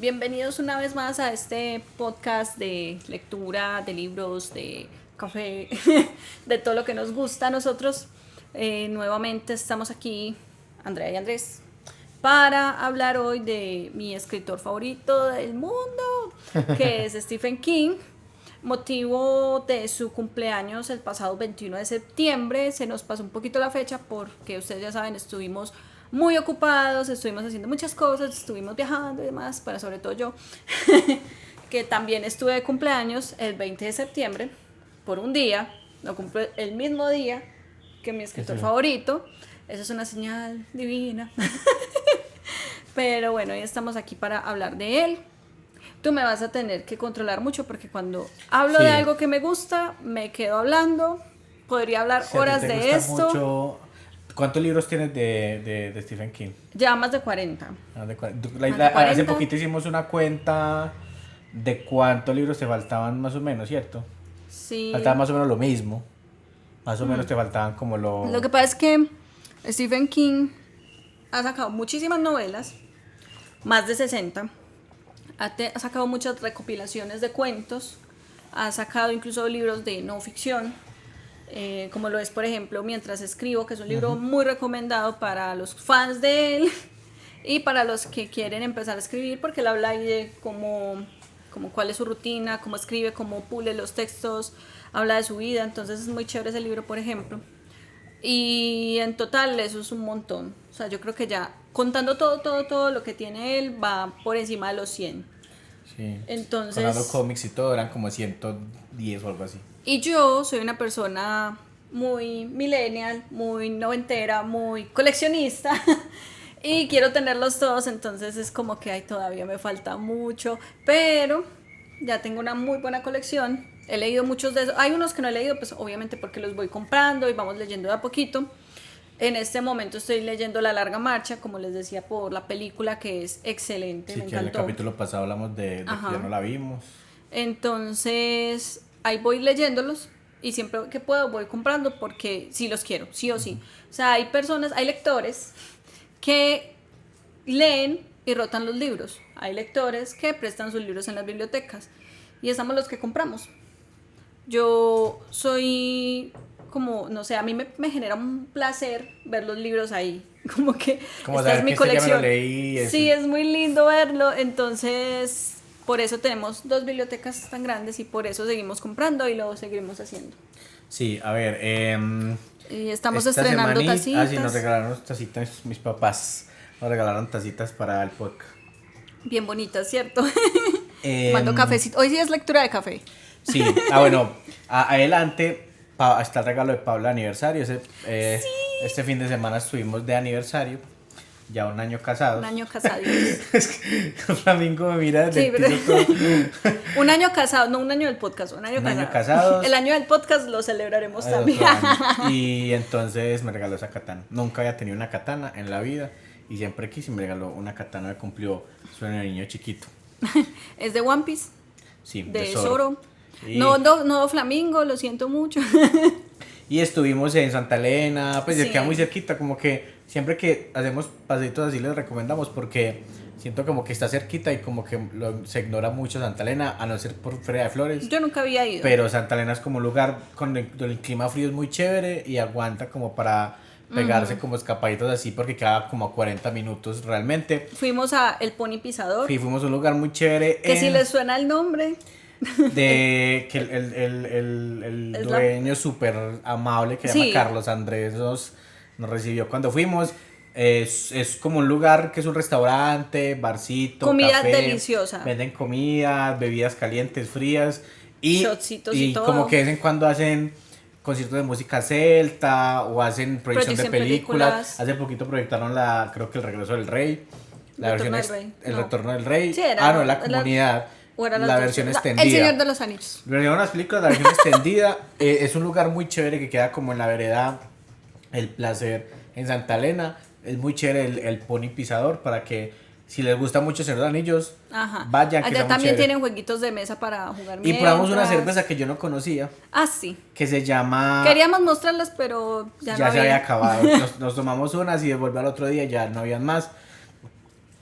Bienvenidos una vez más a este podcast de lectura, de libros, de café, de todo lo que nos gusta a nosotros. Nuevamente estamos aquí, Andrea y Andrés, para hablar hoy de mi escritor favorito del mundo, que es Stephen King. Motivo de su cumpleaños el pasado 21 de septiembre, se nos pasó un poquito la fecha porque ustedes ya saben, estuvimos muy ocupados, estuvimos haciendo muchas cosas, estuvimos viajando y demás, pero sobre todo yo, que también estuve de cumpleaños el 20 de septiembre, por un día, lo cumplo el mismo día que mi escritor favorito, eso es una señal divina, pero bueno, hoy estamos aquí para hablar de él. Tú me vas a tener que controlar mucho porque cuando hablo de algo que me gusta, me quedo hablando, podría hablar horas de esto. Mucho. ¿Cuántos libros tienes de Stephen King? Ya más de 40. Hace poquito hicimos una cuenta de cuántos libros te faltaban más o menos, ¿cierto? Sí. Faltaba más o menos lo mismo. Más o menos te faltaban como lo... Lo que pasa es que Stephen King ha sacado muchísimas novelas, más de 60. Ha sacado muchas recopilaciones de cuentos, ha sacado incluso libros de no ficción. Como lo es, por ejemplo, Mientras escribo, que es un libro muy recomendado para los fans de él y para los que quieren empezar a escribir, porque él habla ahí de cómo cuál es su rutina, cómo escribe, cómo pule los textos, habla de su vida, entonces es muy chévere ese libro, por ejemplo. Y en total eso es un montón, o sea, yo creo que ya contando todo lo que tiene él va por encima de los 100. Sí. Entonces, contando cómics y todo eran como 110 o algo así. Y yo soy una persona muy millennial, muy noventera, muy coleccionista y quiero tenerlos todos, entonces es como que todavía me falta mucho, pero ya tengo una muy buena colección. He leído muchos de esos, hay unos que no he leído, pues obviamente porque los voy comprando y vamos leyendo de a poquito. En este momento estoy leyendo La Larga Marcha, como les decía, por la película, que es excelente, sí, me que encantó. En el capítulo pasado hablamos de que ya no la vimos. Entonces, ahí voy leyéndolos y siempre que puedo voy comprando porque sí los quiero, sí o sí. O sea, hay lectores que leen y rotan los libros. Hay lectores que prestan sus libros en las bibliotecas y estamos los que compramos. Yo soy como, no sé, a mí me genera un placer ver los libros ahí. Como que esta es mi colección. Sí, es muy lindo verlo. Entonces, por eso tenemos 2 bibliotecas tan grandes y por eso seguimos comprando y lo seguiremos haciendo. Sí, a ver, y estamos estrenando tacitas. Sí, nos regalaron tacitas, mis papás nos regalaron tacitas para el podcast. Bien bonitas, ¿cierto? Mando cafecito. Hoy sí es lectura de café. Sí, bueno, adelante está el regalo de Pablo de aniversario. Sí. Este fin de semana estuvimos de aniversario, ya un año casados. Un año casados. Es que Flamingo me mira desde el piso Un año casado, no un año del podcast, un año casados. El año del podcast lo celebraremos también. Y entonces me regaló esa katana. Nunca había tenido una katana en la vida y siempre quise y me regaló una katana que cumplió sueño de niño chiquito. Es de One Piece. Sí, de Zoro. Y... No, Flamingo, lo siento mucho. Y estuvimos en Santa Elena, pues ya queda muy cerquita, como que siempre que hacemos paseitos así les recomendamos porque siento como que está cerquita y como que se ignora mucho Santa Elena, a no ser por Feria de Flores. Yo nunca había ido. Pero Santa Elena es como un lugar donde el clima frío es muy chévere y aguanta como para pegarse como escapaditos así porque queda como a 40 minutos realmente. Fuimos a El Pony Pisador. Sí, fuimos a un lugar muy chévere. Que si les suena el nombre... De que el dueño súper amable que se llama Carlos Andrés nos recibió cuando fuimos. Es como un lugar que es un restaurante, barcito, comida café, deliciosa. Venden comida, bebidas calientes, frías y shotcitos y todo. Como que de vez en cuando hacen conciertos de música celta o hacen proyección de películas. Hace poquito proyectaron creo que El Regreso del Rey. El Retorno del Rey. Sí, La Comunidad. La versión extendida. El Señor de los Anillos. Vieron las películas, la versión extendida. Es un lugar muy chévere que queda como en la vereda El Placer en Santa Elena. Es muy chévere el Pony Pisador para que si les gusta mucho el Señor de los Anillos, vayan. Allá también tienen jueguitos de mesa para jugar. Y probamos una cerveza que yo no conocía. Ah, sí. Que se llama... Queríamos mostrarlas, pero ya no se había acabado. Nos tomamos unas y de volver al otro día ya no habían más.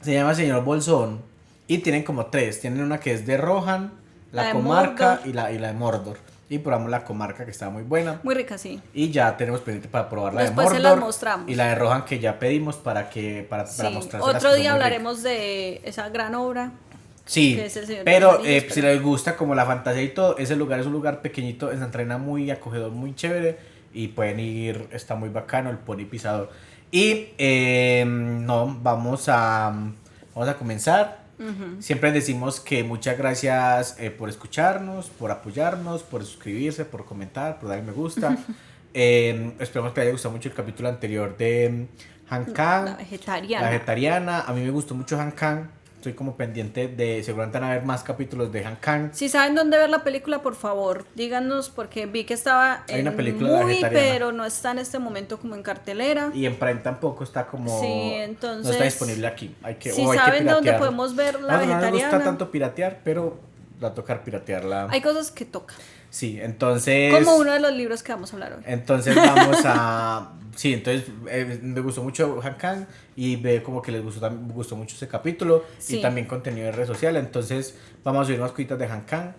Se llama Señor Bolsón. Y tienen como tres. Tienen una que es de Rohan, La la de comarca Mordor. y la de Mordor. Y probamos la comarca que estaba muy buena. Muy rica, sí. Y ya tenemos pendiente para probar la Después de se Mordor. las mostramos. Y la de Rohan que ya pedimos para Sí. mostrárselas, Otro que son día muy hablaremos de esa gran obra. Sí, Que es el Señor de pero los Anillos, si pero- les gusta como la fantasía y todo, ese lugar es un lugar pequeñito en Santa Elena, muy acogedor, muy chévere, y pueden ir, está muy bacano el pony pisador. Y no, vamos a comenzar. Siempre decimos que muchas gracias por escucharnos, por apoyarnos, por suscribirse, por comentar, por darle me gusta. Esperamos que les haya gustado mucho el capítulo anterior de Han Kang, La vegetariana. la vegetariana. A mí me gustó mucho Han Kang. Estoy como pendiente de, seguramente van a haber más capítulos de Han Kang. Si saben dónde ver la película, por favor, díganos, porque vi que estaba Hay una en película de la movie, vegetariana. pero no está en este momento como en cartelera. Y en Prime tampoco está como... Sí, no entonces, está disponible aquí. Hay que, si o hay que saben dónde piratear. podemos ver la No nos gusta vegetariana, tanto piratear, pero va a tocar piratearla. hay cosas que toca. Sí, entonces... Como uno de los libros que vamos a hablar hoy. Entonces vamos a... Sí, entonces me gustó mucho Han Kang y ve como que les gustó mucho ese capítulo Sí. y también contenido de red social. Entonces vamos a subir unas cositas de Han Kang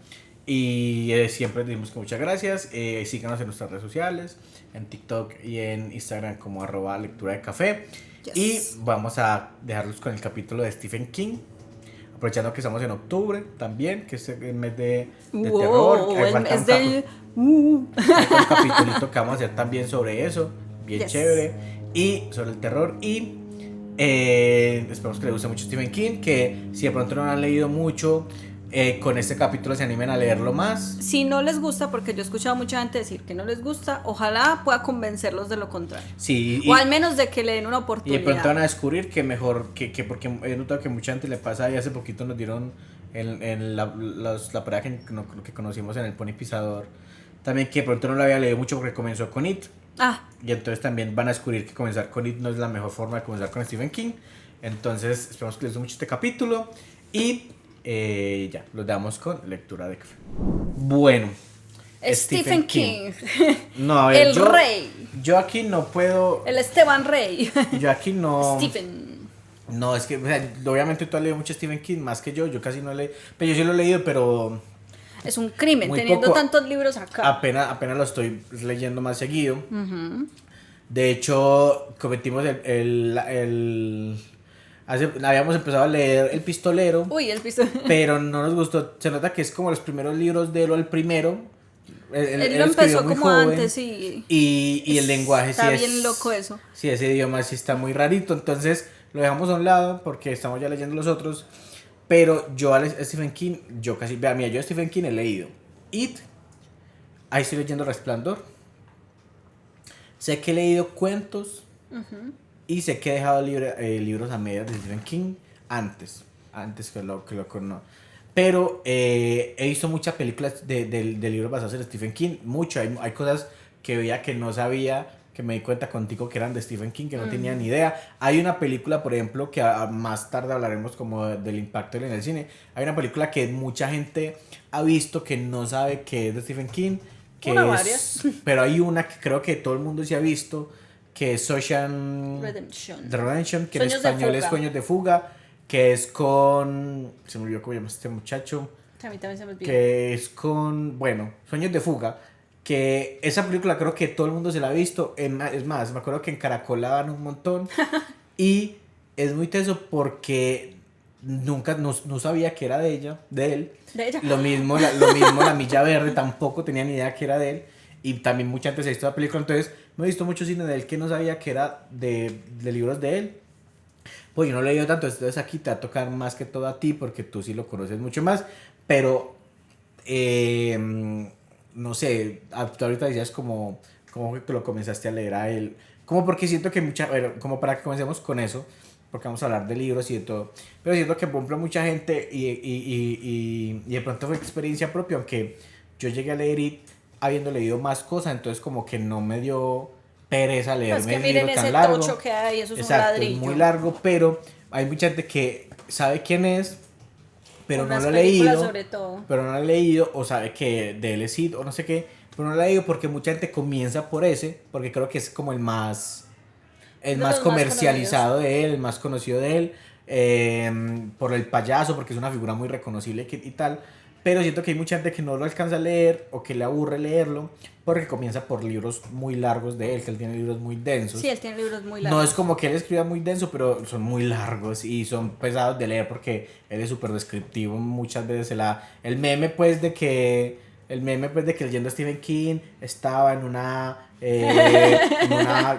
y siempre decimos que muchas gracias. Síganos en nuestras redes sociales, en TikTok y en Instagram como @lectura de café. Yes. Y vamos a dejarlos con el capítulo de Stephen King. Aprovechando que estamos en octubre también, que es el mes de terror. Wow, Ahí el falta mes un del... hay un capitulito que vamos a hacer también sobre eso, bien Yes. chévere, y sobre el terror. Y esperamos que les guste mucho Stephen King, que si de pronto no lo han leído mucho, con este capítulo se animen a leerlo más. Si no les gusta, porque yo he escuchado a mucha gente decir que no les gusta, ojalá pueda convencerlos de lo contrario. Sí, O al menos de que le den una y de oportunidad. pronto van a descubrir que mejor, que porque he notado que mucha gente le pasa, y hace poquito nos dieron en la prueba que conocimos en el Pony Pisador, también que de pronto no lo había leído mucho porque comenzó con It. Ah, Y entonces también van a descubrir que comenzar con It no es la mejor forma de comenzar con Stephen King. Entonces esperamos que les guste mucho este capítulo. Y ya, los damos con lectura de café. Bueno, Stephen King. No, a ver, El rey. Yo aquí no puedo. El Esteban Rey. Yo aquí no. Stephen. No, es que, o sea, obviamente tú has leído mucho Stephen King, más que yo casi no leí. Pero yo sí lo he leído, pero Es un crimen, muy teniendo poco. tantos libros acá. Apenas lo estoy leyendo más seguido. De hecho, cometimos habíamos empezado a leer El Pistolero, Uy, el piso. pero no nos gustó. Se nota que es como los primeros libros de él o el primero. Él Él escribió empezó muy como joven, antes y y el lenguaje está sí bien loco eso. Sí, ese idioma sí está muy rarito. Entonces lo dejamos a un lado porque estamos ya leyendo los otros. Pero yo a Stephen King, yo a Stephen King he leído It, ahí estoy leyendo Resplandor. Sé que he leído cuentos y sé que he dejado libros a medias de Stephen King antes que lo conozco. Pero he visto muchas películas de libros basados en Stephen King, mucho. Hay cosas que veía que no sabía, que me di cuenta contigo que eran de Stephen King, que no tenía ni idea. Hay una película, por ejemplo, que más tarde hablaremos como del impacto en el cine. Hay una película que mucha gente ha visto que no sabe que es de Stephen King. Varias. Pero hay una que creo que todo el mundo se ha visto, que es Social Redemption. The Redemption, que Sueños en de español es fuga. Sueños de Fuga, que es con... Se me olvidó cómo se llama este muchacho. A mí también se me olvidó. Que es con... Bueno, Sueños de Fuga. Que esa película creo que todo el mundo se la ha visto. Es más, me acuerdo que en Caracol la dan un montón. Y es muy teso porque nunca no sabía que era de él. De ella. Lo mismo La Milla Verde, tampoco tenía ni idea que era de él. Y también mucha gente se ha visto la película. Entonces me he visto mucho cine de él que no sabía que era de libros de él. Pues yo no lo he leído tanto, entonces aquí te va a tocar más que todo a ti porque tú sí lo conoces mucho más. Pero no sé, tú ahorita decías como que lo comenzaste a leer a él. Como porque siento que como para que comencemos con eso, porque vamos a hablar de libros y de todo. Pero siento que por ejemplo mucha gente y de pronto fue experiencia propia, aunque yo llegué a leer It habiendo leído más cosas, entonces como que no me dio pereza leerme Es que el miren libro tan ese largo. tocho que hay, eso es Exacto, un ladrillo. es muy largo, pero hay mucha gente que sabe quién es, pero Con no las lo ha películas leído. sobre todo. Pero no lo ha leído, o sabe que de él es It o no sé qué, pero no lo ha leído porque mucha gente comienza por ese, porque creo que es como el De más los más comercializado de él, el más conocido de él. por el payaso, porque es una figura muy reconocible y tal. Pero siento que hay mucha gente que no lo alcanza a leer o que le aburre leerlo porque comienza por libros muy largos de él, que él tiene libros muy densos. Sí, él tiene libros muy largos. No es como que él escriba muy denso, pero son muy largos y son pesados de leer porque él es súper descriptivo. Muchas veces el meme pues de que leyendo a Stephen King estaba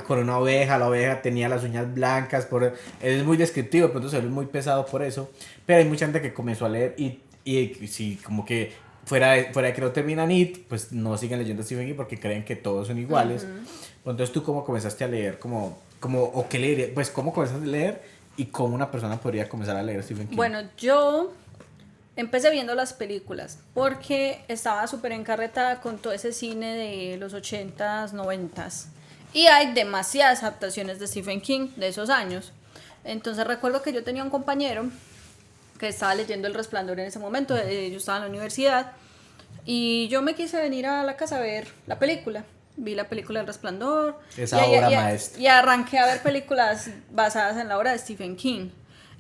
con una oveja, la oveja tenía las uñas blancas, él es muy descriptivo, pero entonces él es muy pesado por eso. Pero hay mucha gente que comenzó a leer y si como que fuera de que no terminan IT, pues no siguen leyendo a Stephen King porque creen que todos son iguales. Entonces, ¿tú cómo comenzaste a leer? O qué leerías? Pues, ¿cómo comenzaste a leer y cómo una persona podría comenzar a leer Stephen King? Bueno, yo empecé viendo las películas porque estaba súper encarretada con todo ese cine de los 80s, 90s. Y hay demasiadas adaptaciones de Stephen King de esos años. Entonces recuerdo que yo tenía un compañero que estaba leyendo El Resplandor en ese momento, yo estaba en la universidad, y yo me quise venir a la casa a ver la película. Vi la película El Resplandor. Esa obra maestra. Y arranqué a ver películas basadas en la obra de Stephen King.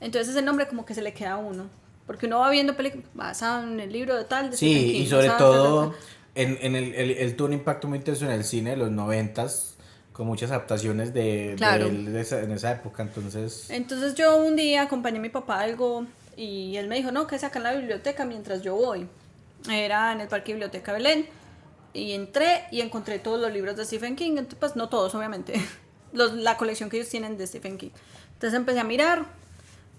Entonces ese nombre como que se le queda a uno. Porque uno va viendo películas basadas en el libro de tal, de Sí, Stephen King. y sobre todo, él tuvo un impacto muy intenso en el cine de los 90s, con muchas adaptaciones Claro. en esa época, entonces... Entonces yo un día acompañé a mi papá a algo y él me dijo, no, que acá en la biblioteca mientras yo voy. Era en el Parque Biblioteca Belén. Y entré y encontré todos los libros de Stephen King, entonces, pues no todos obviamente, la colección que ellos tienen de Stephen King. Entonces empecé a mirar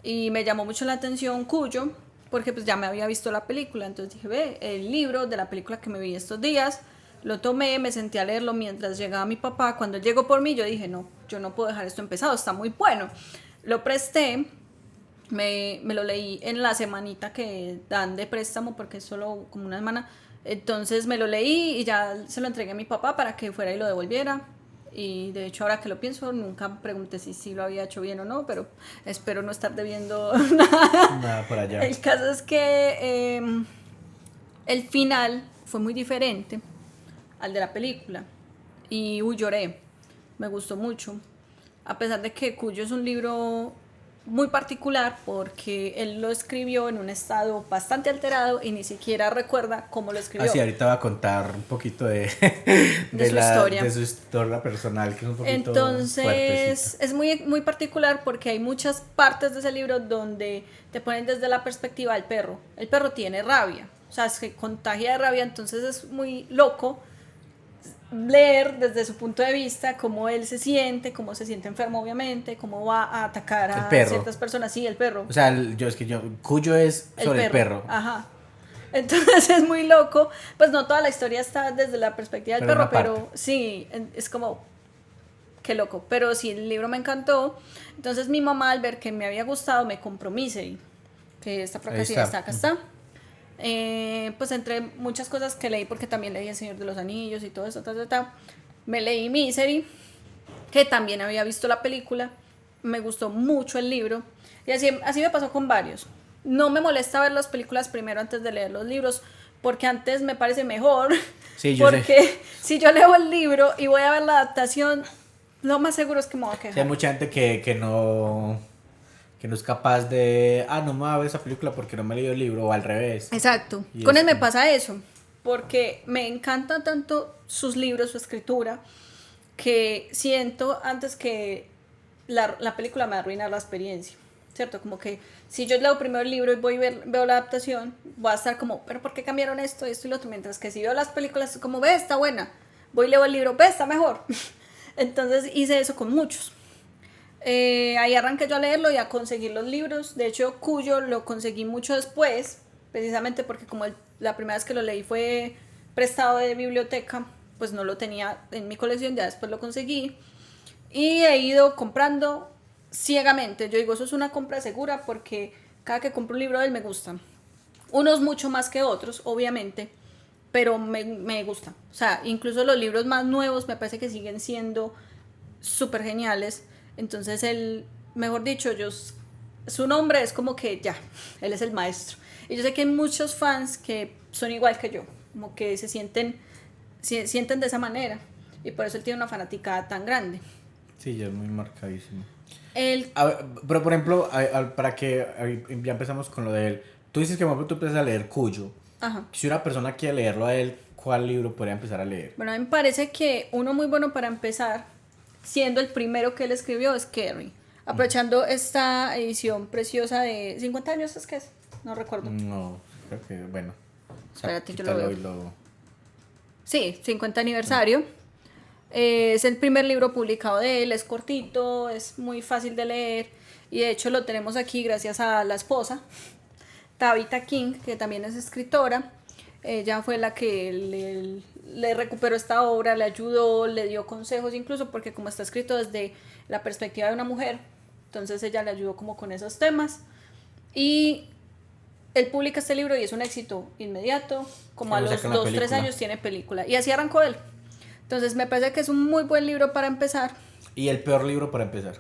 y me llamó mucho la atención Cuyo, porque pues ya me había visto la película, entonces dije, ve, el libro de la película que me vi estos días, lo tomé, me senté a leerlo mientras llegaba mi papá. Cuando él llegó por mí yo dije, no, yo no puedo dejar esto empezado, está muy bueno. Lo presté, me lo leí en la semanita que dan de préstamo, porque es solo como una semana. Entonces me lo leí y ya se lo entregué a mi papá para que fuera y lo devolviera. Y de hecho, ahora que lo pienso, nunca pregunté si lo había hecho bien o no, pero espero no estar debiendo nada por allá. El caso es que el final fue muy diferente al de la película. Y lloré. Me gustó mucho. A pesar de que Cuyo es un libro muy particular porque él lo escribió en un estado bastante alterado y ni siquiera recuerda cómo lo escribió. Así, ahorita va a contar un poquito de su historia personal, que es un poquito Entonces fuertecita. es muy particular porque hay muchas partes de ese libro donde te ponen desde la perspectiva del perro. El perro tiene rabia, o sea, se contagia de rabia, entonces es muy loco leer desde su punto de vista cómo él se siente, cómo se siente enfermo obviamente, cómo va a atacar a ciertas personas. Sí, el perro. O sea, Cuyo es sobre el perro. Ajá. Entonces es muy loco. Pues no toda la historia está desde la perspectiva del perro, pero sí, es como, qué loco. Pero sí, el libro me encantó. Entonces mi mamá, al ver que me había gustado, me compró Misery, que está por acá, sí, acá está. Pues entre muchas cosas que leí, porque también leí El Señor de los Anillos y todo eso, me leí Misery, que también había visto la película, me gustó mucho el libro, y así me pasó con varios. No me molesta ver las películas primero antes de leer los libros, porque antes me parece mejor, sí, porque si yo leo el libro y voy a ver la adaptación, lo más seguro es que me voy a quejar. Sí, hay mucha gente que no es capaz de, no me voy a ver esa película porque no me he leído el libro, o al revés. Exacto, con él me pasa eso, porque me encanta tanto sus libros, su escritura, que siento antes que la película me va a arruinar la experiencia, ¿cierto? Como que si yo leo primero el libro y veo la adaptación, voy a estar como, pero ¿por qué cambiaron esto y lo otro? Mientras que si veo las películas, como, ve, está buena, voy y leo el libro, ve, está mejor. Entonces hice eso con muchos. Ahí arranqué yo a leerlo y a conseguir los libros. De hecho, Cuyo lo conseguí mucho después, precisamente porque como la primera vez que lo leí fue prestado de biblioteca, pues no lo tenía en mi colección, ya después lo conseguí. Y he ido comprando ciegamente. Yo digo, eso es una compra segura porque cada que compro un libro de él me gusta. Unos mucho más que otros, obviamente, pero me gusta. O sea, incluso los libros más nuevos me parece que siguen siendo súper geniales. Entonces él, mejor dicho, su nombre es como que ya, él es el maestro. Y yo sé que hay muchos fans que son igual que yo, como que se sienten de esa manera. Y por eso él tiene una fanaticada tan grande. Sí, ya es muy marcadísimo. A ver, pero por ejemplo, para que ya empezamos con lo de él, tú dices que por ejemplo, tú empiezas a leer Cuyo. Ajá. Si una persona quiere leerlo a él, ¿cuál libro podría empezar a leer? Bueno, a mí me parece que uno muy bueno para empezar, siendo el primero que él escribió, es Carrie. Aprovechando esta edición preciosa de 50 años, ¿es que es? No recuerdo. No, creo que, bueno. Espérate, yo lo quítalo veo. y lo... Sí, 50 aniversario. Es el primer libro publicado de él, es cortito, es muy fácil de leer y de hecho lo tenemos aquí gracias a la esposa, Tabitha King, que también es escritora. Ella fue la que le recuperó esta obra, le ayudó, le dio consejos, incluso porque como está escrito desde la perspectiva de una mujer, entonces ella le ayudó como con esos temas. Y él publica este libro y es un éxito inmediato, como a los 2-3 años tiene película. Y así arrancó él. Entonces me parece que es un muy buen libro para empezar. ¿Y el peor libro para empezar?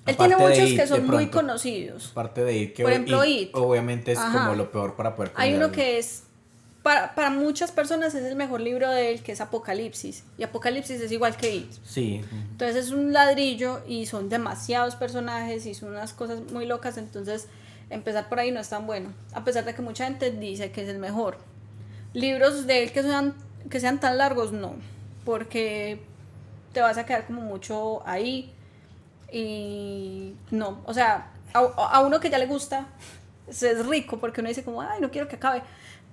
Él tiene muchos que son muy conocidos. Aparte de It, que por ejemplo, It. Obviamente es Ajá. como lo peor para poder Hay uno que es, para muchas personas es el mejor libro de él, que es Apocalipsis. Y Apocalipsis es igual que It. Sí. Entonces es un ladrillo y son demasiados personajes y son unas cosas muy locas. Entonces empezar por ahí no es tan bueno. A pesar de que mucha gente dice que es el mejor. Libros de él que sean tan largos, no. Porque te vas a quedar como mucho ahí. Y no, o sea, a uno que ya le gusta, es rico porque uno dice como, ay, no quiero que acabe,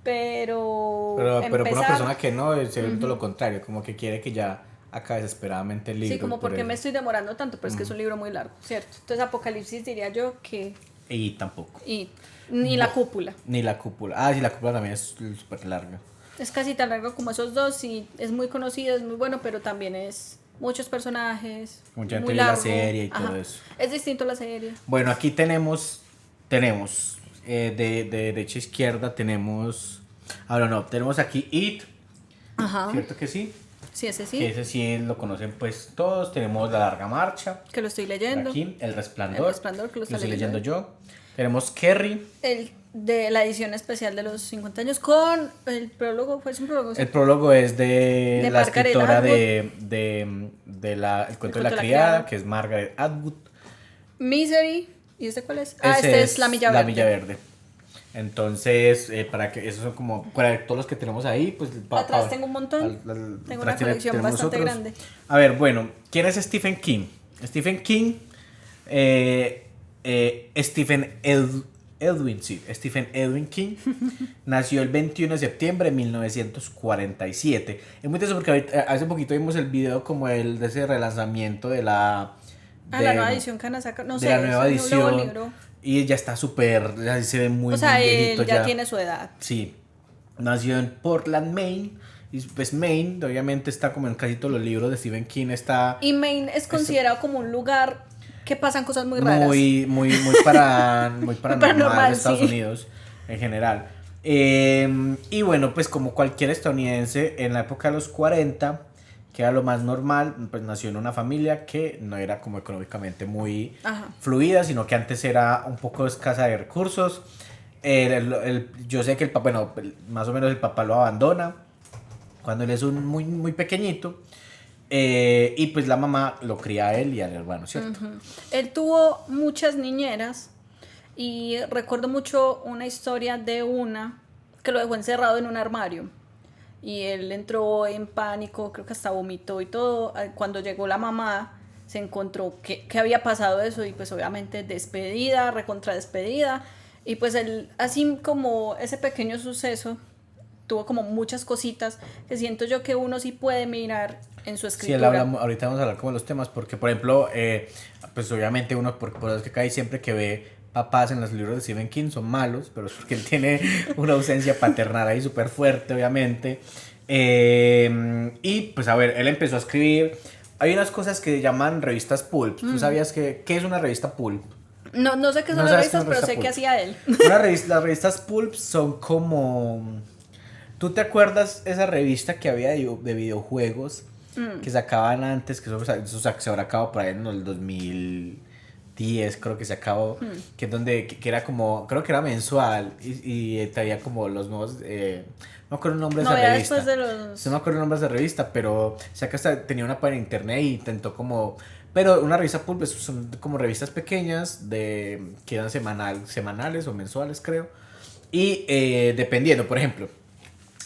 pero para una persona que no, es todo lo contrario, como que quiere que ya acabe desesperadamente el libro. Sí, como porque me estoy demorando tanto, pero es que es un libro muy largo, ¿cierto? Entonces Apocalipsis diría yo que... Y tampoco. Y ni la cúpula. Ni la cúpula. Ah, sí, la cúpula también es súper larga. Es casi tan largo como esos dos y es muy conocido, es muy bueno, pero también es... muchos personajes, mucha gente muy de largo. La serie y Ajá. todo eso. Es distinto a la serie. Bueno, aquí tenemos de derecha a izquierda tenemos, ahora no, tenemos aquí It. Ajá. ¿Cierto que sí? Sí, ese sí. Que ese sí lo conocen pues todos. Tenemos La Larga Marcha. Que lo estoy leyendo. Aquí, El Resplandor. El Resplandor, que lo estoy leyendo yo. Tenemos Carrie. El de la edición especial de los 50 años con el prólogo, ¿fue un prólogo? El prólogo es de la Margaret escritora Atwood. El cuento de la criada, que es Margaret Atwood. Misery, ¿y este cuál es? Ese Es La Milla Verde. La Milla Verde. Entonces, para que esos son como para todos los que tenemos ahí, pues atrás tengo un montón. Tengo una colección bastante grande. A ver, bueno, ¿quién es Stephen King? Stephen King, Stephen Edwin King nació el 21 de septiembre de 1947. Es muy interesante porque hace poquito vimos el video como de ese relanzamiento de la nueva edición que han sacado, no sé, la nueva es un nuevo edición. libro. Y ya está súper, se ve muy, o sea, muy viejito él ya tiene su edad. Sí, nació en Portland, Maine. Y pues Maine, obviamente está como en casi todos los libros de Stephen King. Y Maine es considerado como un lugar que pasan cosas muy raras. Muy paranormal de Estados sí. Unidos en general. Y bueno, pues como cualquier estadounidense en la época de los 40, que era lo más normal, pues nació en una familia que no era como económicamente muy fluida, sino que antes era un poco escasa de recursos. Yo sé que el papá, bueno, más o menos el papá lo abandona cuando él es muy, muy pequeñito. Y pues la mamá lo cría a él y al hermano, ¿cierto? Él tuvo muchas niñeras y recuerdo mucho una historia de una que lo dejó encerrado en un armario y él entró en pánico, creo que hasta vomitó y todo. Cuando llegó la mamá se encontró que había pasado eso y pues obviamente despedida, recontra despedida, y pues él, así como ese pequeño suceso, tuvo como muchas cositas que siento yo que uno sí puede mirar en su escritura. Sí, ahorita vamos a hablar como de los temas, porque por ejemplo, pues obviamente uno, por eso que cae siempre que ve papás en los libros de Stephen King son malos, pero es porque él tiene una ausencia paternal ahí súper fuerte, obviamente. Y pues a ver, él empezó a escribir. Hay unas cosas que llaman revistas pulp. ¿Tú sabías qué es una revista pulp? No sé qué son las revistas, pero sé qué hacía él. Las revistas pulp son como... ¿Tú te acuerdas esa revista que había de videojuegos que sacaban antes? Que eso se habrá acabado por ahí en el 2000, 2010 creo que se acabó, que es donde, que era como, creo que era mensual y traía como los nuevos, no me acuerdo el nombre de esa revista. Después de los... Sí, no me acuerdo el nombre de esa revista, pero o sea que hasta tenía una página en internet y intentó como, pero una revista pulp pues, son como revistas pequeñas de que eran semanales o mensuales creo, y dependiendo, por ejemplo,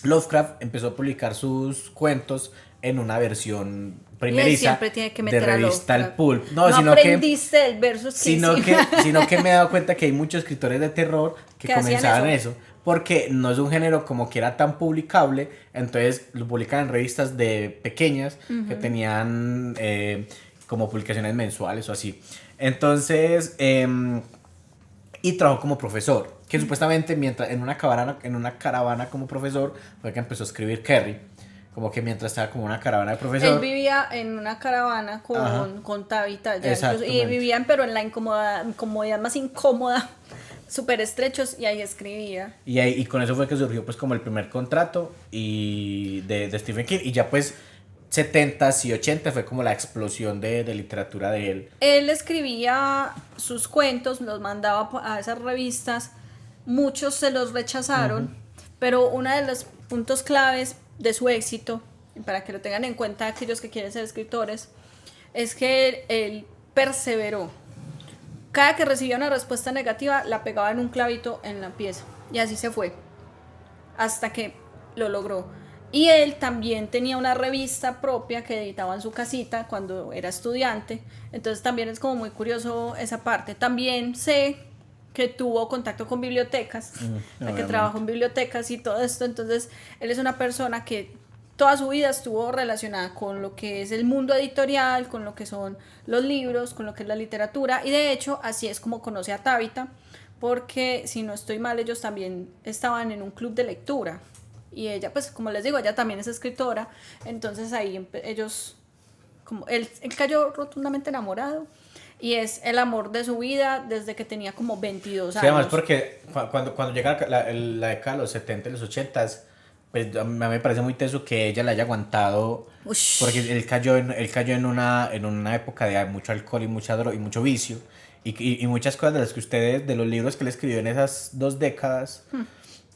Lovecraft empezó a publicar sus cuentos en una versión primeriza siempre tiene que meter de revista a al Lovecraft. pulp. No sino aprendiste el verso sino que me he dado cuenta que hay muchos escritores de terror que comenzaban eso. Porque no es un género como que era tan publicable, entonces lo publican en revistas de pequeñas que tenían como publicaciones mensuales o así. Entonces, y trabajó como profesor, que supuestamente mientras en una caravana como profesor fue que empezó a escribir Kerry. Como que mientras estaba como una caravana de profesor. Él vivía en una caravana con Tabitha. Y vivían, pero en la incomodidad más incómoda, súper estrechos, y ahí escribía. Y con eso fue que surgió pues como el primer contrato de Stephen King. Y ya pues 70s y 80 fue como la explosión de literatura de él. Él escribía sus cuentos, los mandaba a esas revistas. Muchos se los rechazaron, pero uno de los puntos claves de su éxito, para que lo tengan en cuenta aquellos que quieren ser escritores, es que él perseveró. Cada que recibía una respuesta negativa, la pegaba en un clavito en la pieza, y así se fue, hasta que lo logró. Y él también tenía una revista propia que editaba en su casita cuando era estudiante, entonces también es como muy curioso esa parte. También sé que tuvo contacto con bibliotecas, que trabajó en bibliotecas y todo esto. Entonces él es una persona que toda su vida estuvo relacionada con lo que es el mundo editorial, con lo que son los libros, con lo que es la literatura, y de hecho así es como conoce a Tabitha, porque si no estoy mal ellos también estaban en un club de lectura y ella, pues como les digo, ella también es escritora. Entonces ahí ellos, como él cayó rotundamente enamorado. Y es el amor de su vida desde que tenía como 22 años. Sí, además porque cuando llega la década de los 70 y los 80, pues a mí me parece muy teso que ella la haya aguantado. Ush. Porque él cayó en una época de mucho alcohol y mucha droga y mucho vicio. Y muchas cosas de las que de los libros que él escribió en esas 2 décadas...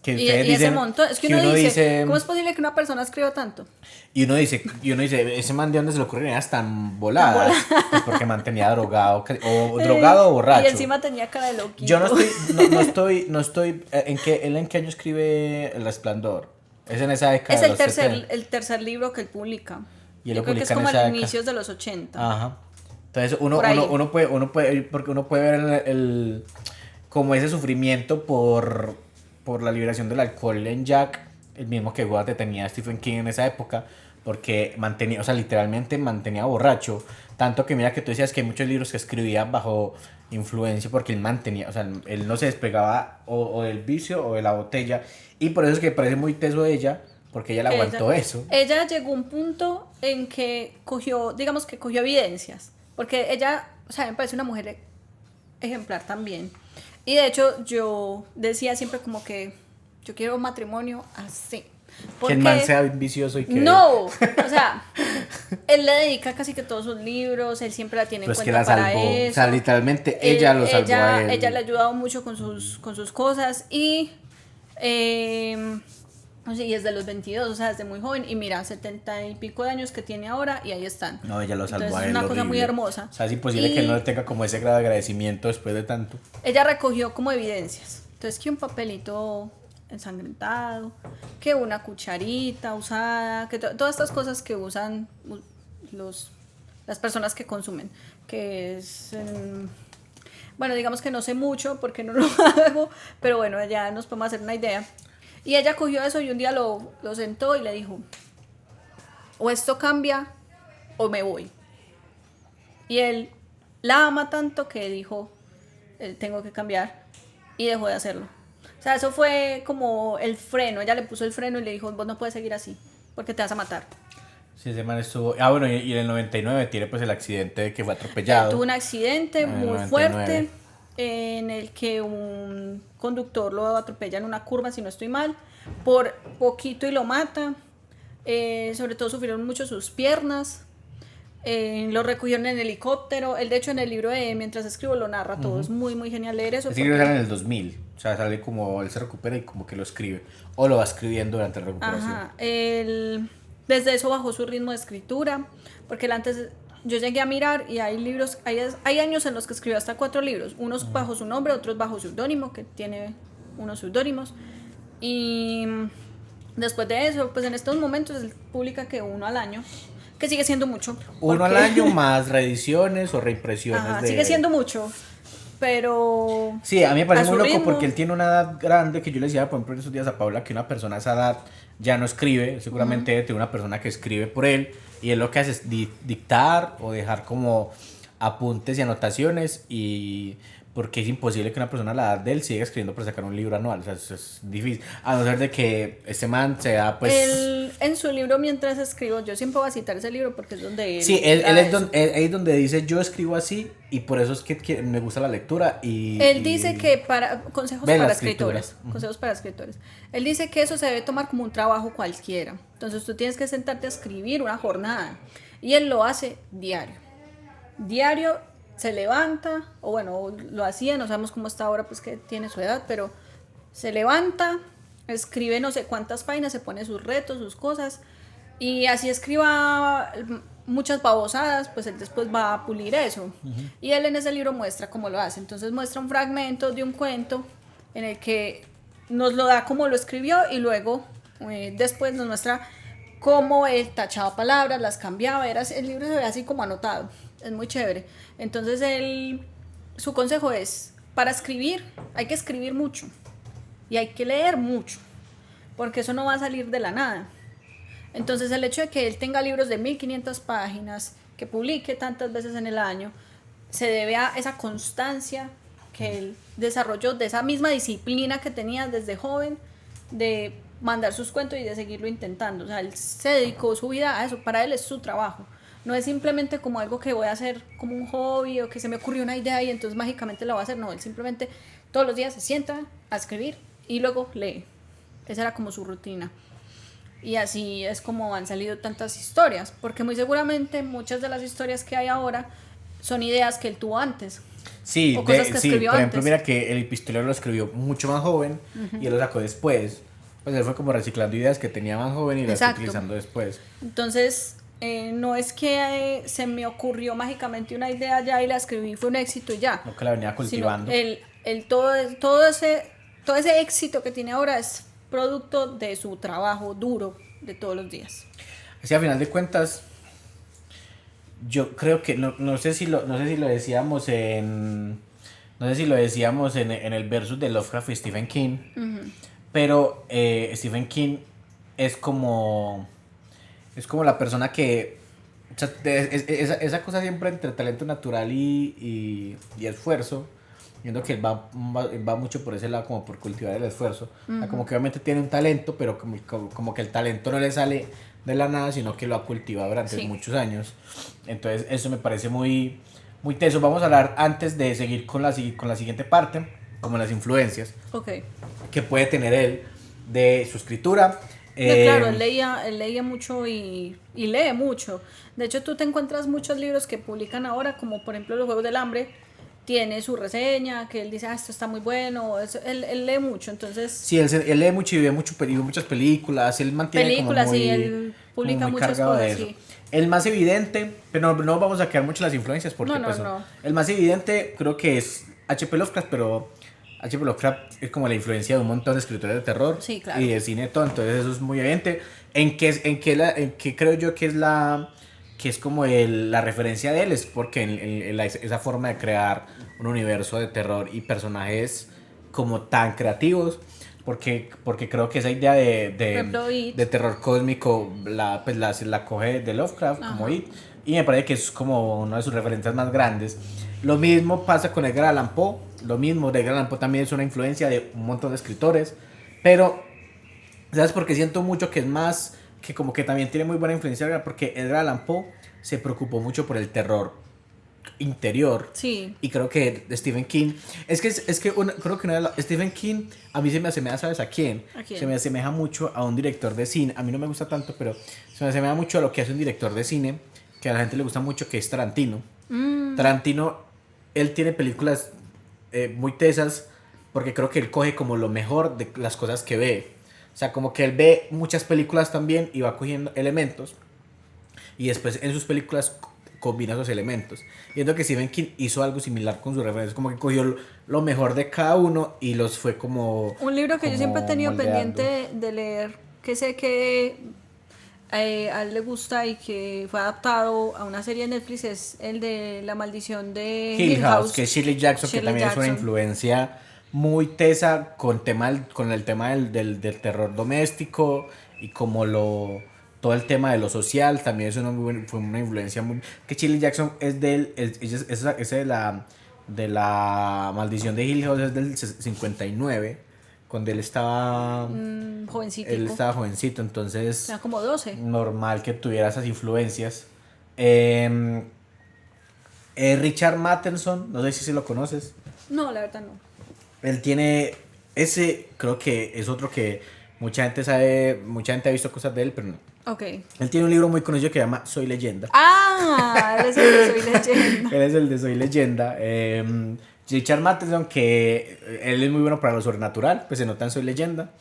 Que ustedes dicen, ese montón, es que uno dice, ¿cómo es posible que una persona escriba tanto? Y uno dice, ese man de dónde se le ocurren ideas tan voladas, pues porque mantenía drogado o borracho. Y encima tenía cara de loquito. Yo no estoy ¿en qué año escribe El Resplandor? Es en esa década. Es el tercer libro que él publica. Y yo creo que es como a inicios de los 80. Ajá. Entonces uno puede ver como ese sufrimiento por la liberación del alcohol en Jack, el mismo que Goethe tenía Stephen King en esa época, porque mantenía, o sea, literalmente mantenía borracho, tanto que mira que tú decías que hay muchos libros que escribía bajo influencia porque él mantenía, o sea, él no se despegaba o del vicio o de la botella, y por eso es que me parece muy teso ella, porque ella le aguantó eso. Ella llegó a un punto en que cogió evidencias, porque ella, o sea, me parece una mujer ejemplar también. Y de hecho yo decía siempre como que yo quiero un matrimonio así. Que el man sea vicioso y que... No, o sea, él le dedica casi que todos sus libros, él siempre la tiene en cuenta la para salvó. eso. O sea, literalmente ella lo salvó a él. Ella le ha ayudado mucho con sus cosas y... y desde los 22, o sea, desde muy joven, y mira, 70 y pico de años que tiene ahora, y ahí están. No, ella lo salvó. Entonces, a él. Es una cosa muy hermosa. O sea, es imposible que él no tenga como ese grado de agradecimiento después de tanto. Ella recogió como evidencias. Entonces, que un papelito ensangrentado, que una cucharita usada, que todas estas cosas que usan las personas que consumen, que es... bueno, digamos que no sé mucho porque no lo hago, pero bueno, ya nos podemos hacer una idea. Y ella cogió eso y un día lo sentó y le dijo, o esto cambia o me voy. Y él la ama tanto que dijo, tengo que cambiar, y dejó de hacerlo. O sea, eso fue como el freno. Ella le puso el freno y le dijo, vos no puedes seguir así porque te vas a matar. Sí, ese man estuvo... bueno, y en el 99 tiene pues el accidente de que fue atropellado. Tuvo un accidente muy fuerte en el que un conductor lo atropella en una curva, si no estoy mal, por poquito y lo mata. Sobre todo sufrieron mucho sus piernas. Lo recogieron en helicóptero. Él, de hecho, en el libro de Mientras escribo lo narra todo. Es muy, muy genial leer eso. Ese libro sale en el 2000. O sea, sale como él se recupera y como que lo escribe. O lo va escribiendo durante la recuperación. Ajá. Desde eso bajó su ritmo de escritura. Porque él antes... Yo llegué a mirar y hay libros, hay años en los que escribió hasta 4 libros, unos bajo su nombre, otros bajo seudónimo, que tiene unos seudónimos. Y después de eso, pues en estos momentos él publica que 1 al año, que sigue siendo mucho. 1 al año más reediciones o reimpresiones. Ajá, sigue siendo mucho, pero... Sí, a mí me parece muy loco ritmo. porque él tiene una edad grande, que yo le decía, por ejemplo, en esos días a Paula, que una persona a esa edad ya no escribe, seguramente debe tener una persona que escribe por él, y él lo que hace es dictar o dejar como apuntes y anotaciones, y porque es imposible que una persona a la edad de él siga escribiendo para sacar un libro anual, o sea, es difícil, a no ser de que este man sea pues... Él, en su libro Mientras escribo, yo siempre voy a citar ese libro porque es donde él... Sí, él es donde dice yo escribo así y por eso es que me gusta la lectura y... Él dice que para consejos Ve la para escritura. escritores, consejos para escritores. Él dice que eso se debe tomar como un trabajo cualquiera. Entonces tú tienes que sentarte a escribir una jornada y él lo hace diario. Diario se levanta, o bueno, lo hacía, no sabemos cómo está ahora pues que tiene su edad, pero se levanta, escribe no sé cuántas páginas, se pone sus retos, sus cosas y así escriba muchas babosadas, pues él después va a pulir eso. Y él en ese libro muestra cómo lo hace. Entonces muestra un fragmento de un cuento en el que nos lo da como lo escribió y luego después nos muestra cómo él tachaba palabras, las cambiaba. El libro se ve así como anotado. Es muy chévere. Entonces su consejo es, para escribir hay que escribir mucho y hay que leer mucho, porque eso no va a salir de la nada. Entonces el hecho de que él tenga libros de 1500 páginas, que publique tantas veces en el año, se debe a esa constancia que él desarrolló, de esa misma disciplina que tenía desde joven, de mandar sus cuentos y de seguirlo intentando. O sea, él se dedicó su vida a eso, para él es su trabajo. No es simplemente como algo que voy a hacer como un hobby o que se me ocurrió una idea y entonces mágicamente la voy a hacer. No, él simplemente todos los días se sienta a escribir y luego lee. Esa era como su rutina. Y así es como han salido tantas historias, porque muy seguramente muchas de las historias que hay ahora son ideas que él tuvo antes. Sí, o cosas que sí, escribió por ejemplo, antes. mira que el epistolero lo escribió mucho más joven y él lo sacó después. Pues él fue como reciclando ideas que tenía más joven y las fue utilizando después. Entonces, no es que se me ocurrió mágicamente una idea ya y la escribí, fue un éxito y ya. No, que la venía cultivando. Sino todo ese éxito que tiene ahora es producto de su trabajo duro de todos los días. Así a final de cuentas, yo creo que no sé si lo decíamos en el versus de Lovecraft y Stephen King, pero Stephen King es como la persona que, o sea, esa cosa siempre entre talento natural y esfuerzo, viendo que él va mucho por ese lado, como por cultivar el esfuerzo. O sea, como que obviamente tiene un talento, pero como que el talento no le sale de la nada, sino que lo ha cultivado durante muchos años. Entonces eso me parece muy, muy teso. Vamos a hablar antes de seguir con la siguiente parte, como las influencias que puede tener él de su escritura. Claro, él leía mucho y lee mucho. De hecho, tú te encuentras muchos libros que publican ahora, como por ejemplo Los Juegos del Hambre, tiene su reseña, que él dice, esto está muy bueno, él lee mucho, entonces... Sí, él lee mucho y ve muchas películas, él mantiene como muy, sí, él publica muchas cosas, sí. El más evidente, pero no vamos a quedar mucho las influencias, porque no. El más evidente creo que es H.P. Lovecraft, pero H.P. Lovecraft es como la influencia de un montón de escritores de terror, sí, claro, y de cine, todo, entonces eso es muy evidente. En que creo yo que es como la referencia de él, es porque esa forma de crear un universo de terror y personajes como tan creativos, porque creo que esa idea de terror cósmico la coge de Lovecraft, como It, y me parece que es como una de sus referencias más grandes. Lo mismo pasa con Edgar Allan Poe, Edgar Allan Poe también es una influencia de un montón de escritores, pero ¿sabes por qué siento mucho que es más, que como que también tiene muy buena influencia? Porque Edgar Allan Poe se preocupó mucho por el terror interior. Sí. Y creo que Stephen King, creo que Stephen King a mí se me asemeja, ¿sabes a quién? Se me asemeja mucho a un director de cine. A mí no me gusta tanto, pero se me asemeja mucho a lo que hace un director de cine que a la gente le gusta mucho, que es Tarantino. Tarantino, él tiene películas muy tesas porque creo que él coge como lo mejor de las cosas que ve. O sea, como que él ve muchas películas también y va cogiendo elementos y después en sus películas combina esos elementos. Y es lo que Stephen King hizo algo similar con sus referencias, como que cogió lo mejor de cada uno y los fue como... Un libro que yo siempre he tenido moldeando. pendiente de leer, que sé que a él le gusta y que fue adaptado a una serie de Netflix, es el de La maldición de Hill House, que es Shirley Jackson, que Shirley también es una Jackson. influencia muy tesa con el tema del terror doméstico y como todo el tema de lo social también es fue una influencia muy... Que Shirley Jackson es ese de la maldición de Hill House es del 59, cuando él Jovencito. estaba jovencito, entonces Era como 12. normal que tuviera esas influencias. Richard Matheson, no sé si se lo conoces. No, la verdad no. Él tiene ese, creo que es otro que mucha gente sabe, mucha gente ha visto cosas de él, pero no. Ok. Él tiene un libro muy conocido que se llama Soy Leyenda. Ah, él es el de Soy Leyenda. Él es el de Soy Leyenda. Richard Matheson, que él es muy bueno para lo sobrenatural, pues se nota en Soy Leyenda.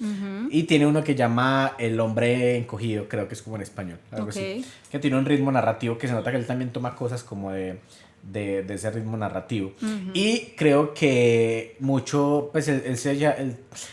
Y tiene uno que llama El hombre encogido, creo que es como en español, algo así. Que tiene un ritmo narrativo que se nota que él también toma cosas como de ese ritmo narrativo. Y creo que mucho, pues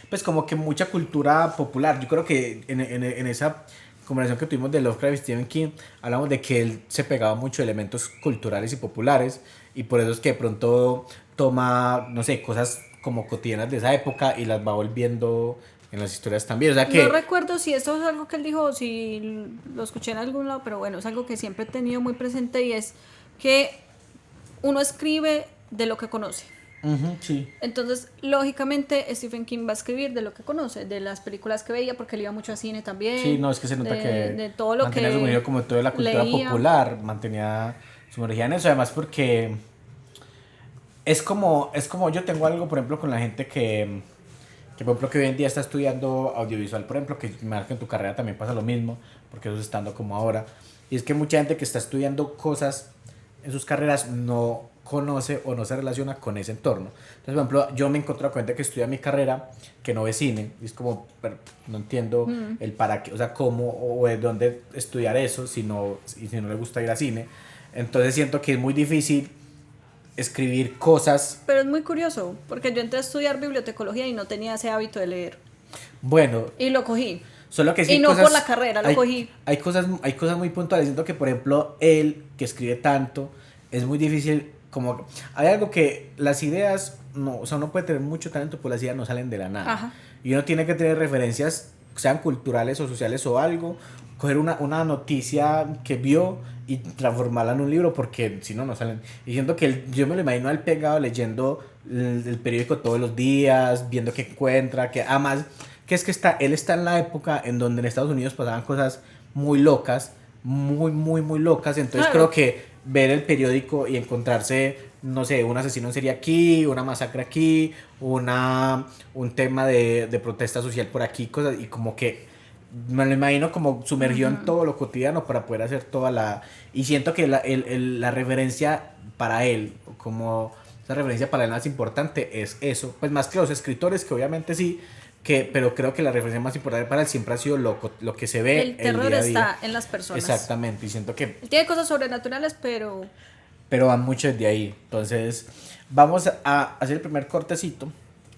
pues como que mucha cultura popular. Yo creo que en esa conversación que tuvimos de Lovecraft y Stephen King, hablamos de que él se pegaba mucho de elementos culturales y populares, y por eso es que de pronto toma, no sé, cosas como cotidianas de esa época y las va volviendo en las historias también. O sea que... No recuerdo si esto es algo que él dijo o si lo escuché en algún lado, pero bueno, es algo que siempre he tenido muy presente y es que uno escribe de lo que conoce. Sí. Entonces, lógicamente, Stephen King va a escribir de lo que conoce, de las películas que veía, porque él iba mucho a cine también. Sí, no, es que se nota que de todo lo mantenía que sumergido como toda la cultura leía. popular, mantenía sumergida en eso, además porque es como yo tengo algo, por ejemplo, con la gente que por ejemplo, que hoy en día está estudiando audiovisual, por ejemplo, que me imagino que en tu carrera también pasa lo mismo, porque eso es estando como ahora, y es que mucha gente que está estudiando cosas en sus carreras no conoce o no se relaciona con ese entorno. Entonces, por ejemplo, yo me encontré con gente que estudia mi carrera, que no ve cine, y es como, pero no entiendo el para qué, o sea, cómo o de dónde estudiar eso si no le gusta ir a cine. Entonces siento que es muy difícil escribir cosas. Pero es muy curioso, porque yo entré a estudiar bibliotecología y no tenía ese hábito de leer. Bueno, Y lo cogí. solo que sí Y no cosas, por la carrera, lo cogí. hay cosas muy puntuales. Siento que, por ejemplo, él, que escribe tanto, es muy difícil. Como hay algo que las ideas, no, o sea, uno puede tener mucho talento, pero las ideas no salen de la nada. Ajá. Y uno tiene que tener referencias, sean culturales o sociales o algo, coger una noticia que vio y transformarla en un libro, porque si no, no salen. Y siento que yo me lo imagino al pegado leyendo el periódico todos los días, viendo qué encuentra, que además, que es que él está en la época en donde en Estados Unidos pasaban cosas muy locas, muy locas, entonces Claro. creo que ver el periódico y encontrarse, no sé, un asesino en serie aquí, una masacre aquí, un tema de protesta social por aquí, cosas, y como que me lo imagino como sumergido en todo lo cotidiano para poder hacer toda la... Y siento que la referencia para él, como la referencia para él más importante es eso, pues más que los escritores, que obviamente sí, pero creo que la referencia más importante para él siempre ha sido lo que se ve El terror día a día. está en las personas. Exactamente, y siento que... Él tiene cosas sobrenaturales, pero... Pero van mucho desde ahí. Entonces, vamos a hacer el primer cortecito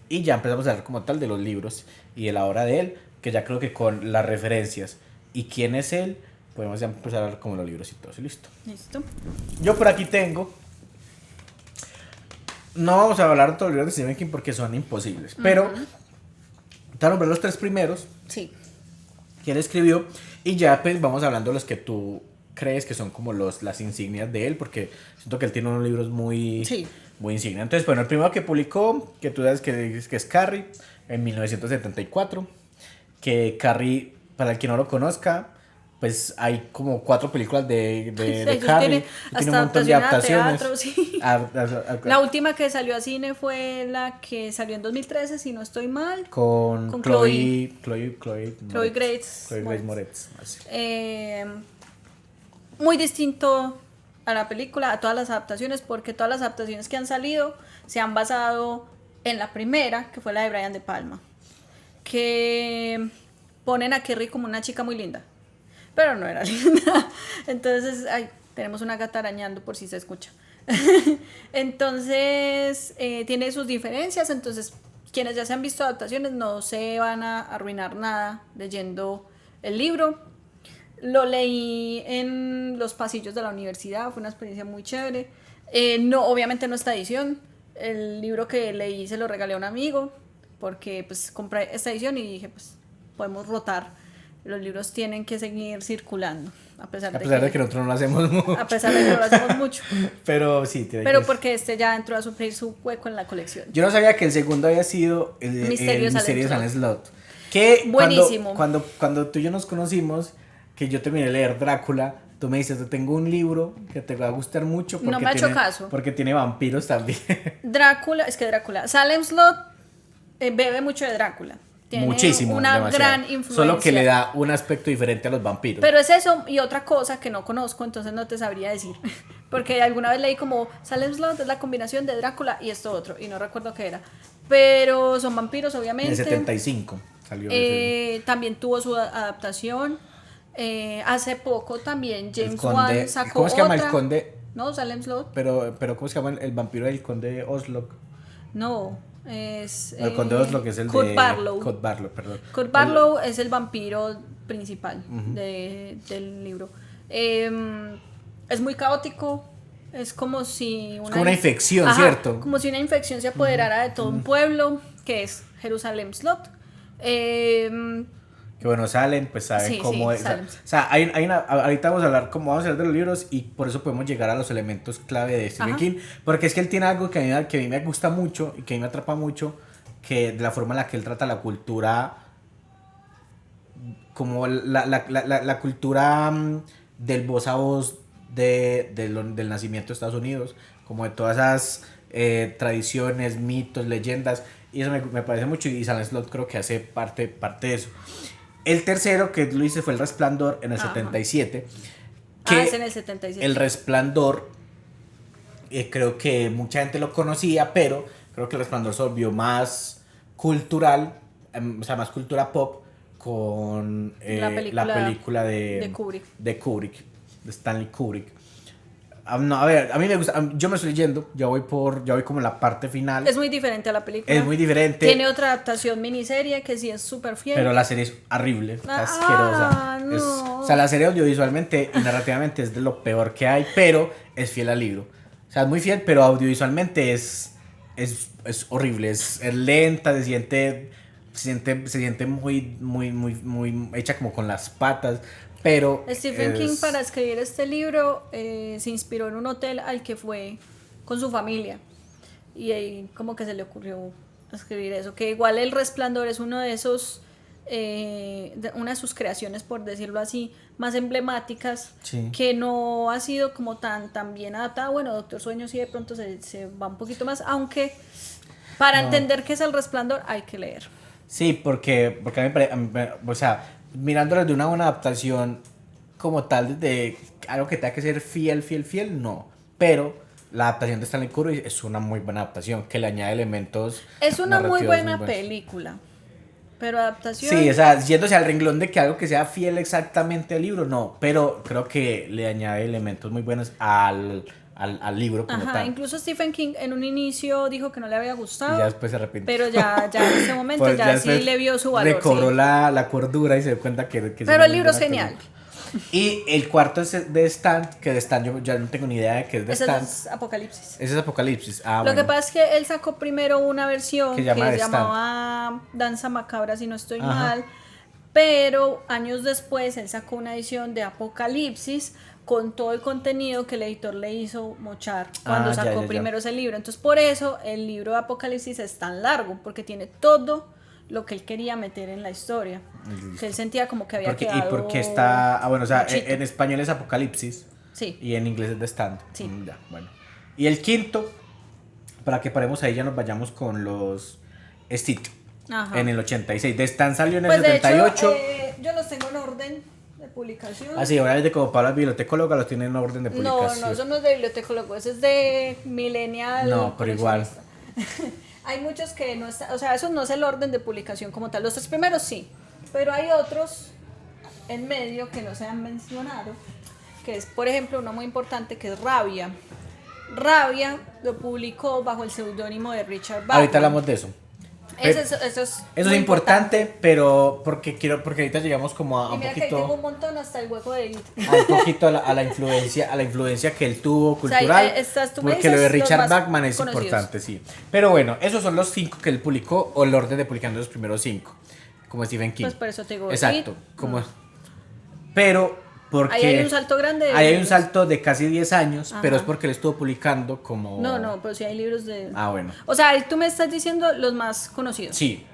y ya empezamos a hablar como tal de los libros y de la obra de él, que ya creo que con las referencias y quién es él, podemos ya empezar a hablar como los libros y todo eso, listo. Listo. Yo por aquí tengo... No vamos a hablar de todos los libros de Stephen King porque son imposibles, pero te voy a nombrar los 3 primeros Sí. que él escribió y ya pues vamos hablando de los que tú crees que son como las insignias de él, porque siento que él tiene unos libros muy, Sí. muy insignia. Entonces, bueno, el primero que publicó, que tú sabes que es Carrie, en 1974, que Carrie, para el que no lo conozca, pues hay como 4 películas de Carrie, tiene un montón de adaptaciones. Teatro, sí. La última que salió a cine fue la que salió en 2013, si no estoy mal. Con Chloe Grace Grace Moretz. Así. Muy distinto a la película, a todas las adaptaciones, porque todas las adaptaciones que han salido se han basado en la primera, que fue la de Brian De Palma, que ponen a Kerry como una chica muy linda, pero no era linda. Entonces, ay, tenemos una gata arañando por si se escucha. Entonces, tiene sus diferencias, entonces quienes ya se han visto adaptaciones no se van a arruinar nada leyendo el libro. Lo leí en los pasillos de la universidad, fue una experiencia muy chévere. No, obviamente no esta edición. El libro que leí se lo regalé a un amigo porque pues compré esta edición y dije pues podemos rotar. Los libros tienen que seguir circulando a pesar de que nosotros no lo hacemos mucho. A pesar de que no lo hacemos mucho. Pero sí, pero porque este ya entró a suplir su hueco en la colección. Yo no sabía que el segundo había sido el Misterio de Salem Slot. Que buenísimo. Cuando tú y yo nos conocimos, que yo terminé de leer Drácula, tú me dices, tengo un libro que te va a gustar mucho porque no me ha hecho caso. Porque tiene vampiros también. Drácula, Salem Slot bebe mucho de Drácula. Tiene muchísimo, una demasiado. gran influencia. Solo que le da un aspecto diferente a los vampiros. Pero es eso y otra cosa que no conozco, entonces no te sabría decir. Porque alguna vez leí como Salem Slot es la combinación de Drácula y esto otro, y no recuerdo qué era. Pero son vampiros, obviamente. En el 75 salió. También tuvo su adaptación. Hace poco también James Wan sacó ¿cómo se llama otra? el conde? No, Salem Slot. Pero ¿cómo se llama el vampiro del conde Oslo? No, es... el conde Oslo, que es el Kurt de... Barlow. Kurt Barlow, perdón. Kurt Barlow es el vampiro principal del libro. Es muy caótico. Es como si es como una infección, ¿cierto? Como si una infección se apoderara de todo un pueblo, que es Jerusalem Slot. Que bueno, Salem, pues saben cómo es. Salem. O sea, hay una, ahorita vamos a hablar de los libros y por eso podemos llegar a los elementos clave de Stephen King. Porque es que él tiene algo que a mí me gusta mucho y que a mí me atrapa mucho, que de la forma en la que él trata la cultura, como la cultura del voz a voz del nacimiento de Estados Unidos, como de todas esas tradiciones, mitos, leyendas, y eso me parece mucho, y Salem Slot creo que hace parte de eso. El tercero que lo hice fue El Resplandor en el 77. Que es en el 77. El Resplandor, creo que mucha gente lo conocía, pero creo que El Resplandor se volvió más cultural, o sea, más cultura pop con la película de Kubrick, de Stanley Kubrick. No, a ver, a mí me gusta, yo me estoy leyendo, ya voy como en la parte final. Es muy diferente a la película. Es muy diferente. Tiene otra adaptación miniserie que sí es súper fiel. Pero la serie es horrible, asquerosa. No. O sea, la serie audiovisualmente y narrativamente es de lo peor que hay, pero es fiel al libro. O sea, es muy fiel, pero audiovisualmente es horrible, es lenta, se siente muy hecha como con las patas. Pero Stephen King para escribir este libro se inspiró en un hotel al que fue con su familia y ahí como que se le ocurrió escribir eso, que igual El Resplandor es uno de esos una de sus creaciones, por decirlo así, más emblemáticas, que no ha sido como tan bien adaptada. Bueno, Doctor Sueño sí de pronto se va un poquito más, aunque para entender qué es El Resplandor hay que leer. Sí, porque a mí, o sea, mirándolo de una buena adaptación como tal, de algo que tenga que ser fiel, no. Pero la adaptación de Stanley Kubrick es una muy buena adaptación, que le añade elementos. Es una muy buena película, pero adaptación... Sí, o sea, yéndose al renglón de que algo que sea fiel exactamente al libro, no. Pero creo que le añade elementos muy buenos al libro como tal. Incluso Stephen King en un inicio dijo que no le había gustado. Y ya después se arrepintió. Pero ya en ese momento pues ya sí le vio su valor. Recobró la cordura y se dio cuenta que pero el libro es genial. Y el cuarto es de Stan, que de Stan yo ya no tengo ni idea de qué es de Stan. Ese es Apocalipsis. Ese es Apocalipsis. Lo que pasa es que él sacó primero una versión que se llamaba Danza Macabra, si no estoy mal. Pero años después él sacó una edición de Apocalipsis con todo el contenido que el editor le hizo mochar cuando sacó primero ese libro. Entonces por eso el libro de Apocalipsis es tan largo, porque tiene todo lo que él quería meter en la historia. Que él sentía como que había quedado... Y porque está... bueno, o sea, en español es Apocalipsis. Sí. Y en inglés es The Stand. Sí. Ya, bueno. Y el quinto, para que paremos ahí, ya nos vayamos con los Stitch. En el 86. The Stand salió en el 78. De hecho, yo los tengo en orden. publicación. Así, obviamente como Pablo es bibliotecóloga, los tiene en orden de publicación. No, eso no es de bibliotecólogo, eso es de millennial. No, pero igual. Hay muchos que no están, o sea, eso no es el orden de publicación como tal. Los 3 primeros sí, pero hay otros en medio que no se han mencionado, que es, por ejemplo, uno muy importante que es Rabia. Rabia lo publicó bajo el seudónimo de Richard Bachman. Ahorita hablamos de eso. Eso es importante, pero porque ahorita llegamos como a y un mira poquito. Que ahí tengo un montón hasta el hueco de A un poquito a la influencia que él tuvo cultural. O sea, porque lo de Richard Bachman Bachman es importante, sí. Pero bueno, esos son los 5 que él publicó, o el orden de publicando los primeros 5. Como Stephen King. Pues por eso te digo. Exacto. Pero porque ahí hay un salto grande. Ahí hay un salto de casi 10 años, Ajá. pero es porque él estuvo publicando como. No, pero sí hay libros de. Ah, bueno. O sea, tú me estás diciendo los más conocidos. Sí.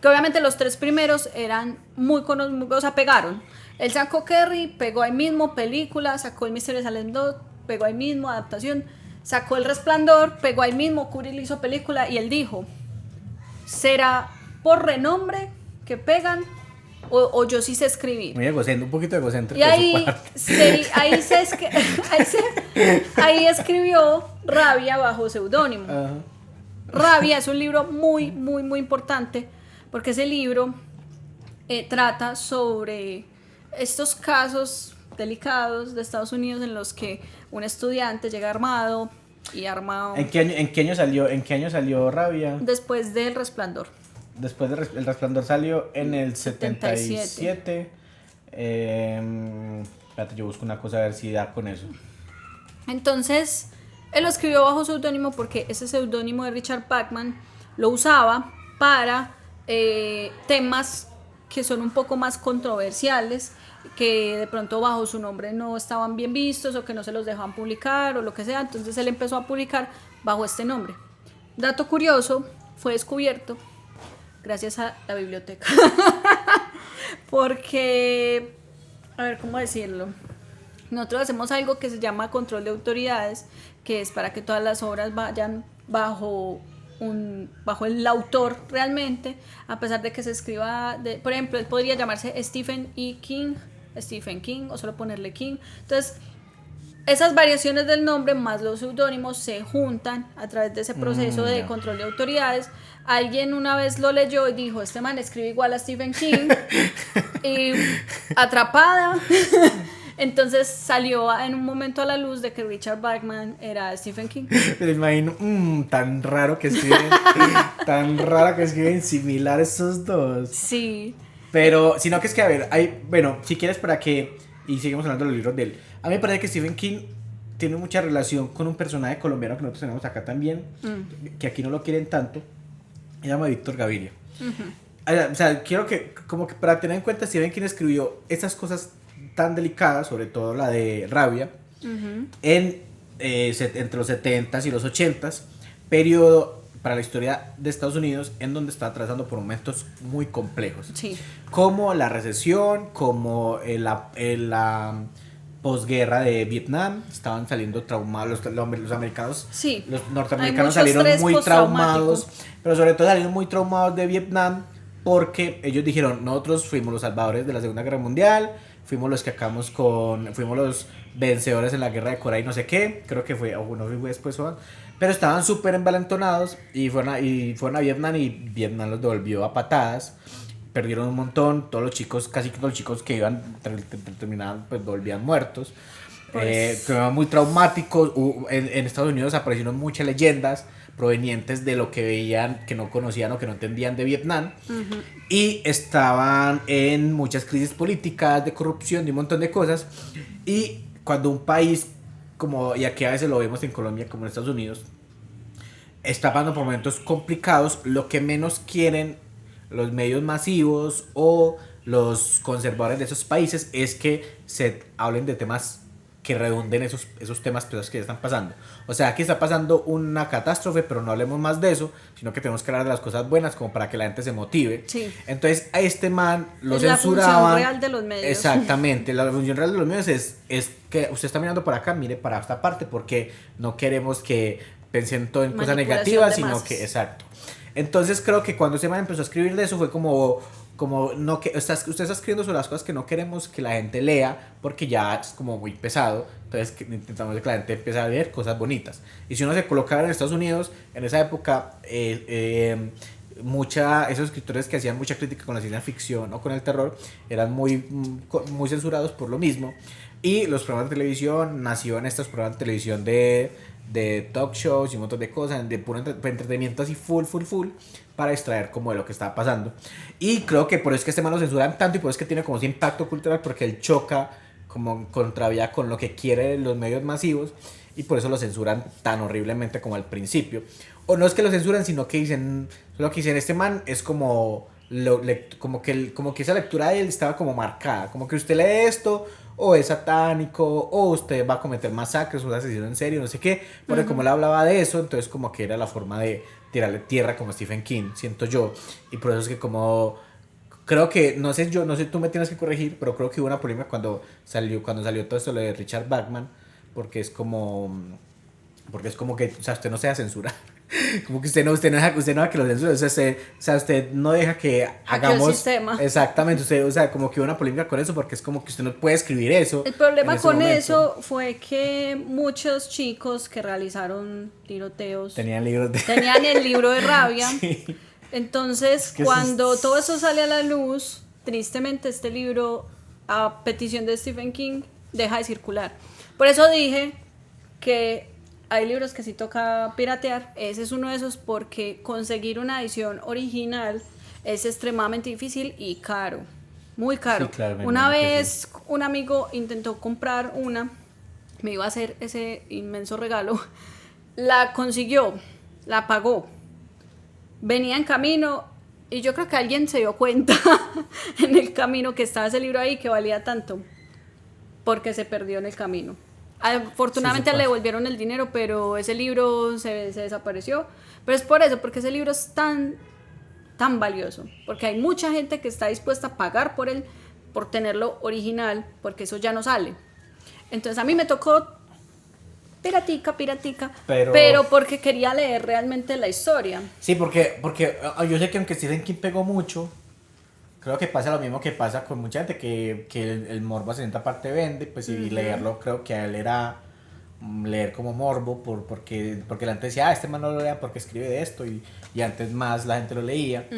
Que obviamente los 3 primeros eran muy conocidos, o sea, pegaron. Él sacó Kerry, pegó ahí mismo película, sacó El Misterio de Salem 2, pegó ahí mismo adaptación, sacó El Resplandor, pegó ahí mismo, Kubrick hizo película y él dijo, ¿será por renombre que pegan o yo sí sé escribir? Muy egocéntrico, un poquito egocéntrico. Y ahí escribió Rabia bajo seudónimo. Ajá. Rabia es un libro muy, muy, muy importante porque ese libro trata sobre estos casos delicados de Estados Unidos en los que un estudiante llega armado y armado. ¿En qué año salió Rabia? Después del Resplandor. Después del El Resplandor salió en el 77. Espérate, yo busco una cosa a ver si da con eso. Entonces, él lo escribió bajo seudónimo porque ese seudónimo de Richard Bachman lo usaba para temas que son un poco más controversiales, que de pronto bajo su nombre no estaban bien vistos o que no se los dejaban publicar o lo que sea. Entonces él empezó a publicar bajo este nombre. Dato curioso, fue descubierto gracias a la biblioteca. Porque, a ver, ¿cómo decirlo? Nosotros hacemos algo que se llama control de autoridades, que es para que todas las obras vayan bajo el autor realmente, a pesar de que se escriba, por ejemplo, él podría llamarse Stephen King, o solo ponerle King. Entonces, esas variaciones del nombre más los seudónimos se juntan a través de ese proceso de control de autoridades. Alguien una vez lo leyó y dijo, este man escribe igual a Stephen King, y atrapada. Entonces salió en un momento a la luz de que Richard Bachman era Stephen King. Me imagino, tan raro que escriben similar esos dos. Sí. Pero, sino que es que, a ver, bueno, si quieres y seguimos hablando de los libros de él. A mí me parece que Stephen King tiene mucha relación con un personaje colombiano que nosotros tenemos acá también, que aquí no lo quieren tanto, se llama Víctor Gaviria. O sea, quiero como que para tener en cuenta, Stephen King escribió esas cosas tan delicadas, sobre todo la de Rabia, entre los 70s y los 80s, periodo para la historia de Estados Unidos en donde está atravesando por momentos muy complejos, Sí. como la recesión, como la posguerra de Vietnam. Estaban saliendo traumados los americanos, Sí. los norteamericanos Hay mucho salieron estrés muy traumados, postraumático. pero sobre todo salieron muy traumados de Vietnam porque ellos dijeron, nosotros fuimos los salvadores de la Segunda Guerra Mundial, fuimos los los vencedores en la guerra de Corea y no sé qué, creo que fue, o no fue después, pero estaban súper envalentonados y fueron a Vietnam y Vietnam los devolvió a patadas, perdieron un montón, casi todos los chicos que iban terminaban, pues volvían muertos, que muy traumáticos. En Estados Unidos aparecieron muchas leyendas provenientes de lo que veían, que no conocían o que no entendían de Vietnam, y estaban en muchas crisis políticas, de corrupción, de un montón de cosas, y cuando un país y aquí a veces lo vemos en Colombia como en Estados Unidos, está pasando por momentos complicados, lo que menos quieren los medios masivos o los conservadores de esos países es que se hablen de temas que redunden esos temas pesados que ya están pasando. O sea, aquí está pasando una catástrofe, pero no hablemos más de eso, sino que tenemos que hablar de las cosas buenas como para que la gente se motive. Sí. Entonces a este man lo Es censuraban. la función real de los medios. Exactamente, la función real de los medios es que usted está mirando por acá, mire para esta parte, porque no queremos que piensen todo en cosas Manipulación negativas, de sino masas. que, exacto. Entonces creo que cuando ese man empezó a escribir de eso fue como como no que usted está escribiendo sobre las cosas que no queremos que la gente lea porque ya es como muy pesado, entonces intentamos que la gente empiece a leer cosas bonitas. Y si uno se colocaba en Estados Unidos en esa época, esos escritores que hacían mucha crítica con la ciencia ficción o con el terror eran muy censurados por lo mismo, y los programas de televisión nacieron estos programas de televisión de talk shows y un montón de cosas de puro entretenimiento así full para extraer como de lo que estaba pasando. Y creo que por eso es que este man lo censuran tanto y por eso es que tiene como ese impacto cultural, porque él choca como contravía con lo que quieren los medios masivos y por eso lo censuran tan horriblemente como al principio. O no es que lo censuran, sino que dicen, solo que dicen, este man es como como que esa lectura de él estaba como marcada, como que usted lee esto o es satánico o usted va a cometer masacres o un asesino en serio, no sé qué, porque como él hablaba de eso, entonces como que era la forma de tirarle tierra como Stephen King, siento yo. Y por eso es que como creo que no sé, tú me tienes que corregir, pero creo que hubo una polémica cuando salió todo esto lo de Richard Bachman, porque es como que, o sea, usted no se da censura. Como que usted no deja que lo censure, o sea, usted no deja que hagamos... El sistema. Exactamente, usted, o sea, como que hubo una polémica con eso, porque es como que usted no puede escribir eso. El problema en ese con momento. eso fue que muchos chicos que realizaron tiroteos Tenían libros de... tenían el libro de rabia. Sí. Entonces, Es que cuando todo eso sale a la luz, tristemente este libro, a petición de Stephen King, deja de circular. Por eso dije que hay libros que sí toca piratear. Ese es uno de esos, porque conseguir una edición original es extremadamente difícil y caro, muy caro. Sí, claro, Una vez un amigo intentó comprar una, me iba a hacer ese inmenso regalo, la consiguió, la pagó, venía en camino y yo creo que alguien se dio cuenta en el camino que estaba ese libro ahí, que valía tanto, porque se perdió en el camino. Afortunadamente Sí, le devolvieron el dinero, pero ese libro se desapareció. Pero es por eso, porque ese libro es tan valioso, porque hay mucha gente que está dispuesta a pagar por él, por tenerlo original, porque eso ya no sale. Entonces a mí me tocó piratica, pero porque quería leer realmente la historia. Sí, porque yo sé que aunque Stephen King pegó mucho, creo que pasa lo mismo que pasa con mucha gente, que el morbo a cierta parte vende, pues y leerlo creo que a él era leer como morbo, porque la gente decía, este man no lo lea porque escribe de esto, y antes más la gente lo leía.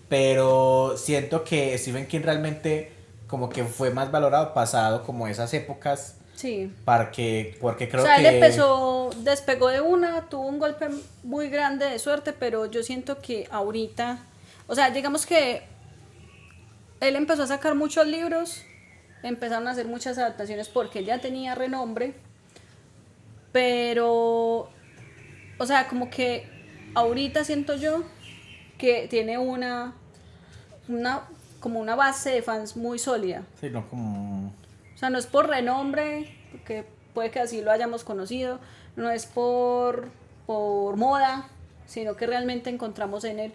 Pero siento que Stephen King realmente como que fue más valorado pasado como esas épocas. Sí. Porque creo o sea, que... él despegó de una, tuvo un golpe muy grande de suerte, pero yo siento que ahorita, o sea, digamos que él empezó a sacar muchos libros, empezaron a hacer muchas adaptaciones porque él ya tenía renombre, pero, o sea, como que ahorita siento yo que tiene como una base de fans muy sólida. Sí, no como... O sea, no es por renombre, porque puede que así lo hayamos conocido, no es por moda, sino que realmente encontramos en él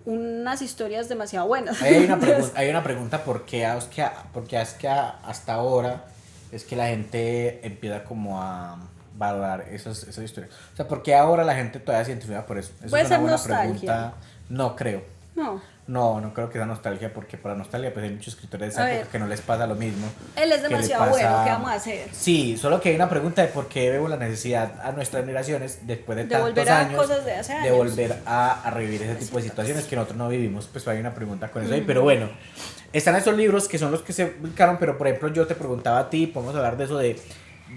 unas historias demasiado buenas. Hay una pregunta, ¿por qué es que hasta ahora es que la gente empieza como a valorar esas historias? O sea, ¿por qué ahora la gente todavía se identifica por eso? Eso Puede es una ser buena nostalgia. pregunta. No creo. No. No creo que sea nostalgia, porque por la nostalgia pues hay muchos escritores de esa época que no les pasa lo mismo. Él es que demasiado le pasa... bueno, ¿qué vamos a hacer? Sí, solo que hay una pregunta de por qué vemos la necesidad a nuestras generaciones, después de tantos volver a años, cosas de hace de años. volver a revivir ese tipo de situaciones que nosotros no vivimos. Pues hay una pregunta con eso ahí, pero bueno, están estos libros que son los que se publicaron, pero por ejemplo yo te preguntaba a ti, podemos hablar de eso, de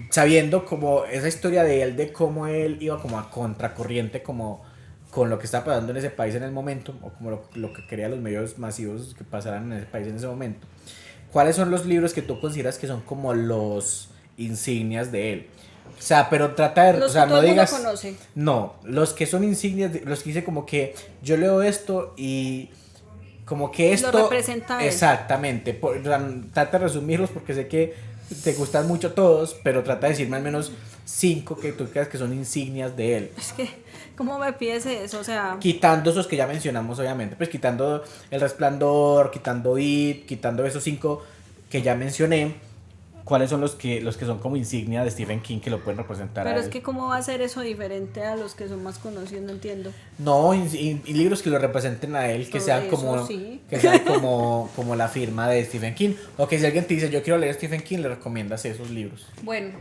sabiendo como esa historia de él, de cómo él iba como a contracorriente como con lo que estaba pasando en ese país en el momento, o como lo que querían los medios masivos que pasaran en ese país en ese momento. ¿Cuáles son los libros que tú consideras que son como los insignias de él? O sea, pero trata de... Los o sea, que todo no el mundo digas... conoce. No, los que son insignias, los que dice como que yo leo esto y como que esto... Lo representa a él. Exactamente. Trata de resumirlos porque sé que te gustan mucho todos, pero trata de decirme al menos 5 que tú creas que son insignias de él. Es que, ¿cómo me pides eso? O sea... Quitando esos que ya mencionamos, obviamente. Pues quitando El Resplandor, quitando It, quitando esos 5 que ya mencioné. cuáles son los que son como insignia de Stephen King que lo pueden representar Pero a es él. que cómo va a ser eso diferente a los que son más conocidos, no entiendo. No, y libros que lo representen a él, que sean Eso como, sí. que sean como la firma de Stephen King. O que si alguien te dice, yo quiero leer Stephen King, le recomiendas esos libros. Bueno,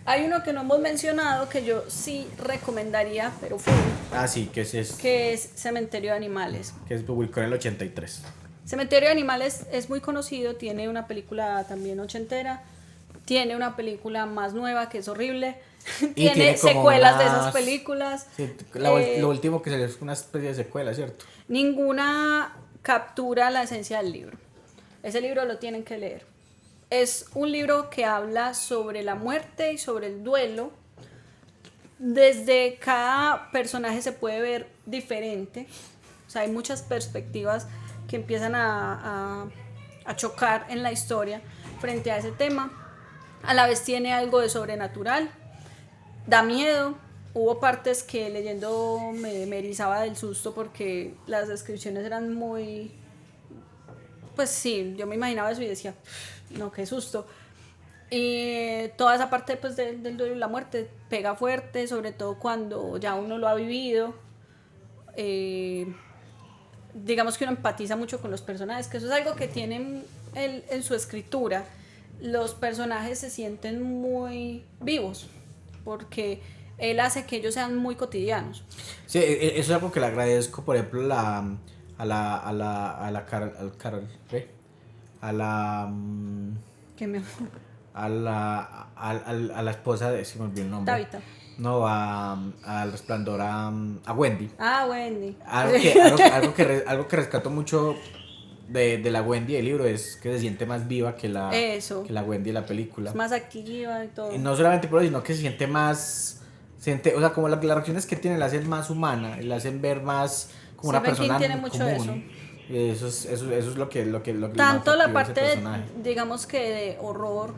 hay uno que no hemos mencionado que yo sí recomendaría, pero full, Ah, sí, que ese es, que es Cementerio de Animales. que se publicó en el 83. Cementerio de Animales es muy conocido, tiene una película también ochentera, tiene una película más nueva que es horrible, Y tiene como secuelas de esas unas- películas. Sí, Eh, lo último que salió es una especie de secuela, ¿cierto? Ninguna captura la esencia del libro. Ese libro lo tienen que leer. Es un libro que habla sobre la muerte y sobre el duelo. Desde cada personaje se puede ver diferente. O sea, hay muchas perspectivas que empiezan a chocar en la historia frente a ese tema. A la vez tiene algo de sobrenatural. Da miedo. Hubo partes que leyendo me erizaba del susto porque las descripciones eran muy... Pues sí, yo me imaginaba eso y decía, no, qué susto. Y toda esa parte pues, del duelo y la muerte pega fuerte, sobre todo cuando ya uno lo ha vivido. Digamos que uno empatiza mucho con los personajes, que eso es algo que tienen él en su escritura. Los personajes se sienten muy vivos porque él hace que ellos sean muy cotidianos. Sí, eso es algo que le agradezco, por ejemplo, al Carol, ¿ve? A la, Que me... a la esposa de, se me olvidó el nombre. Tabitha. No, al Resplandor, a Wendy. Ah, Wendy. Algo que rescato mucho de la Wendy del libro es que se siente más viva Eso. que la Wendy de la película. Es más activa y todo. Y no solamente por eso, sino que se siente más. O sea, como las reacciones que tiene la hacen más humana, la hacen ver más como una Stephen King persona tiene mucho de común. Eso es lo que Tanto más la atractivo de ese parte, personaje. digamos que de horror,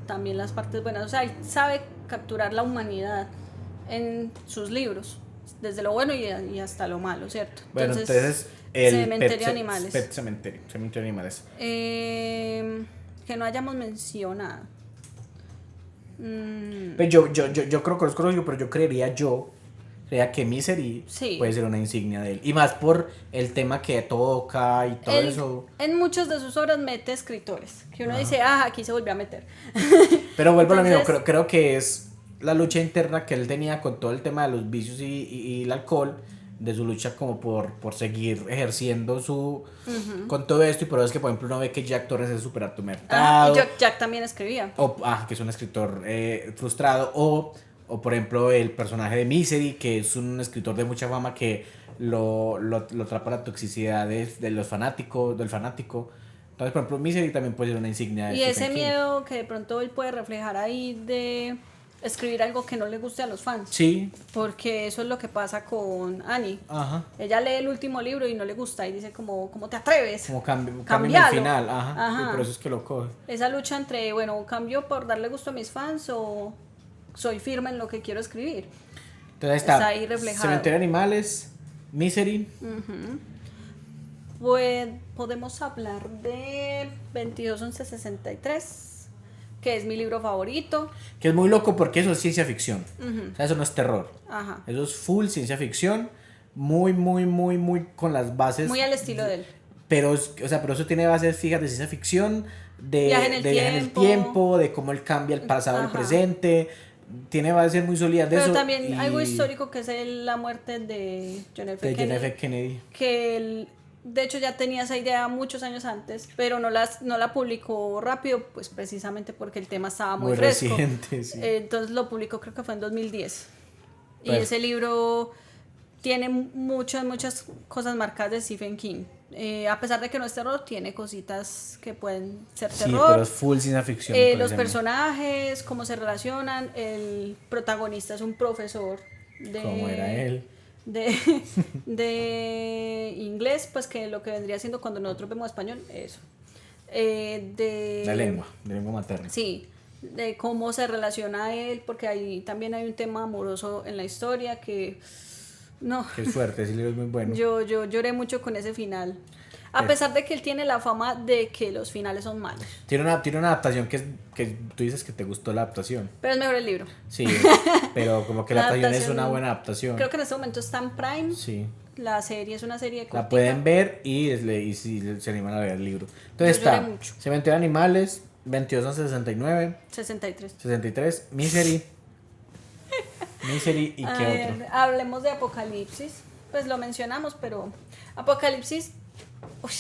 también las partes buenas. O sea, él sabe capturar la humanidad en sus libros, desde lo bueno y hasta lo malo, ¿cierto? Bueno, entonces el Cementerio de Pet Animales. Cementerio de Animales. Que no hayamos mencionado. Pues yo creo que los conozco, pero yo creería que Misery Sí. puede ser una insignia de él. Y más por el tema que toca y todo Él, eso. en muchas de sus obras mete escritores, que uno dice, aquí se volvió a meter. Pero vuelvo a lo mismo, Entonces- creo que es la lucha interna que él tenía con todo el tema de los vicios y el alcohol, de su lucha como por seguir ejerciendo su con todo esto. Y por eso es que, por ejemplo, uno ve que Jack Torres es súper Ah, mercado. y Jack también escribía. Que es un escritor frustrado. O, por ejemplo, el personaje de Misery, que es un escritor de mucha fama que lo atrapa la toxicidad de los fanáticos, del fanático. Entonces, por ejemplo, Misery también puede ser una insignia de Y Stephen ese King. miedo que de pronto él puede reflejar ahí de escribir algo que no le guste a los fans. Sí. Porque eso es lo que pasa con Annie. Ajá. Ella lee el último libro y no le gusta y dice como, ¿cómo te atreves? Como cambia el Cambiarlo. final. Ajá. Ajá. Y por eso es que lo coge. Esa lucha entre, bueno, ¿cambio por darle gusto a mis fans o soy firme en lo que quiero escribir? Entonces está Está ahí reflejado. Cementerio de Animales, Misery. Pues podemos hablar de 22-11-63, que es mi libro favorito. Que es muy loco porque eso es ciencia ficción. O sea, eso no es terror. Ajá. Eso es full ciencia ficción. Muy con las bases. Muy al estilo de él. Pero, pero eso tiene bases fijas de ciencia ficción, de Viaje en el viaje en el tiempo. tiempo, de cómo él cambia el pasado al Ajá. presente. Tiene bases muy sólidas de Pero eso. también y algo histórico que es la muerte de John F. de John Kennedy. F. Kennedy. Que él, de hecho, ya tenía esa idea muchos años antes, pero no la publicó rápido, pues precisamente porque el tema estaba muy fresco. Reciente, sí. Entonces lo publicó, creo que fue en 2010. Y Pues- ese libro tiene muchas cosas marcadas de Stephen King. A pesar de que no es terror, tiene cositas que pueden ser Sí, terror. pero es full ciencia ficción. me Los parece a mí. personajes, cómo se relacionan. El protagonista es un profesor de... ¿Cómo era él? de inglés, pues que lo que vendría siendo cuando nosotros vemos español, eso. De lengua materna. Sí, de cómo se relaciona él, porque ahí también hay un tema amoroso en la historia que... No, Que es fuerte, ese libro es muy bueno. yo lloré mucho con ese final. A pesar de que él tiene la fama de que los finales son malos. Tiene una adaptación que tú dices que te gustó la adaptación. Pero es mejor el libro. Sí, pero como que la adaptación es una buena adaptación. Creo que en este momento está en Prime. Sí. La serie es una serie cortica. La pueden ver y si se animan a leer el libro. Entonces está Cementerio de Animales, 22 a 69. 63. 63, Misery. Misery y qué otro. Hablemos de Apocalipsis. Pues lo mencionamos, pero Apocalipsis,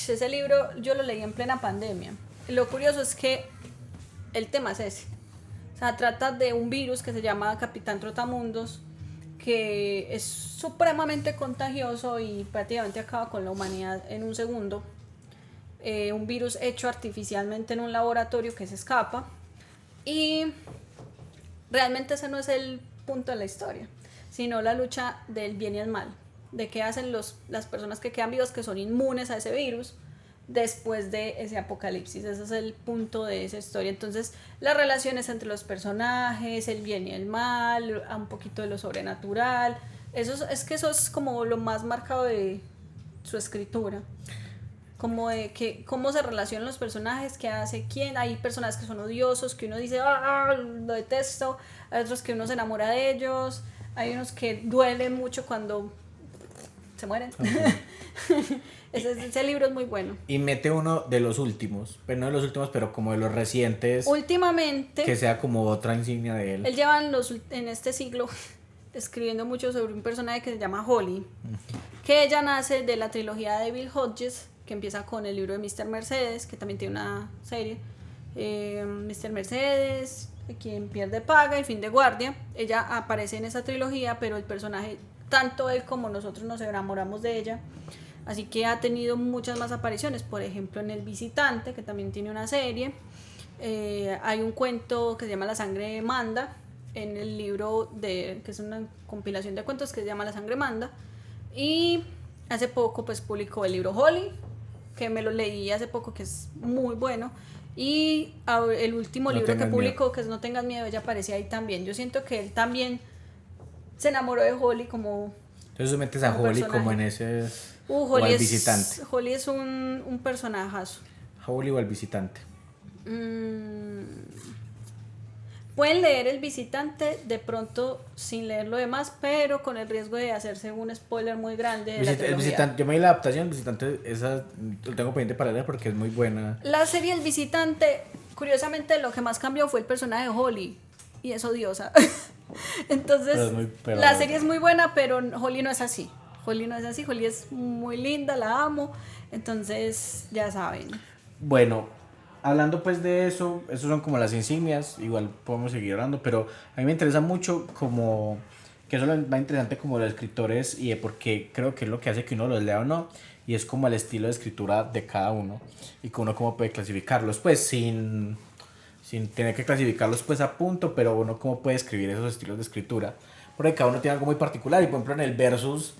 ese libro yo lo leí en plena pandemia. Lo curioso es que el tema es ese. O sea, trata de un virus que se llama Capitán Trotamundos, que es supremamente contagioso y prácticamente acaba con la humanidad en un segundo. Un virus hecho artificialmente en un laboratorio que se escapa. Y realmente ese no es el punto de la historia, sino la lucha del bien y el mal. De qué hacen las personas que quedan vivas, que son inmunes a ese virus, después de ese apocalipsis. Ese es el punto de esa historia. Entonces, las relaciones entre los personajes, el bien y el mal, un poquito de lo sobrenatural. Eso es como lo más marcado de su escritura. Como de que cómo se relacionan los personajes, qué hace quién. Hay personajes que son odiosos, que uno dice, lo detesto. Hay otros que uno se enamora de ellos. Hay unos que duelen mucho cuando se mueren. Okay. Ese libro es muy bueno. Y mete uno de los últimos, pero no de los últimos, pero como de los recientes. Últimamente. Que sea como otra insignia de él. Él lleva en este siglo escribiendo mucho sobre un personaje que se llama Holly, que ella nace de la trilogía de Bill Hodges, que empieza con el libro de Mr. Mercedes, que también tiene una serie. Mr. Mercedes, Quien pierde paga y Fin de guardia. Ella aparece en esa trilogía, pero el personaje, tanto él como nosotros nos enamoramos de ella, así que ha tenido muchas más apariciones. Por ejemplo, en El visitante, que también tiene una serie. Hay un cuento que se llama La sangre manda, en el libro que es una compilación de cuentos que se llama La sangre manda. Y hace poco pues publicó el libro Holly, que me lo leí hace poco, que es muy bueno. Y el último libro que publicó, que es No tengas miedo, ella aparece ahí también. Yo siento que él también se enamoró de Holly como... Entonces tú metes a Holly personaje. Como en ese... Holly o al visitante. Holly es un personajazo. Holly o al visitante. Pueden leer El visitante de pronto sin leer lo demás, pero con el riesgo de hacerse un spoiler muy grande de la trilogía. El visitante, yo me di la adaptación, El visitante, esa lo tengo pendiente para leer porque es muy buena. La serie El visitante, curiosamente lo que más cambió fue el personaje de Holly, y es odiosa. Entonces, la serie es muy buena, pero Holly no es así. Holly no es así, Holly es muy linda, la amo. Entonces, ya saben. Bueno, hablando pues de eso, esos son como las insignias, igual podemos seguir hablando, pero a mí me interesa mucho como, que eso es lo más interesante como los escritores y de por qué creo que es lo que hace que uno los lea o no, y es como el estilo de escritura de cada uno, y que uno cómo puede clasificarlos, pues sin tener que clasificarlos pues a punto, pero uno cómo puede escribir esos estilos de escritura, porque cada uno tiene algo muy particular, y por ejemplo en el versus,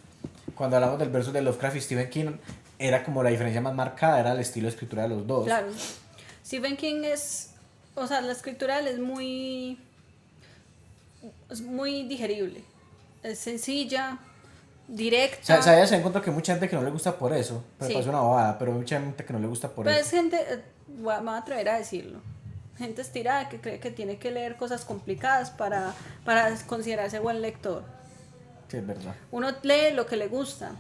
cuando hablamos del versus de Lovecraft y Stephen King, era como la diferencia más marcada, era el estilo de escritura de los dos. Claro. Stephen King o sea, la escritura de él es muy digerible, es sencilla, directa. ¿Sabes? Encuentro que mucha gente que no le gusta por eso, pero sí. Parece una bobada, pero mucha gente que no le gusta por eso. Pues gente, me voy a atrever a decirlo, gente estirada que cree que tiene que leer cosas complicadas para considerarse buen lector. Sí, es verdad. Uno lee lo que le gusta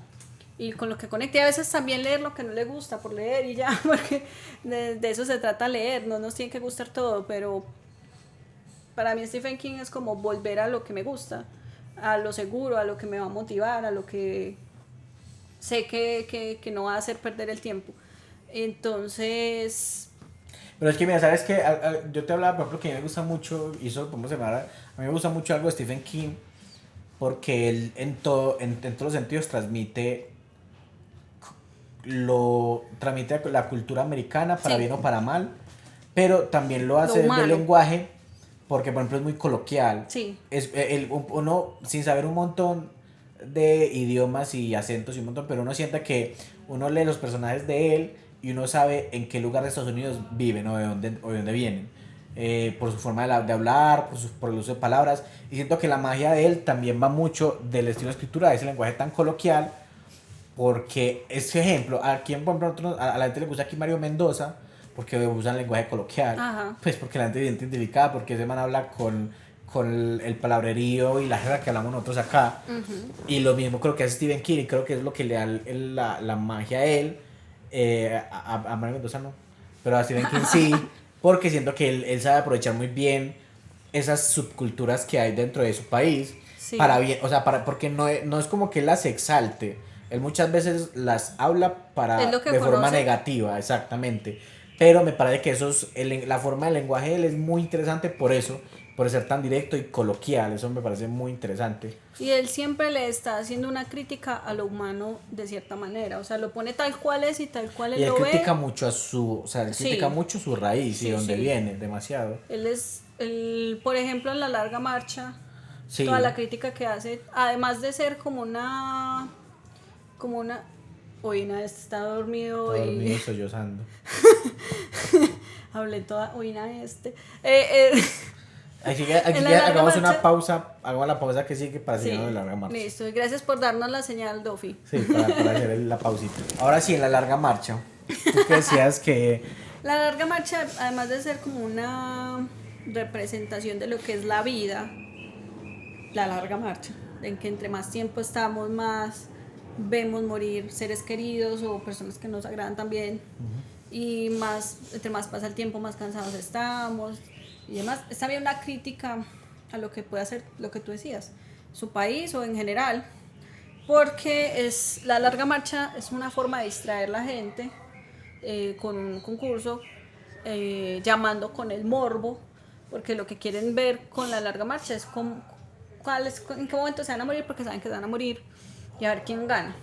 y con lo que conecte, y a veces también leer lo que no le gusta por leer y ya, porque de eso se trata leer, no nos tiene que gustar todo, pero para mí Stephen King es como volver a lo que me gusta, a lo seguro, a lo que me va a motivar, a lo que sé que no va a hacer perder el tiempo. Entonces... Pero es que mira, ¿sabes qué? Yo te hablaba, por ejemplo, que a mí me gusta mucho, y eso podemos llamar, a mí me gusta mucho algo de Stephen King, porque él en todos los sentidos transmite la cultura americana para sí. Bien o para mal, pero también lo hace desde el lenguaje, porque por ejemplo es muy coloquial. Sí. Uno sin saber un montón de idiomas y acentos y un montón, pero uno siente que uno lee los personajes de él y uno sabe en qué lugar de Estados Unidos viven o de dónde vienen, por su forma de hablar, por el uso de palabras, y siento que la magia de él también va mucho del estilo de escritura, de ese lenguaje tan coloquial, porque ese ejemplo, aquí por ejemplo, a la gente le gusta aquí Mario Mendoza, porque usan lenguaje coloquial, Ajá. pues porque la gente es identificada, porque ese man habla con el palabrerío y la jerga que hablamos nosotros acá. Y lo mismo creo que hace Stephen King, y creo que es lo que le da la magia a él, a Mario Mendoza no, pero a Stephen King sí, porque siento que él sabe aprovechar muy bien esas subculturas que hay dentro de su país, Sí. para bien, o sea, porque no es como que él las exalte, él muchas veces las habla Es lo que de forma conoce. negativa, exactamente, pero me parece que la forma del lenguaje de él es muy interesante por eso, por ser tan directo y coloquial, eso me parece muy interesante. Y él siempre le está haciendo una crítica a lo humano de cierta manera, o sea, lo pone tal cual es y tal cual Y él él lo critica ve. mucho él Sí. critica mucho su raíz y Sí, de dónde sí. viene, demasiado. Por ejemplo, en La Larga Marcha, Sí, toda la crítica que hace, además de ser como una, hoy nada, está dormido está dormido y sollozando. hablé toda, hoy nada, Así que En La Larga hagamos una Marcha. pausa, hagamos la pausa que sigue para seguir Sí, de larga marcha. listo, y gracias por darnos la señal, Dofi. Sí, para hacer la pausita. Ahora sí, en la larga marcha. Tú que decías que La Larga Marcha, además de ser como una representación de lo que es la vida, la larga marcha, en que entre más tiempo estamos, más vemos morir seres queridos o personas que nos agradan también, y entre más pasa el tiempo, más cansados estamos y demás. Está bien una crítica a lo que puede hacer, lo que tú decías, su país o en general, porque la larga marcha es una forma de distraer a la gente, con un concurso, llamando con el morbo, porque lo que quieren ver con la larga marcha es en qué momento se van a morir, porque saben que se van a morir, y a ver quién gana.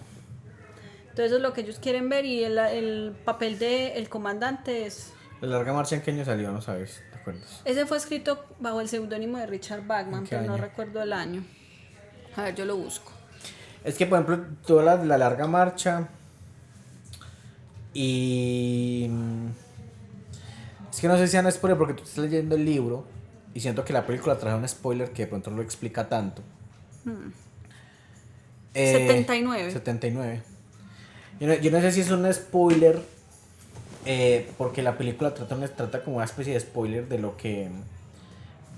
Entonces eso es lo que ellos quieren ver, y el papel del comandante es... la larga marcha en qué año salió, no sabes, ¿te acuerdas? Ese fue escrito bajo el seudónimo de Richard Bachman, ¿En qué pero no año? recuerdo el año. A ver, yo lo busco. Es que, por ejemplo, toda la larga marcha y... Es que no sé si han spoiler porque tú estás leyendo el libro y siento que la película trae un spoiler que de pronto no lo explica tanto. 79. 79. Yo no sé si es un spoiler, porque la película trata como una especie de spoiler de lo que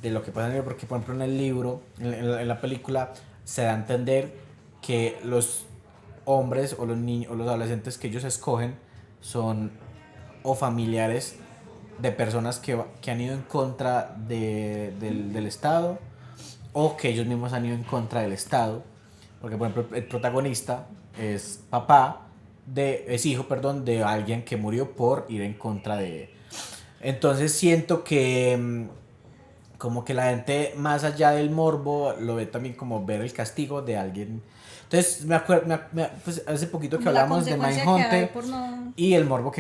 pasa en el libro, porque por ejemplo en el libro, en la película, se da a entender que los hombres o los niños o los adolescentes que ellos escogen son o familiares de personas que han ido en contra del Estado, o que ellos mismos han ido en contra del Estado, porque por ejemplo el protagonista es hijo, perdón, de alguien que murió por ir en contra de... Entonces siento que como que la gente más allá del morbo lo ve también como ver el castigo de alguien. Entonces me acuerdo, pues hace poquito que Como la hablamos de consecuencia que hay Mindhunter por no... y el morbo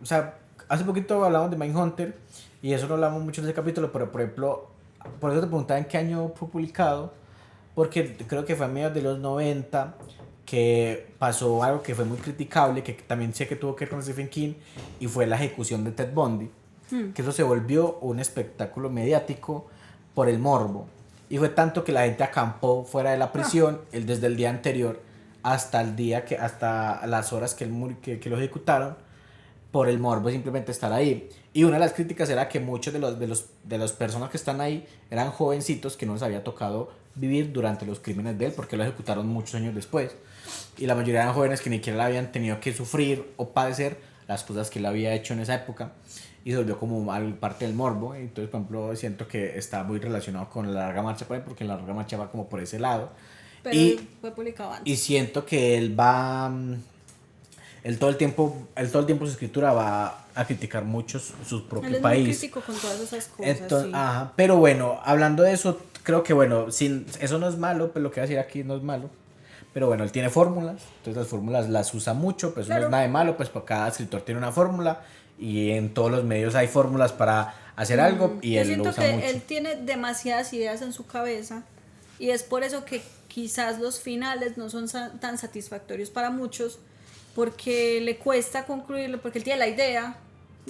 o sea, hace poquito hablamos de Mindhunter y eso no hablamos mucho en ese capítulo, pero por ejemplo, por eso te preguntaba en qué año fue publicado, porque creo que fue a mediados de los 90 que pasó algo que fue muy criticable, que también sé que tuvo que ver con Stephen King, y fue la ejecución de Ted Bundy, que eso se volvió un espectáculo mediático por el morbo. Y fue tanto que la gente acampó fuera de la prisión desde el día anterior hasta hasta las horas que lo ejecutaron, por el morbo, simplemente estar ahí. Y una de las críticas era que muchos de las personas que están ahí eran jovencitos que no les había tocado vivir durante los crímenes de él, porque lo ejecutaron muchos años después. Y la mayoría eran jóvenes que ni siquiera habían tenido que sufrir o padecer las cosas que él había hecho en esa época. Y se volvió como parte del morbo. Entonces, por ejemplo, siento que está muy relacionado con la larga marcha, porque la larga marcha va como por ese lado. Pero Y, fue publicado antes. y siento que él va... Él todo el tiempo su escritura va a criticar mucho su propio Él es país. muy crítico con todas esas cosas. Entonces, Sí. ajá, pero bueno, hablando de eso, creo que bueno, eso no es malo, pues lo que voy a decir aquí no es malo. Pero bueno, él tiene fórmulas, entonces las fórmulas las usa mucho, pues Claro. no es nada de malo, pues cada escritor tiene una fórmula y en todos los medios hay fórmulas para hacer algo y Yo él lo siento usa que mucho. él tiene demasiadas ideas en su cabeza, y es por eso que quizás los finales no son tan satisfactorios para muchos, porque le cuesta concluirlo, porque él tiene la idea,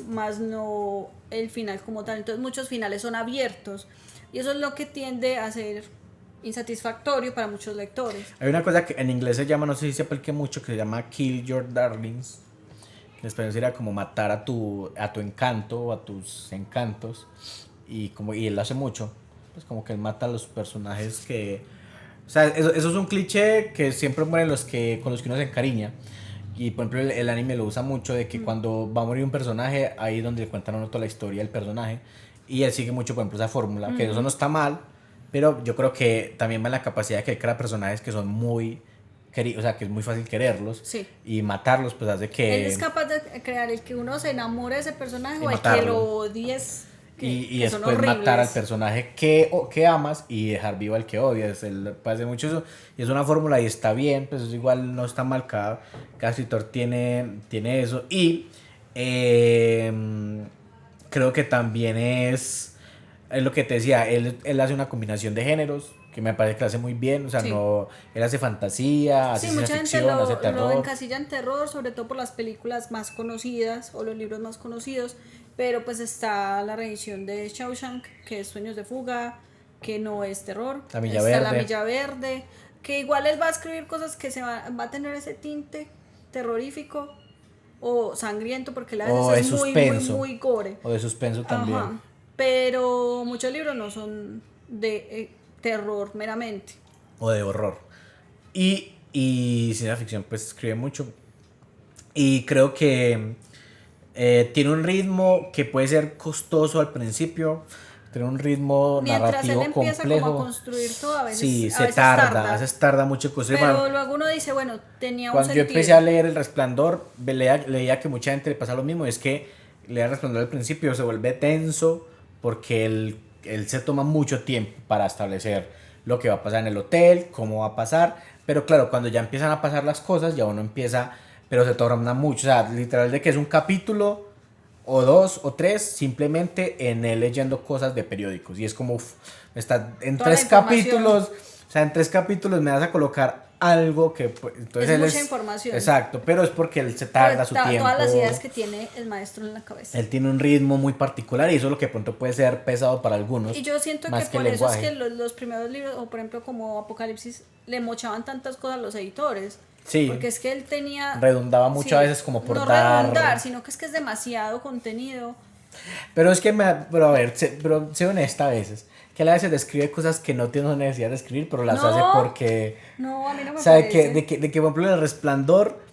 más no el final como tal. Entonces muchos finales son abiertos, y eso es lo que tiende a hacer insatisfactorio para muchos lectores. Hay una cosa que en inglés se llama, no sé si se aplique mucho, que se llama Kill Your Darlings, que en español sería como matar a tu encanto o a tus encantos, y él hace mucho, pues como que él mata a los personajes que... O sea, eso es un cliché que siempre mueren con los que uno se encariña. Y por ejemplo el anime lo usa mucho de que cuando va a morir un personaje, ahí es donde le cuentan a uno toda la historia del personaje. Y él sigue mucho, por ejemplo, esa fórmula, que eso no está mal, pero yo creo que también va en la capacidad de que crea personajes que son muy o sea, que es muy fácil quererlos. Sí. Y matarlos, pues hace que... Él es capaz de crear el que uno se enamore de ese personaje Y o el matarlo. que lo odies. Y que son después horribles. matar al personaje que amas y dejar vivo al que odias. Él puede hacer mucho eso. Y es una fórmula y está bien, pues igual no está mal. Cada escritor tiene eso. Y creo que también es lo que te decía, él hace una combinación de géneros que me parece que lo hace muy bien. O sea, Sí. no, él hace fantasía, hace Sí, ciencia mucha gente ficción, hace lo terror. encasilla en terror, sobre todo por las películas más conocidas o los libros más conocidos, pero pues está la reedición de Shawshank, que es Sueños de Fuga, que no es terror. La Milla está Verde. La Milla Verde, que igual él va a escribir cosas que va a tener ese tinte terrorífico o sangriento, porque la O veces de es muy, suspenso. muy gore. O de suspenso también. Ajá. Pero muchos libros no son de terror meramente. O de horror. Y ciencia ficción pues escribe mucho. Y creo que tiene un ritmo que puede ser costoso al principio. Tiene un ritmo Mientras narrativo él empieza complejo. como a construir todo, a veces, Sí, a se veces tarda, a veces tarda mucho en construir. Pero Bueno, luego uno dice, bueno, tenía un cuando yo sentido. empecé a leer El Resplandor, leía que mucha gente le pasa lo mismo. Es que leer El Resplandor al principio se vuelve tenso porque él se toma mucho tiempo para establecer lo que va a pasar en el hotel, cómo va a pasar. Pero claro, cuando ya empiezan a pasar las cosas, ya uno empieza, pero se torna mucho. O sea, literal de que es un capítulo o 2 o 3 simplemente en él leyendo cosas de periódicos. Y es como, está en Toda la 3 información. capítulos, o sea, en 3 capítulos me vas a colocar algo que... Pues, entonces Es él mucha información. Exacto, pero es porque él se tarda Pero su tiempo. todas las ideas que tiene el maestro en la cabeza. Él tiene un ritmo muy particular y eso es lo que de pronto puede ser pesado para algunos. Y yo siento más que por el eso es lenguaje. que los primeros libros, o por ejemplo como Apocalipsis, le mochaban tantas cosas a los editores. Sí. Porque es que él tenía... Redundaba mucho a veces como por no dar... redundar, sino que es demasiado contenido. Pero es que, pero a ver, pero sé honesta a veces. Que él a veces describe cosas que no tiene necesidad de escribir, pero las No. hace porque... No, a mí no me O sea, parece. de que, por ejemplo, en El Resplandor,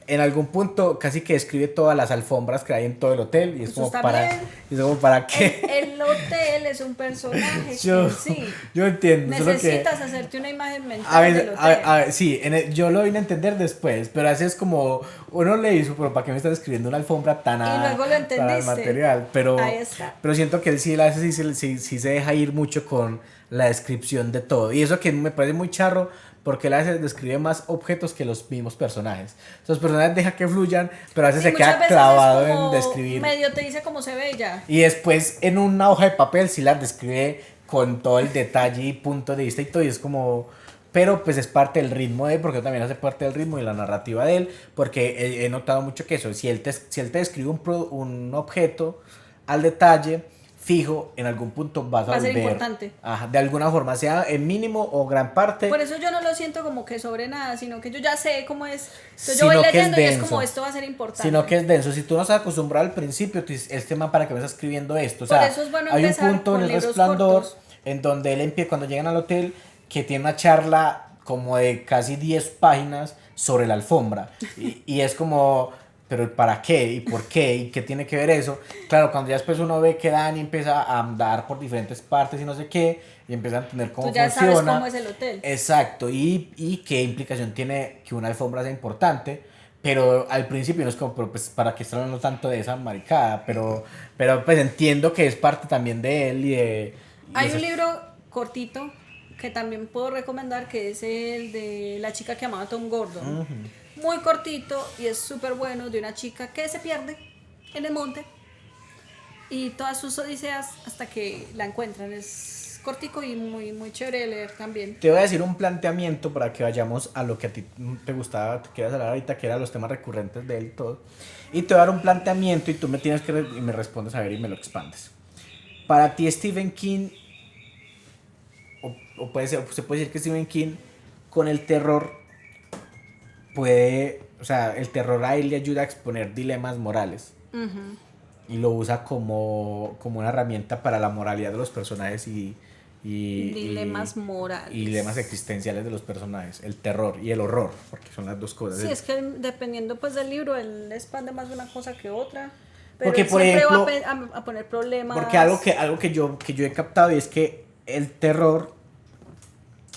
en algún punto casi que describe todas las alfombras que hay en todo el hotel. Y es, Eso como está para, bien. y es como para qué. El hotel es un personaje yo, en sí. yo entiendo. solo que Necesitas hacerte una imagen mental a veces, del hotel. sí, yo lo vine a entender después, pero así es como uno le hizo, pero ¿para qué me estás escribiendo una alfombra tan Y luego lo tan entendiste. al material? Pero, Ahí está. pero siento que él sí, a veces sí se deja ir mucho con la descripción de todo. Y eso que me parece muy charro, porque él a veces describe más objetos que los mismos personajes. Los personajes deja que fluyan, pero a veces Sí, se muchas queda veces clavado es como en describir. medio te dice cómo se ve y ya. Y después en una hoja de papel sí las describe con todo el detalle y punto de vista y todo. Y es como... Pero pues es parte del ritmo de él, porque también hace parte del ritmo y la narrativa de él. Porque he notado mucho que eso, si él te describe un objeto al detalle, fijo, en algún punto vas a Va a ser volver. importante. Ajá, de alguna forma, sea en mínimo o gran parte. Por eso yo no lo siento como que sobre nada, sino que yo ya sé cómo es. Entonces Sino yo voy que es leyendo y es denso. como esto va a ser importante. Sino que es denso. Si tú no estás acostumbrado al principio, tú dices, este man para que me está escribiendo esto. O Por sea, eso es bueno hay un empezar punto con en El libros Resplandor cortos. en donde él empieza, cuando llegan al hotel, que tiene una charla como de casi 10 páginas sobre la alfombra. Y es como, pero ¿para qué? ¿Y por qué? ¿Y qué tiene que ver eso? Claro, cuando ya después uno ve que Dani empieza a andar por diferentes partes y no sé qué, y empieza a entender cómo Tú ya funciona. sabes cómo es el hotel. Exacto, y qué implicación tiene que una alfombra sea importante. Pero al principio no es como, pero pues, ¿para qué está hablando tanto de esa maricada? Pero pues entiendo que es parte también de él y de... Hay un libro cortito que también puedo recomendar, que es el de La chica que amaba a Tom Gordon. Muy cortito y es súper bueno, de una chica que se pierde en el monte y todas sus odiseas hasta que la encuentran. Es cortico y muy, muy chévere de leer también. Te voy a decir un planteamiento para que vayamos a lo que a ti te gustaba, te quieras hablar ahorita, que eran los temas recurrentes de él y todo. Y te voy a dar un planteamiento y tú me tienes que y me respondes a ver y me lo expandes. Para ti, Stephen King o puede ser, se puede decir que Stephen King con el terror puede, o sea, el terror a él le ayuda a exponer dilemas morales. Ujú. Y lo usa como una herramienta para la moralidad de los personajes Dilemas y dilemas morales. existenciales de los personajes, el terror y el horror, porque son las dos cosas. Sí, es que dependiendo pues del libro, él expande más una cosa que otra, pero Porque él por siempre ejemplo, va a poner problemas. porque algo que yo he captado y es que el terror,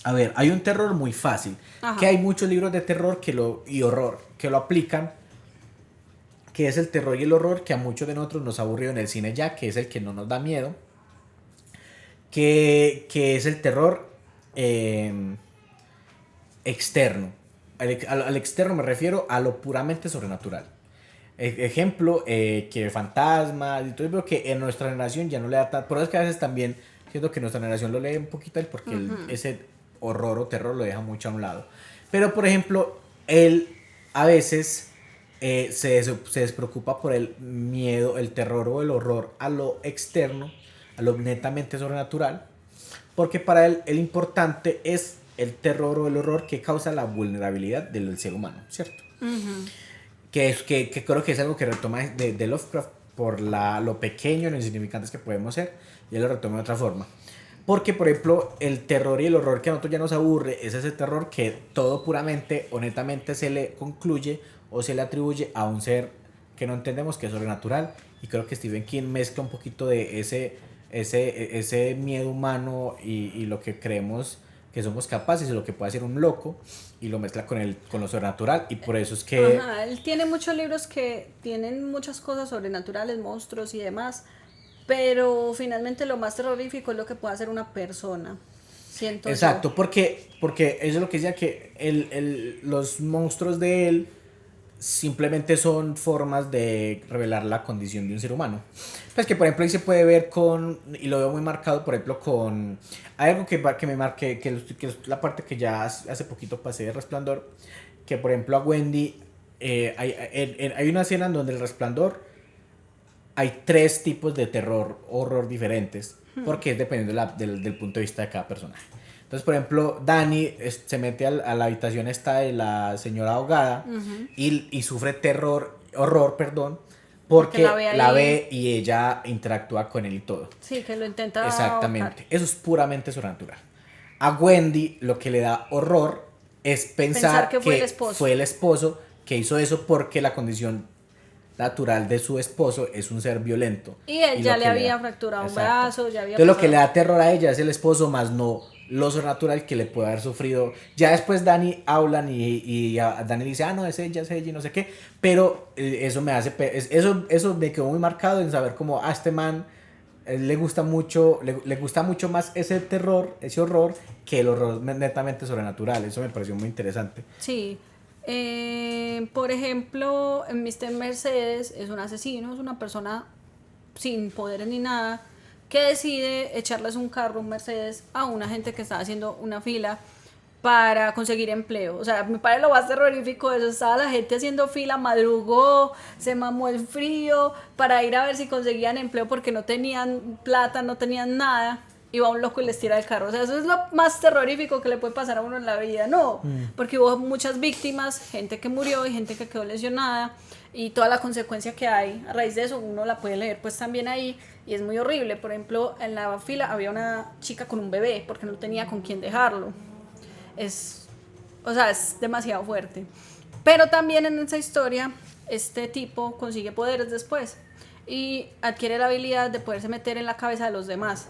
a ver, hay un terror muy fácil, Ajá. que hay muchos libros de terror y horror que lo aplican, que es el terror y el horror que a muchos de nosotros nos ha aburrido en el cine ya, que es el que no nos da miedo, que es el terror externo. Al externo me refiero a lo puramente sobrenatural. Ejemplo, que fantasmas, entonces veo que en nuestra generación ya no le da tanto, pero es que a veces también siento que nuestra generación lo lee un poquito porque ese horror o terror lo deja mucho a un lado. Pero por ejemplo, él a veces se despreocupa por el miedo, el terror o el horror a lo externo, a lo netamente sobrenatural, porque para él el importante es el terror o el horror que causa la vulnerabilidad del ser humano, ¿cierto? Ujú. Que creo que es algo que retoma de Lovecraft por lo pequeño, lo insignificantes que podemos ser, y él lo retoma de otra forma. Porque, por ejemplo, el terror y el horror que a nosotros ya nos aburre es ese terror que todo puramente o netamente se le concluye o se le atribuye a un ser que no entendemos, que es sobrenatural. Y creo que Stephen King mezcla un poquito de ese miedo humano y lo que creemos que somos capaces y lo que puede hacer un loco, y lo mezcla con lo sobrenatural, y por eso es que... Ajá, él tiene muchos libros que tienen muchas cosas sobrenaturales, monstruos y demás, pero finalmente lo más terrorífico es lo que puede hacer una persona, siento Exacto, yo. porque eso es lo que decía, que los monstruos de él simplemente son formas de revelar la condición de un ser humano. Pues que por ejemplo ahí se puede ver y lo veo muy marcado, por ejemplo, hay algo que me marqué, que es la parte que ya hace poquito pasé de Resplandor, que por ejemplo a Wendy, hay una escena en donde el Resplandor hay tres tipos de terror, horror diferentes, porque es dependiendo del punto de vista de cada personaje. Entonces, por ejemplo, Dani se mete a la habitación esta de la señora ahogada y sufre horror, perdón, Porque porque la ve la ahí, ve y ella interactúa con él y todo. sí, que lo intenta ahorcar. Exactamente, eso es puramente sobrenatural. A Wendy lo que le da horror es Pensar pensar que fue el que esposo. fue el esposo que hizo eso, porque la condición natural de su esposo es un ser violento. Y él Y ya lo le que había fracturado un Exacto. brazo, ya había Entonces lo que le pasado. da terror a ella es el esposo, más no lo sobrenatural que le puede haber sufrido. Ya después Dani hablan y Dani dice, no, es ella y no sé qué. Pero eso me hace, eso me quedó muy marcado en saber cómo a este man le gusta mucho, le gusta mucho más ese terror, ese horror, que el horror netamente sobrenatural. Eso me pareció muy interesante. Sí. Por ejemplo, Mr. Mercedes es un asesino, es una persona sin poderes ni nada, que decide echarles un carro, un Mercedes, a una gente que estaba haciendo una fila para conseguir empleo. O sea, me parece lo más terrorífico de eso. Estaba la gente haciendo fila, madrugó, se mamó el frío para ir a ver si conseguían empleo porque no tenían plata, no tenían nada. Y va un loco y les tira el carro. O sea, eso es lo más terrorífico que le puede pasar a uno en la vida. No, porque hubo muchas víctimas, gente que murió y gente que quedó lesionada. Y toda la consecuencia que hay a raíz de eso, uno la puede leer pues también ahí. Y es muy horrible. Por ejemplo, en la fila había una chica con un bebé porque no tenía con quién dejarlo. O sea, es demasiado fuerte. Pero también en esa historia, este tipo consigue poderes después y adquiere la habilidad de poderse meter en la cabeza de los demás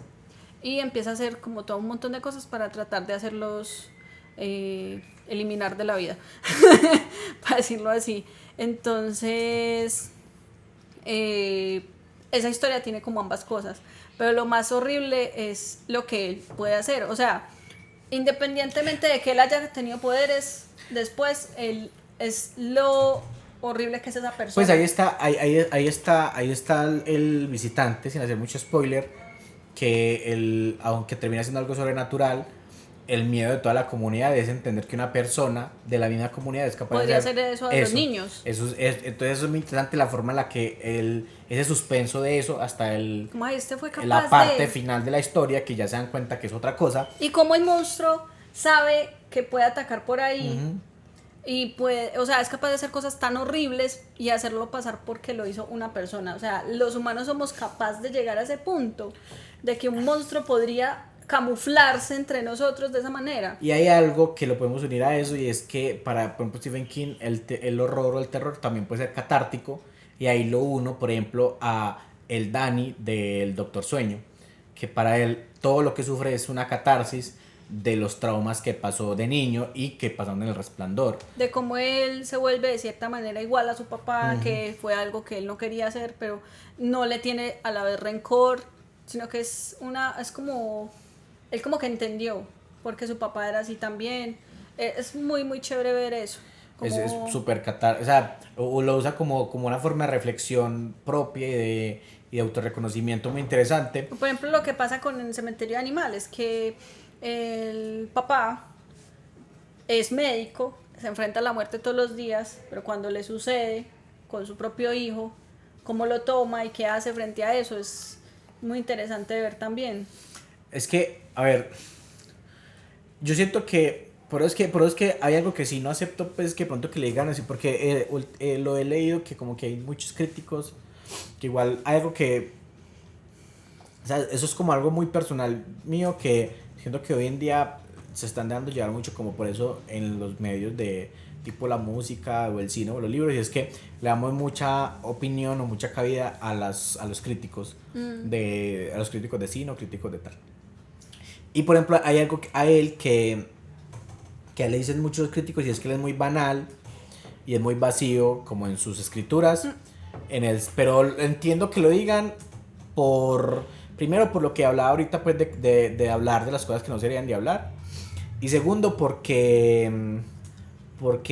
y empieza a hacer como todo un montón de cosas para tratar de hacerlos eliminar de la vida, para decirlo así. Entonces, esa historia tiene como ambas cosas, pero lo más horrible es lo que él puede hacer. O sea, independientemente de que él haya tenido poderes, después él es lo horrible que es esa persona. Pues ahí está el visitante, sin hacer mucho spoiler, que aunque termina siendo algo sobrenatural, el miedo de toda la comunidad es entender que una persona de la misma comunidad es capaz Podría de hacer hacer eso a los niños. Entonces eso es muy interesante la forma en la que ese suspenso de eso hasta Como ay, este fue la capaz parte de... final de la historia, que ya se dan cuenta que es otra cosa. Y como el monstruo sabe que puede atacar por ahí Ujú. y puede, o sea, es capaz de hacer cosas tan horribles y hacerlo pasar porque lo hizo una persona. O sea, los humanos somos capaces de llegar a ese punto de que un monstruo podría camuflarse entre nosotros de esa manera. Y hay algo que lo podemos unir a eso, y es que para, por ejemplo, Stephen King, el horror o el terror también puede ser catártico, y ahí lo uno, por ejemplo, a el Danny del Doctor Sueño, que para él todo lo que sufre es una catarsis de los traumas que pasó de niño y que pasaron en El Resplandor. De cómo él se vuelve de cierta manera igual a su papá, Ujú. que fue algo que él no quería hacer, pero no le tiene a la vez rencor, sino que es como, él como que entendió, porque su papá era así también. Es muy, muy chévere ver eso. Es Como, súper catar, o sea, o lo usa como una forma de reflexión propia y de autorreconocimiento muy interesante. por ejemplo, lo que pasa con el cementerio de animales, que el papá es médico, se enfrenta a la muerte todos los días, pero cuando le sucede con su propio hijo, cómo lo toma y qué hace frente a eso, es muy interesante de ver también. Es que, a ver, yo siento que, por eso es que hay algo que sí no acepto, pues que pronto que le digan así, porque lo he leído que como que hay muchos críticos, que igual hay algo que, o sea, eso es como algo muy personal mío, que siento que hoy en día se están dando llevar mucho como por eso en los medios de tipo la música o el cine o los libros, y es que le damos mucha opinión o mucha cabida a los críticos a los críticos de cine o críticos de tal. Y por ejemplo, hay algo a él que le dicen muchos críticos, y es que él es muy banal y es muy vacío como en sus escrituras, pero entiendo que lo digan por, primero por lo que hablaba ahorita, pues de hablar de las cosas que no se deberían de hablar, y segundo porque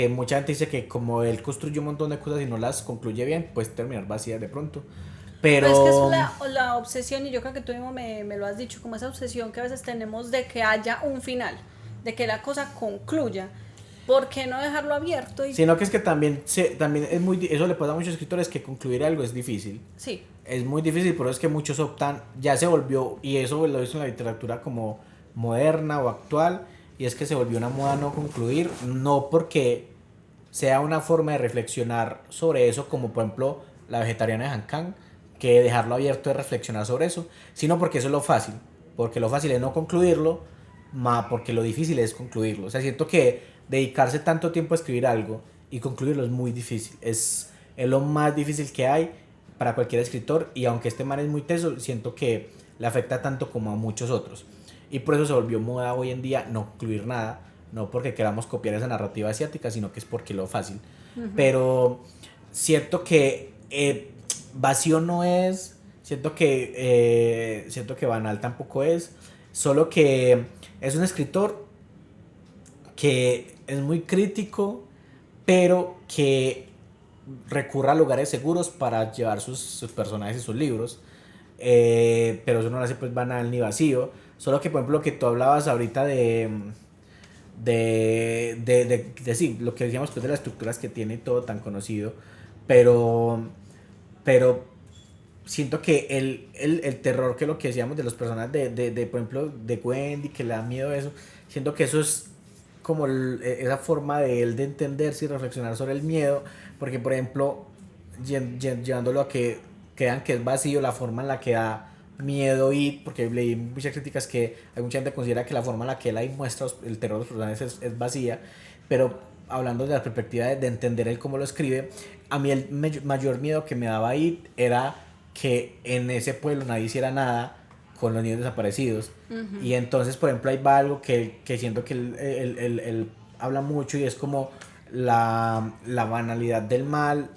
mucha gente dice que como él construyó un montón de cosas y no las concluye bien, pues terminar vacías de pronto. Pero es que es Pero la obsesión, y yo creo que tú mismo me lo has dicho, como esa obsesión que a veces tenemos de que haya un final, de que la cosa concluya. ¿Por qué no dejarlo abierto? Y sino que es que también es eso le pasa a muchos escritores, que concluir algo es difícil. sí, Es muy difícil, por eso es que muchos optan, ya se volvió, y eso lo hizo en la literatura como moderna o actual, y es que se volvió una moda no concluir, no porque sea una forma de reflexionar sobre eso, como por ejemplo la vegetariana de Han Kang, que dejarlo abierto es reflexionar sobre eso, sino porque eso es lo fácil, porque lo fácil es no concluirlo, porque lo difícil es concluirlo. O sea, siento que dedicarse tanto tiempo a escribir algo y concluirlo es muy difícil, es lo más difícil que hay para cualquier escritor, y aunque este man es muy teso, siento que le afecta tanto como a muchos otros. Y por eso se volvió moda hoy en día no concluir nada, no porque queramos copiar esa narrativa asiática, sino que es porque lo fácil. Pero siento que vacío no es, siento que banal tampoco es, solo que es un escritor que es muy crítico, pero que recurra a lugares seguros para llevar sus personajes y sus libros. Pero eso no lo hace pues banal ni vacío. Solo que, por ejemplo, lo que tú hablabas ahorita sí, lo que decíamos pues de las estructuras que tiene todo tan conocido. Pero, pero siento que el terror, que lo que decíamos de los personajes por ejemplo, de Wendy, que le da miedo eso, siento que eso es como esa forma de él de entenderse y reflexionar sobre el miedo, porque por ejemplo, llevándolo a que crean que es vacío la forma en la que da miedo It, porque leí muchas críticas que hay mucha gente que considera que la forma en la que él ahí muestra el terror de los personajes es vacía, pero hablando de la perspectiva de entender él cómo lo escribe, a mí el mayor miedo que me daba It era que en ese pueblo nadie hiciera nada con los niños desaparecidos. Y entonces, por ejemplo, ahí va algo que siento que él habla mucho, y es como la banalidad del mal,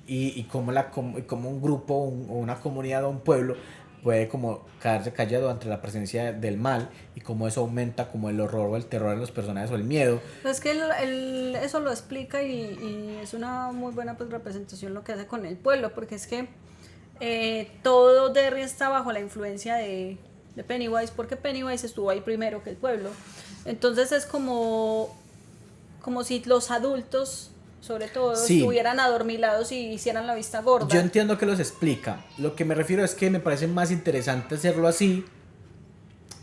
y cómo un grupo o una comunidad o un pueblo puede como quedarse callado ante la presencia del mal, y cómo eso aumenta como el horror o el terror en los personajes o el miedo. pues es que eso lo explica y es una muy buena pues, representación lo que hace con el pueblo, porque es que todo Derry está bajo la influencia de Pennywise, porque Pennywise estuvo ahí primero que el pueblo. Entonces es como si los adultos, sobre todo, Sí. estuvieran adormilados y hicieran la vista gorda. Yo entiendo que los explica. Lo que me refiero es que me parece más interesante hacerlo así,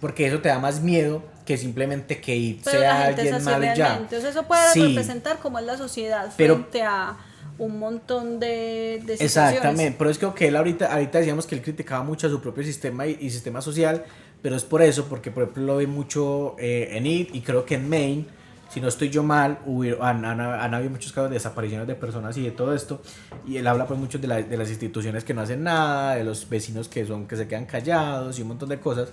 porque eso te da más miedo que simplemente que It Pero la sea gente es alguien así malo y ya. realmente. O sea, eso puede Sí. representar cómo es la sociedad Pero- frente a un montón de situaciones. Exactamente, pero es que él ahorita decíamos que él criticaba mucho a su propio sistema y sistema social, pero es por eso, porque por ejemplo lo ve mucho en It y creo que en Maine, si no estoy yo mal, han habido muchos casos de desapariciones de personas y de todo esto, y él habla pues mucho de las instituciones que no hacen nada, de los vecinos que se quedan callados y un montón de cosas,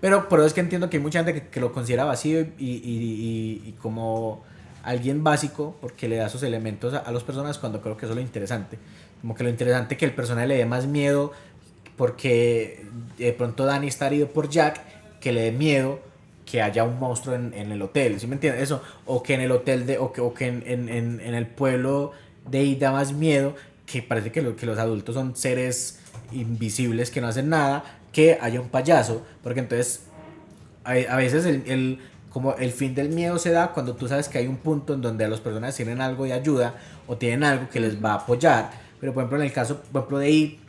pero por eso es que entiendo que hay mucha gente que lo considera vacío y como alguien básico porque le da esos elementos a las personas, cuando creo que eso es lo interesante, como que lo interesante que el personaje le dé más miedo porque de pronto Danny está herido por Jack, que le dé miedo que haya un monstruo en el hotel, ¿sí me entiendes? Eso, o que en el hotel o que en el pueblo de It da más miedo, que parece que los adultos son seres invisibles que no hacen nada, que haya un payaso, porque entonces a veces como el fin del miedo se da cuando tú sabes que hay un punto en donde las personas tienen algo de ayuda o tienen algo que les va a apoyar. Pero por ejemplo en el caso por ejemplo de It,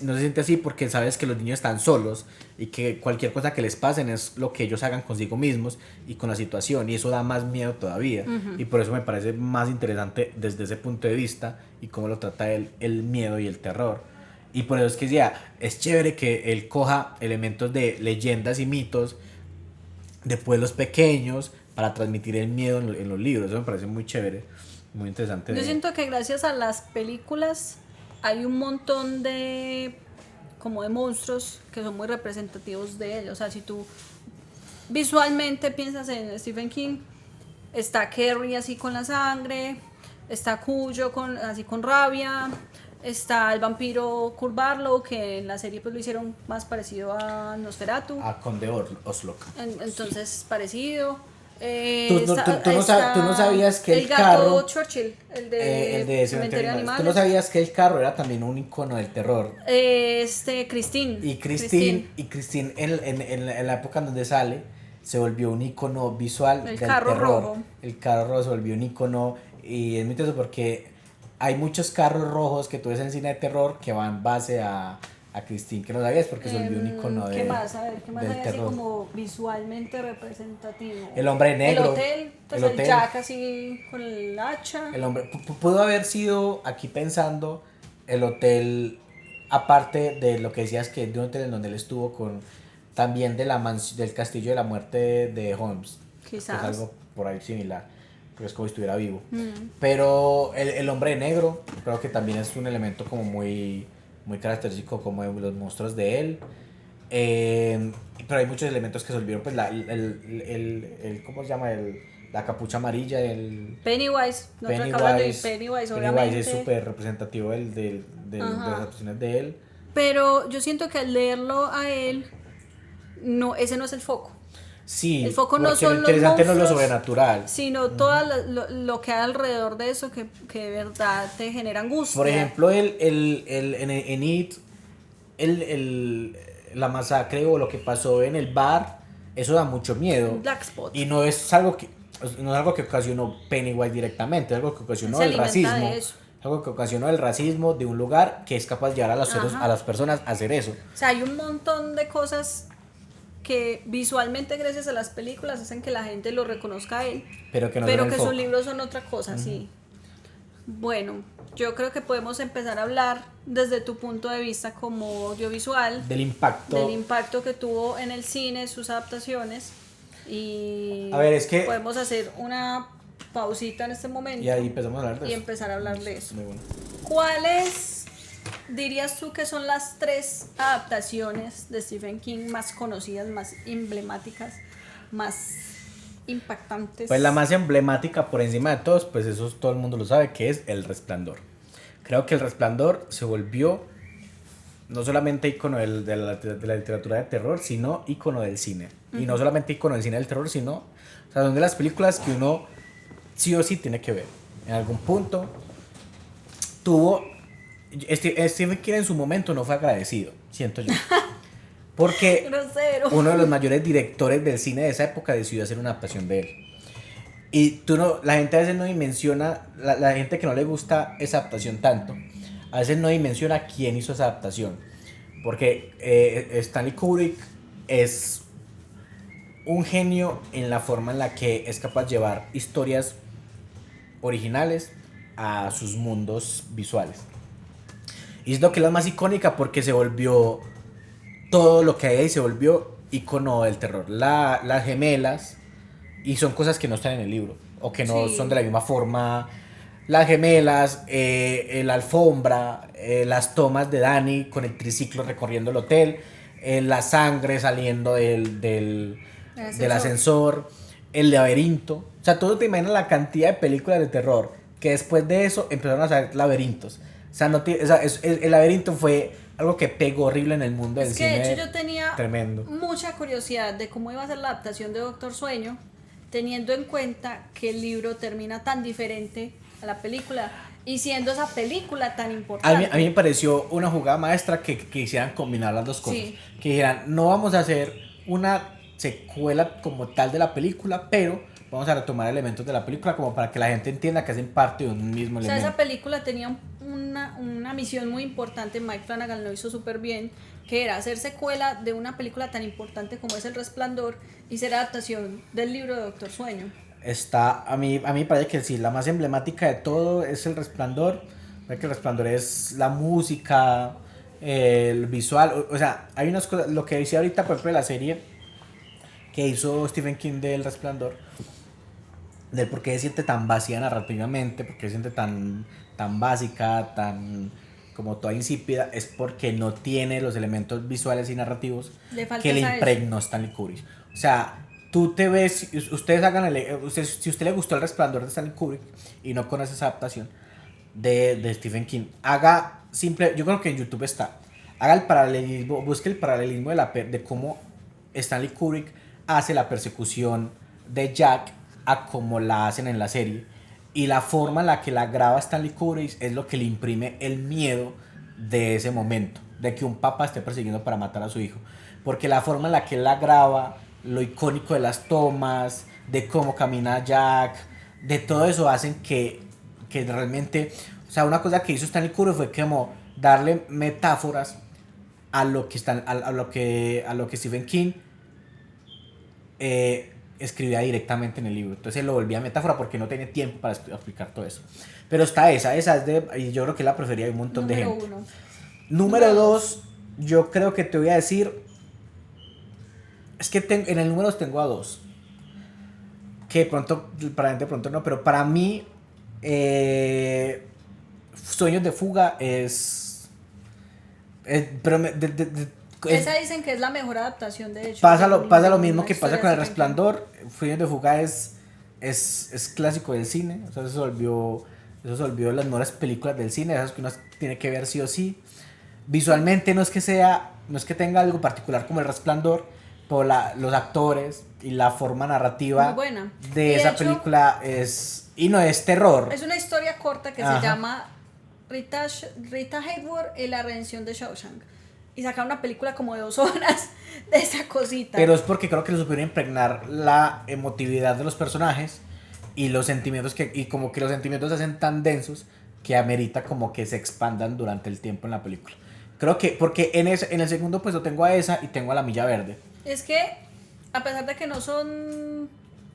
no se siente así porque sabes que los niños están solos y que cualquier cosa que les pasen es lo que ellos hagan consigo mismos y con la situación, y eso da más miedo todavía. Y por eso me parece más interesante desde ese punto de vista y cómo lo trata el miedo y el terror. Y por eso es que ya es chévere que él coja elementos de leyendas y mitos de pueblos pequeños para transmitir el miedo en los libros. Eso me parece muy chévere, muy interesante. Yo siento que gracias a las películas hay un montón de monstruos que son muy representativos de él. O sea, si tú visualmente piensas en Stephen King, está Carrie así con la sangre, está Cuyo así con rabia, está el vampiro Kurt Barlow, que en la serie pues lo hicieron más parecido a Nosferatu. A Conde Oslo. Entonces parecido. Tú no sabías que el gato carro Churchill, el de de Cementerio de Animales. Tú Animales. no sabías que el carro era también un icono del terror. Christine. Y Christine en la época en donde sale se volvió un icono visual El del carro terror. rojo. El carro rojo se volvió un icono, y es muy interesante porque hay muchos carros rojos que tú ves en cine de terror que van base a Christine, que no sabías porque se volvió un icono ¿Qué más? A ver, ¿qué más del hay así terror. como visualmente representativo? El hombre negro. El hotel, pues el el hotel. Jack así con el hacha. El hombre pudo haber sido, aquí pensando, el hotel, aparte de lo que decías, que de un hotel en donde él estuvo con también del castillo de la muerte de Holmes. Quizás. Es algo por ahí similar, porque es como si estuviera vivo. Pero el hombre negro creo que también es un elemento como muy, muy característico como de los monstruos de él. Pero hay muchos elementos que se olvidaron, pues ¿cómo se llama? La capucha amarilla, Pennywise, nosotros acabamos de Pennywise, obviamente. Pennywise es súper representativo de las actuaciones de él. Pero yo siento que al leerlo a él, no, ese no es el foco. Sí, El foco no porque son lo interesante los no es lo monstruos, sobrenatural. sino todo lo que hay alrededor de eso que de verdad te genera angustia. Por ejemplo, en It, la masacre o lo que pasó en el bar, eso da mucho miedo. Black Spot. Y no es algo que ocasionó Pennywise directamente, es algo que ocasionó Se el alimenta de racismo. eso. Algo que ocasionó el racismo de un lugar que es capaz de llevar a las personas a hacer eso. O sea, hay un montón de cosas que visualmente gracias a las películas hacen que la gente lo reconozca a él, Pero que, no pero son el que foco. sus libros son otra cosa, sí. Bueno, yo creo que podemos empezar a hablar desde tu punto de vista como audiovisual Del impacto. que tuvo en el cine, sus adaptaciones, y A ver, es que podemos hacer una pausita en este momento y ahí empezamos a hablar de y eso. empezar a hablar de eso. Muy bueno. ¿Cuáles dirías tú que son las 3 adaptaciones de Stephen King más conocidas, más emblemáticas, más impactantes? Pues la más emblemática por encima de todos, pues eso todo el mundo lo sabe, que es El Resplandor. Creo que El Resplandor se volvió no solamente ícono de la literatura de terror, sino ícono del cine. Y no solamente ícono del cine del terror, sino, o sea, son de las películas que uno sí o sí tiene que ver. En algún punto tuvo... Stephen King en su momento no fue agradecido, siento yo. Porque Grosero. uno de los mayores directores del cine de esa época decidió hacer una adaptación de él. Y la gente a veces no dimensiona, la gente que no le gusta esa adaptación tanto, a veces no dimensiona quién hizo esa adaptación. Porque Stanley Kubrick es un genio en la forma en la que es capaz de llevar historias originales a sus mundos visuales. Y es lo que es la más icónica porque se volvió todo lo que hay ahí, se volvió icono del terror. Las gemelas, y son cosas que no están en el libro o que no son de la misma forma. Las gemelas, la alfombra, las tomas de Danny con el triciclo recorriendo el hotel, la sangre saliendo del ascensor, el laberinto. O sea, todo te imaginas la cantidad de películas de terror que después de eso empezaron a salir laberintos. O sea, el laberinto fue algo que pegó horrible en el mundo del cine. Es que de hecho yo tenía tremendo. mucha curiosidad de cómo iba a ser la adaptación de Doctor Sueño, teniendo en cuenta que el libro termina tan diferente a la película y siendo esa película tan importante. A mí me pareció una jugada maestra que quisieran combinar las dos cosas. Sí. Que dijeran, no vamos a hacer una secuela como tal de la película, pero vamos a retomar elementos de la película como para que la gente entienda que hacen parte de un mismo elemento. O sea, esa película tenía una misión muy importante, Mike Flanagan lo hizo súper bien, que era hacer secuela de una película tan importante como es El Resplandor y ser adaptación del libro de Doctor Sueño. A mí me parece que sí, la más emblemática de todo es El Resplandor. Que El Resplandor es la música, el visual, o sea, hay unas cosas, lo que decía ahorita por ejemplo de la serie que hizo Stephen King del Resplandor, del por qué se siente tan vacía narrativamente, por qué se siente tan básica, tan como toda insípida, es porque no tiene los elementos visuales y narrativos que le impregnó Stanley Kubrick. O sea, tú te ves, ustedes hagan si a usted le gustó El Resplandor de Stanley Kubrick y no conoce esa adaptación de Stephen King, yo creo que en YouTube está, haga el paralelismo, busque el paralelismo de cómo Stanley Kubrick hace la persecución de Jack a como la hacen en la serie, y la forma en la que la graba Stanley Kubrick es lo que le imprime el miedo de ese momento, de que un papá esté persiguiendo para matar a su hijo, porque la forma en la que él la graba, lo icónico de las tomas, de cómo camina Jack, de todo eso hacen que realmente, o sea, una cosa que hizo Stanley Kubrick fue como darle metáforas a lo que Stephen King escribía directamente en el libro. Entonces él lo volvía metáfora porque no tenía tiempo para explicar todo eso. Pero está esa es y yo creo que la prefería de un montón de gente. Número 2, yo creo que te voy a decir, es que en el número tengo a 2, que pronto, para gente pronto no, pero para mí Sueños de Fuga esa dicen que es la mejor adaptación, de hecho. Pasa lo mismo que pasa con El Resplandor. Sueños de Fuga es clásico del cine. O sea, eso se volvió de las mejores películas del cine, esas que uno tiene que ver sí o sí. Visualmente no es que tenga algo particular como El Resplandor, pero los actores y la forma narrativa de esa película y no es terror. Es una historia corta que se llama Rita Hayworth y la redención de Shawshank. Y sacar una película como de 2 horas de esa cosita. Pero es porque creo que le supieron impregnar la emotividad de los personajes y los sentimientos y como que los sentimientos se hacen tan densos que amerita como que se expandan durante el tiempo en la película. Creo que porque en el segundo puesto tengo a esa y tengo a La Milla Verde. Es que a pesar de que no son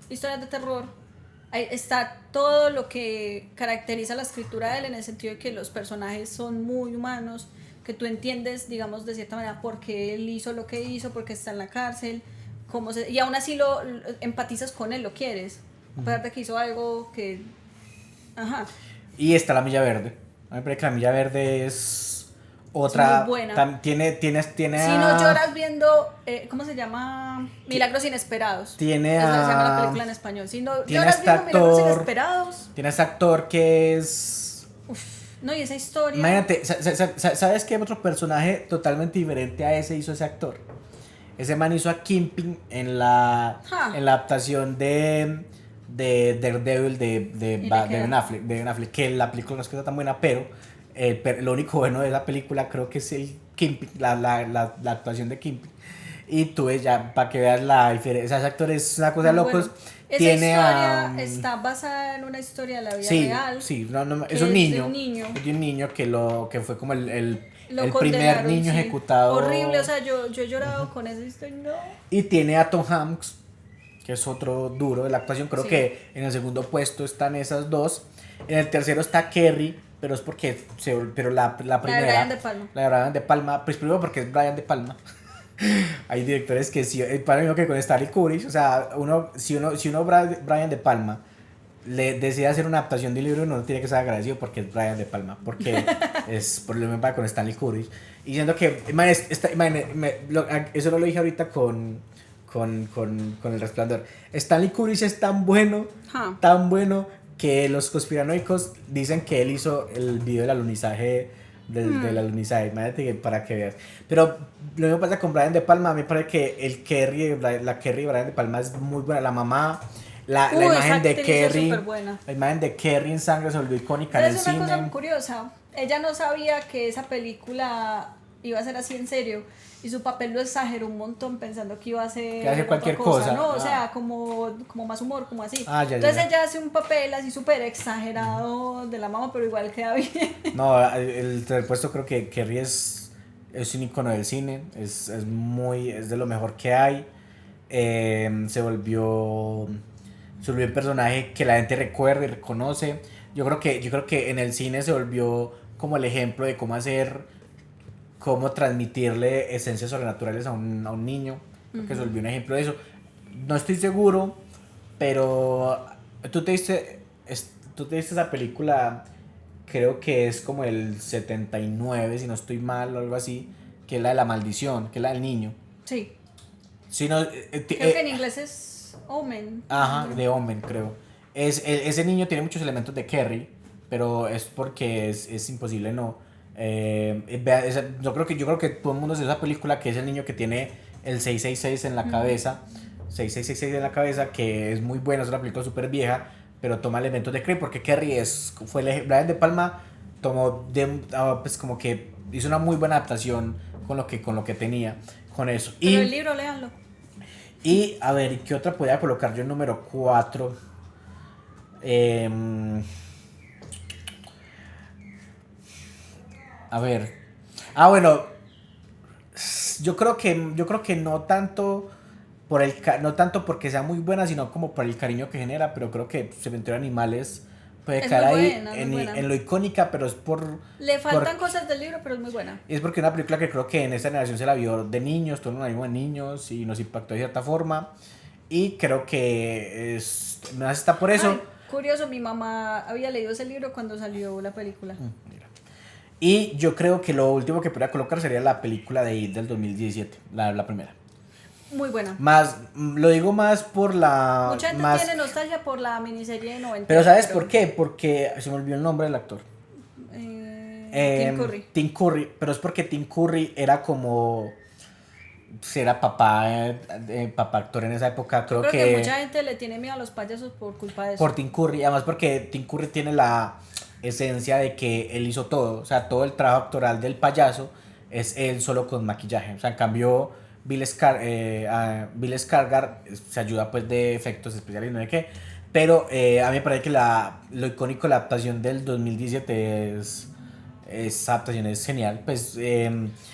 historias de terror, ahí está todo lo que caracteriza la escritura de él, en el sentido de que los personajes son muy humanos, que tú entiendes, digamos, de cierta manera por qué él hizo lo que hizo, por qué está en la cárcel, y aún así lo empatizas con él, lo quieres, a pesar de que hizo algo que... Ajá. Y está La Milla Verde. A mí me parece que La Milla Verde es otra... Es muy buena. Tiene Si no lloras viendo, ¿cómo se llama? Milagros Inesperados. Tiene se llama la película en español. Si no lloras este viendo Milagros Inesperados. Tiene este actor que es... No, y esa historia... Imagínate, ¿sabes qué otro personaje totalmente diferente a ese hizo ese actor? Ese man hizo a Kingpin en la adaptación de Daredevil de Ben Affleck, que la película no es que sea tan buena, pero Lo único bueno de esa película creo que es el Kingpin, la actuación de Kingpin. Y tú ves ya, para que veas la diferencia, ese actor es una cosa de Muy locos. bueno. Esa Tiene a... historia está basada en una historia de la vida Sí, real. sí, no, Que es un es de niño. un niño. Es de un niño que fue como Lo el primer condenaron, niño sí. ejecutado. Horrible, o sea, yo he llorado con esa historia, no. Y tiene a Tom Hanks, que es otro duro de la actuación. Creo Sí. que en el segundo puesto están esas dos. En el tercero está Kerry, pero es porque pero la primera, Brian De Palma. la de Brian De Palma, pues primero porque es Brian De Palma. Hay directores que sí, para mí que con Stanley Kubrick, o sea, si uno Brian De Palma le decide hacer una adaptación de un libro, no tiene que ser agradecido porque es Brian De Palma, porque es por lo mismo con Stanley Kubrick. Y siento que, eso no lo dije ahorita con El Resplandor. Stanley Kubrick es Ja. tan bueno, que los conspiranoicos dicen que él hizo el video del alunizaje, del alunizaje, imagínate que para que veas. Pero lo mismo pasa con Brian De Palma, a mí me parece que la Kerry de Brian De Palma es muy buena, la mamá. La Esa imagen de actriz es Kerry, superbuena. la imagen de Kerry en Sangre se volvió icónica Pero en el es una cosa muy cine. curiosa. Ella no sabía que esa película iba a ser así en serio. Y su papel lo exageró un montón pensando que iba a ser, Que iba a ser cualquier otra cosa, cosa. ¿no? O Ah. sea, como más humor, como así. Ya. Entonces ella hace un papel así súper exagerado de la mamá, pero igual queda bien. No, el puesto creo que Kerry es un icono del cine, es de lo mejor que hay. Se volvió un personaje que la gente recuerda y reconoce. Yo creo que en el cine se volvió como el ejemplo de cómo transmitirle esencias sobrenaturales a un niño. Creo que se volvió un ejemplo de eso. No estoy seguro, pero tú te viste esa película, creo que es como el 79, si no estoy mal o algo así, que es la de la maldición, que es la del niño. Sí. Si no, Creo que en inglés es Omen. ajá, de Omen, creo. Ese niño tiene muchos elementos de Kerry, pero es porque es imposible no. Yo creo que todo el mundo se esa película, que es el niño que tiene el 666 en la cabeza, 6666 en la cabeza, que es muy buena, es una película súper vieja, pero toma elementos de Kerry, porque Kerry Brian De Palma tomó, pues como que hizo una muy buena adaptación con lo que tenía, con eso. Pero el libro, léanlo. Y a ver, ¿qué otra podía colocar yo en número 4? A ver. Bueno, yo creo que no tanto no tanto porque sea muy buena, sino como por el cariño que genera, pero creo que Cementerio de Animales puede Es caer muy ahí buena, muy buena. en lo icónica, pero es Le faltan cosas del libro, pero es muy buena. es porque es una película que creo que en esta generación se la vio de niños, todo lo vimos de niños y nos impactó de cierta forma. Y creo que más está por eso. Ay, curioso, mi mamá había leído ese libro cuando salió la película. Mira. Y yo creo que lo último que podría colocar sería la película de It del 2017, la primera. Muy buena. Lo digo más por la... Mucha gente más, tiene nostalgia por la miniserie de 90. pero ¿sabes por qué? Porque se me olvidó el nombre del actor. Tim Curry. Tim Curry, pero es porque Tim Curry era como... Era papá actor en esa época, Creo que mucha gente le tiene miedo a los payasos por culpa de eso. por Tim Curry, además porque Tim Curry tiene la esencia de que él hizo todo, o sea, todo el trabajo actoral del payaso es él solo con maquillaje, o sea, en cambio Bill Skarsgård se ayuda pues de efectos especiales y no sé qué, pero a mí me parece que lo icónico de la adaptación del 2017 esa adaptación es genial, pues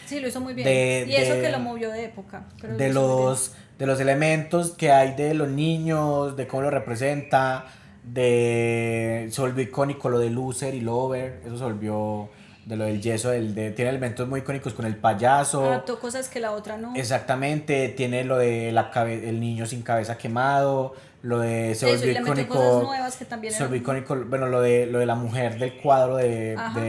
Sí, lo hizo muy bien. Y eso que lo movió de época. Pero de los elementos que hay de los niños, de cómo lo representa, se volvió icónico lo de Loser y Lover, eso se volvió de lo del yeso, tiene elementos muy icónicos con el payaso. Adaptó cosas que la otra no. Exactamente, tiene lo de el niño sin cabeza quemado, se Eso, volvió y le metió icónico, cosas nuevas que también se volvió eran. icónico, bueno, lo de la mujer del cuadro Ajá.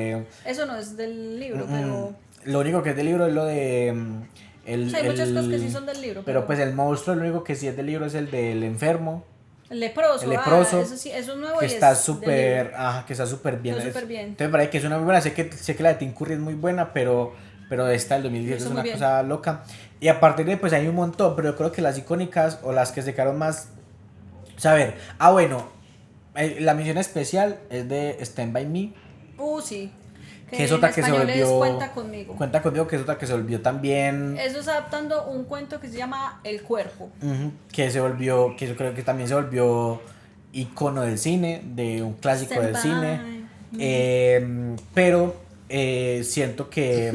Eso no es del libro, pero. Lo único que es del libro es lo de O sea, hay muchas cosas que sí son del libro. pero pues el monstruo, lo único que sí es del libro es el del enfermo. El leproso. El leproso. Eso sí, eso es nuevo. Que y está es del súper, libro. que está súper bien. Está súper bien. Entonces me parece que es una muy buena. Sé que la de Tim Curry es muy buena, pero esta del 2010 es una cosa loca. Y a partir de pues hay un montón, pero yo creo que las icónicas o las que se quedaron más. O sea, a ver, bueno, la misión especial es de Stand By Me. Sí. Que es otra en que se español es volvió... Cuenta conmigo. Cuenta conmigo, que es otra que se volvió también... Eso es adaptando un cuento que se llama El cuerpo. Que se volvió, que yo creo que también se volvió icono del cine, de un clásico del cine. Pero siento que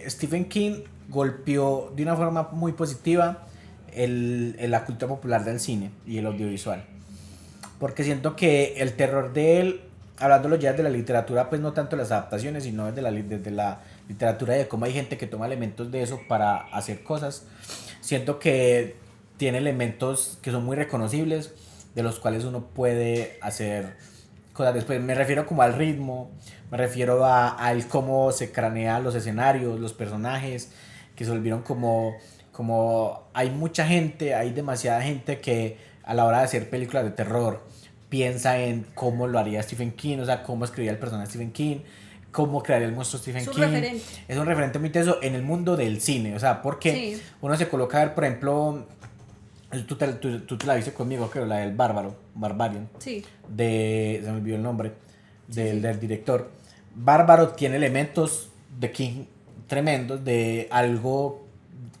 Stephen King golpeó de una forma muy positiva la cultura popular del cine y el audiovisual. Porque siento que el terror de él, hablándolo ya de la literatura, pues no tanto las adaptaciones, sino desde la literatura y de cómo hay gente que toma elementos de eso para hacer cosas, siento que tiene elementos que son muy reconocibles, de los cuales uno puede hacer cosas después. Me refiero como al ritmo, me refiero al cómo se cranea los escenarios, los personajes, que se volvieron como hay mucha gente, hay demasiada gente que a la hora de hacer películas de terror piensa en cómo lo haría Stephen King, o sea, cómo escribía el personaje Stephen King, cómo crearía el monstruo Stephen King. Referente. Es un referente muy teso en el mundo del cine, o sea, porque sí. Uno se coloca a ver, por ejemplo, tú te la viste conmigo, creo, la del Barbarian, sí. Se me olvidó el nombre, del director. Bárbaro tiene elementos de King tremendos, de algo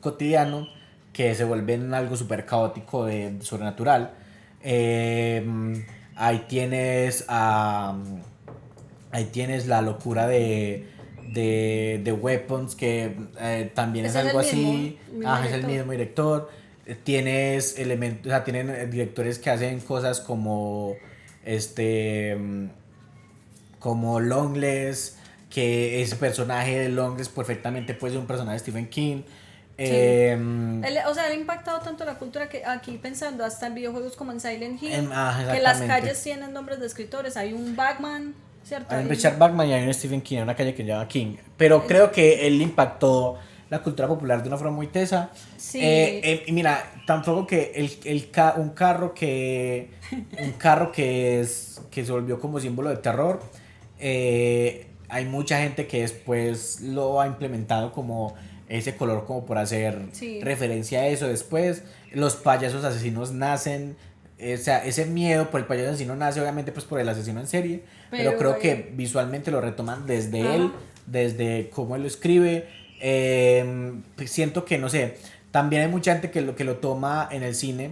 cotidiano que se vuelve en algo súper caótico, de sobrenatural. Ahí tienes la locura de Weapons, que también es algo así. Es el mismo director. Tienes elementos, o sea, tienen directores que hacen cosas como como Longless, que ese personaje de Longless perfectamente puede ser un personaje de Stephen King. Sí. Él ha impactado tanto la cultura que aquí pensando hasta en videojuegos como en Silent Hill, que las calles tienen nombres de escritores. Hay un Bachman, ¿cierto? Hay un Richard Bachman y hay un Stephen King, una calle que se llama King. Pero creo que él impactó la cultura popular de una forma muy tesa. Sí. Y mira, tampoco que un carro que se volvió como símbolo de terror. Hay mucha gente que después lo ha implementado como ese color, como por hacer referencia a eso. Después los payasos asesinos nacen, o sea, ese miedo por el payaso asesino nace obviamente pues por el asesino en serie, pero creo que visualmente lo retoman desde él, desde cómo él lo escribe. Siento que, no sé, también hay mucha gente que lo toma en el cine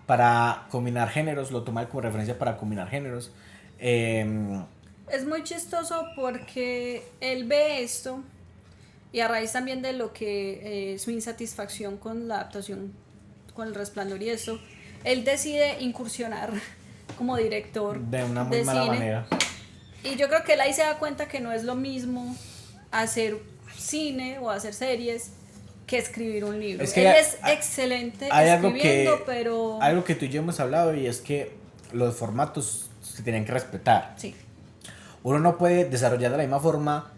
para combinar géneros, lo toma como referencia para combinar géneros. Es muy chistoso porque él ve esto y a raíz también de lo que su insatisfacción con la adaptación, con El Resplandor y eso, él decide incursionar como director de una muy mala cine. Manera. Y yo creo que él ahí se da cuenta que no es lo mismo hacer cine o hacer series que escribir un libro. Él es excelente escribiendo, pero... Algo que tú y yo hemos hablado, y es que los formatos se tienen que respetar. Sí. Uno no puede desarrollar de la misma forma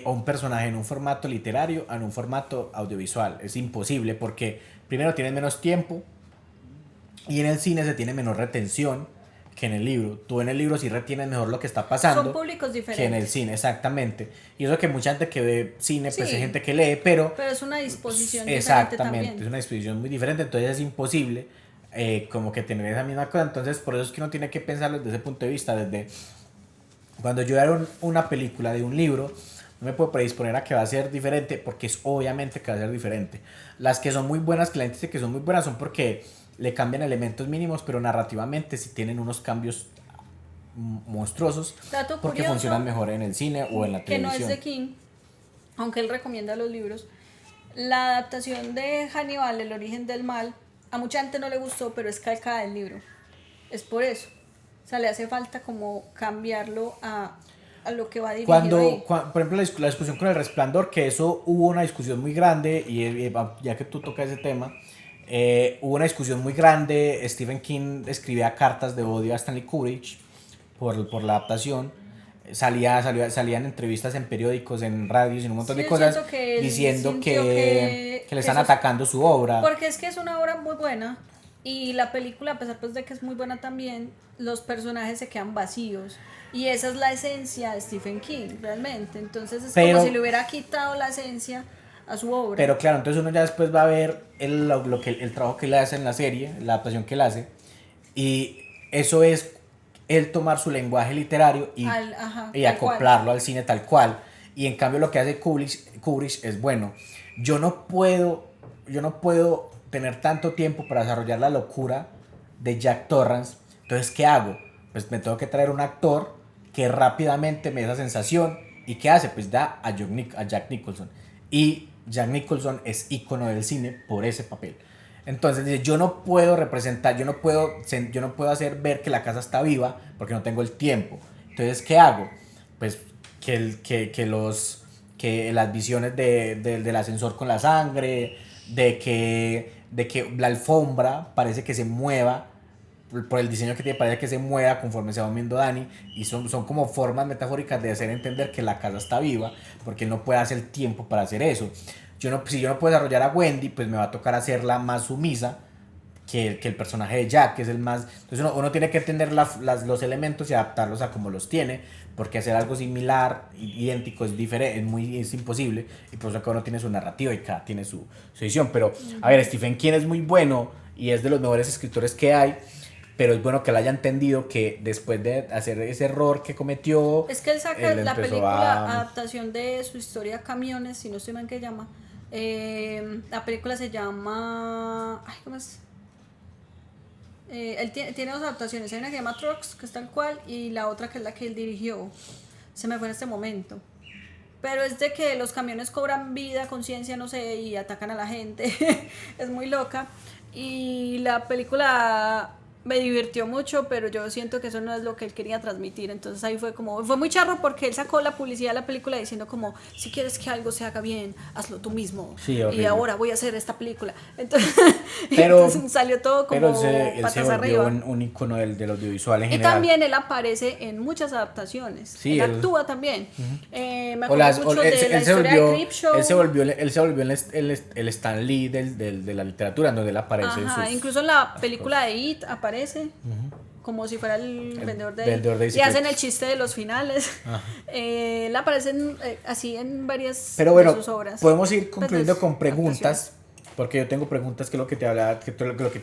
un personaje en un formato literario a en un formato audiovisual. Es imposible porque primero tienes menos tiempo y en el cine se tiene menor retención que en el libro. Tú en el libro sí retienes mejor lo que está pasando. Son públicos diferentes. Que en el cine, exactamente. Y eso que mucha gente que ve cine, pues hay gente que lee, pero es una disposición diferente también. Exactamente, es una disposición muy diferente, entonces es imposible como que tener esa misma cosa. Entonces por eso es que uno tiene que pensarlo desde ese punto de vista, desde cuando yo hago una película de un libro, no me puedo predisponer a que va a ser diferente, porque es obviamente que va a ser diferente. Las que son muy buenas, que la gente dice que son muy buenas, son porque le cambian elementos mínimos, pero narrativamente sí tienen unos cambios monstruosos, porque funcionan mejor en el cine o en la televisión. Que no es de King, aunque él recomienda los libros. La adaptación de Hannibal, El origen del mal, a mucha gente no le gustó, pero es calcada del libro. Es por eso. O sea, le hace falta como cambiarlo a lo que va dirigido ahí. Por ejemplo, la discusión con El Resplandor, que eso hubo una discusión muy grande, y ya que tú tocas ese tema, hubo una discusión muy grande. Stephen King escribía cartas de odio a Stanley Kubrick por la adaptación. Salían entrevistas en periódicos, en radios y un montón de cosas diciendo que le están atacando su obra. Porque es que es una obra muy buena y la película, a pesar pues de que es muy buena también, los personajes se quedan vacíos y esa es la esencia de Stephen King realmente. Entonces es como si le hubiera quitado la esencia a su obra. Pero claro, entonces uno ya después va a ver el trabajo que él hace en la serie, la adaptación que él hace, y eso es él tomar su lenguaje literario y acoplarlo al cine tal cual. Y en cambio lo que hace Kubrick es bueno. Yo no puedo tener tanto tiempo para desarrollar la locura de Jack Torrance. Entonces, ¿qué hago? Pues me tengo que traer un actor que rápidamente me dé esa sensación. ¿Y qué hace? Pues da a Jack Nicholson. Y Jack Nicholson es ícono del cine por ese papel. Entonces dice, yo no puedo representar, yo no puedo hacer ver que la casa está viva porque no tengo el tiempo. Entonces, ¿qué hago? Pues que las visiones del ascensor con la sangre, de que la alfombra parece que se mueva, por el diseño que tiene, parece que se mueva conforme se va moviendo Dani, y son como formas metafóricas de hacer entender que la casa está viva, porque él no puede hacer el tiempo para hacer eso. Si yo no puedo desarrollar a Wendy, pues me va a tocar hacerla más sumisa que el personaje de Jack, que es el más... Entonces uno tiene que entender los elementos y adaptarlos a como los tiene, porque hacer algo similar, idéntico, es diferente, es imposible, y por eso cada uno tiene su narrativa y cada tiene su visión. Pero, a ver, Stephen King es muy bueno y es de los mejores escritores que hay, pero es bueno que él haya entendido que después de hacer ese error que cometió... Es que él saca la película adaptación de su historia Camiones, si no estoy mal que llama. La película se llama... Ay, ¿cómo es? Él tiene dos adaptaciones. Hay una que se llama Trucks, que es tal cual, y la otra que es la que él dirigió. Se me fue en este momento. Pero es de que los camiones cobran vida, conciencia, no sé, y atacan a la gente. Es muy loca. Y la película me divirtió mucho, pero yo siento que eso no es lo que él quería transmitir. Entonces ahí fue muy charro, porque él sacó la publicidad de la película diciendo como, si quieres que algo se haga bien, hazlo tú mismo. Sí, y ahora voy a hacer esta película. Entonces salió todo como él se volvió un icono del audiovisual en general. Y también él aparece en muchas adaptaciones. Sí, él actúa también. Me acuerdo mucho de la historia de Creepshow. Él se volvió el Stan Lee de la literatura, en donde él aparece. Ajá, incluso en la película de It aparece como si fuera el vendedor de It. Y hacen el chiste de los finales. Él aparece así en varias de sus obras. Podemos ir concluyendo con preguntas. Porque yo tengo preguntas que es lo que te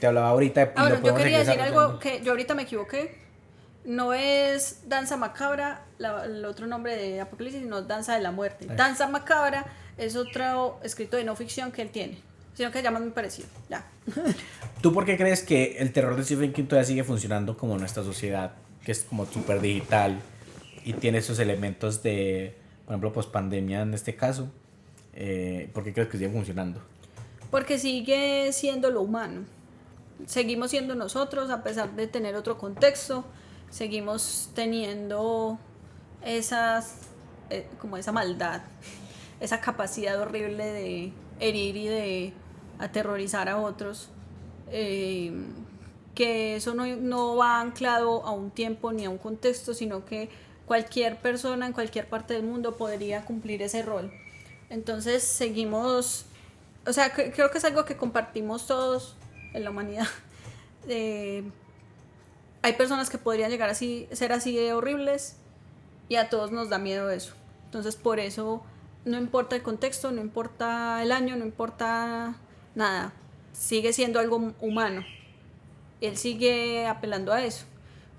hablaba ahorita. Bueno, yo quería decir algo que yo ahorita me equivoqué. No es Danza Macabra, el otro nombre de Apocalipsis, sino Danza de la Muerte. Danza Macabra es otro escrito de no ficción que él tiene, sino que se llama muy parecido. Ya. ¿Tú por qué crees que el terror de Stephen King todavía sigue funcionando como en nuestra sociedad, que es como súper digital y tiene esos elementos de, por ejemplo, pospandemia en este caso? ¿Por qué crees que sigue funcionando? Porque sigue siendo lo humano. Seguimos siendo nosotros a pesar de tener otro contexto. Seguimos teniendo como esa maldad, esa capacidad horrible de herir y de aterrorizar a otros. Que eso no va anclado a un tiempo ni a un contexto, sino que cualquier persona en cualquier parte del mundo podría cumplir ese rol. Entonces seguimos... O sea, creo que es algo que compartimos todos en la humanidad. Hay personas que podrían llegar a ser así de horribles y a todos nos da miedo eso. Entonces, por eso no importa el contexto, no importa el año, no importa nada. Sigue siendo algo humano. Él sigue apelando a eso.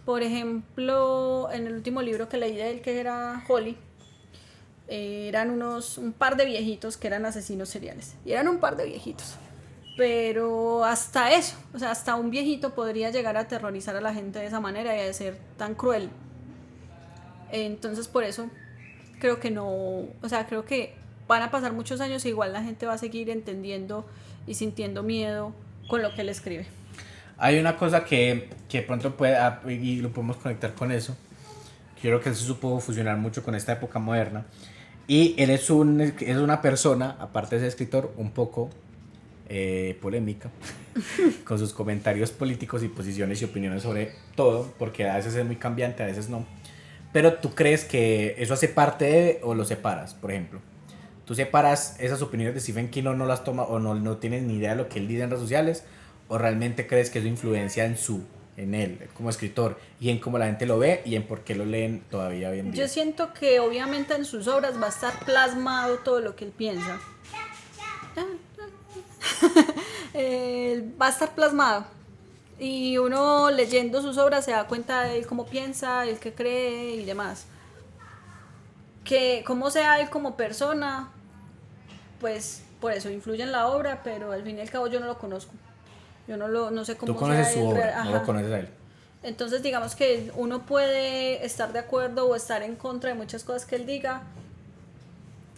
Por ejemplo, en el último libro que leí de él, que era Holly, eran un par de viejitos que eran asesinos seriales. Y eran un par de viejitos. Pero hasta eso, o sea, hasta un viejito podría llegar a aterrorizar a la gente de esa manera y a ser tan cruel. Entonces, por eso creo que no, o sea, creo que van a pasar muchos años e igual la gente va a seguir entendiendo y sintiendo miedo con lo que él escribe. Hay una cosa que pronto y lo podemos conectar con eso. Yo creo que él se supo fusionar mucho con esta época moderna. Y él es una persona, aparte de ser escritor, un poco polémica, con sus comentarios políticos y posiciones y opiniones sobre todo, porque a veces es muy cambiante, a veces no. Pero ¿tú crees que eso hace parte o lo separas, por ejemplo? ¿Tú separas esas opiniones de Stephen King o no las tomas o no tienes ni idea de lo que él dice en redes sociales? ¿O realmente crees que eso influencia en él como escritor y en cómo la gente lo ve y en por qué lo leen todavía hoy en día? Yo siento que obviamente en sus obras va a estar plasmado todo lo que él piensa. Va a estar plasmado. Y uno leyendo sus obras se da cuenta de él cómo piensa, el que cree y demás. Que cómo sea él como persona, pues por eso influye en la obra, pero al fin y al cabo yo no lo conozco. Yo no sé cómo Tú conoces sea su él. obra, no lo conoces a él. Entonces digamos que uno puede estar de acuerdo o estar en contra de muchas cosas que él diga,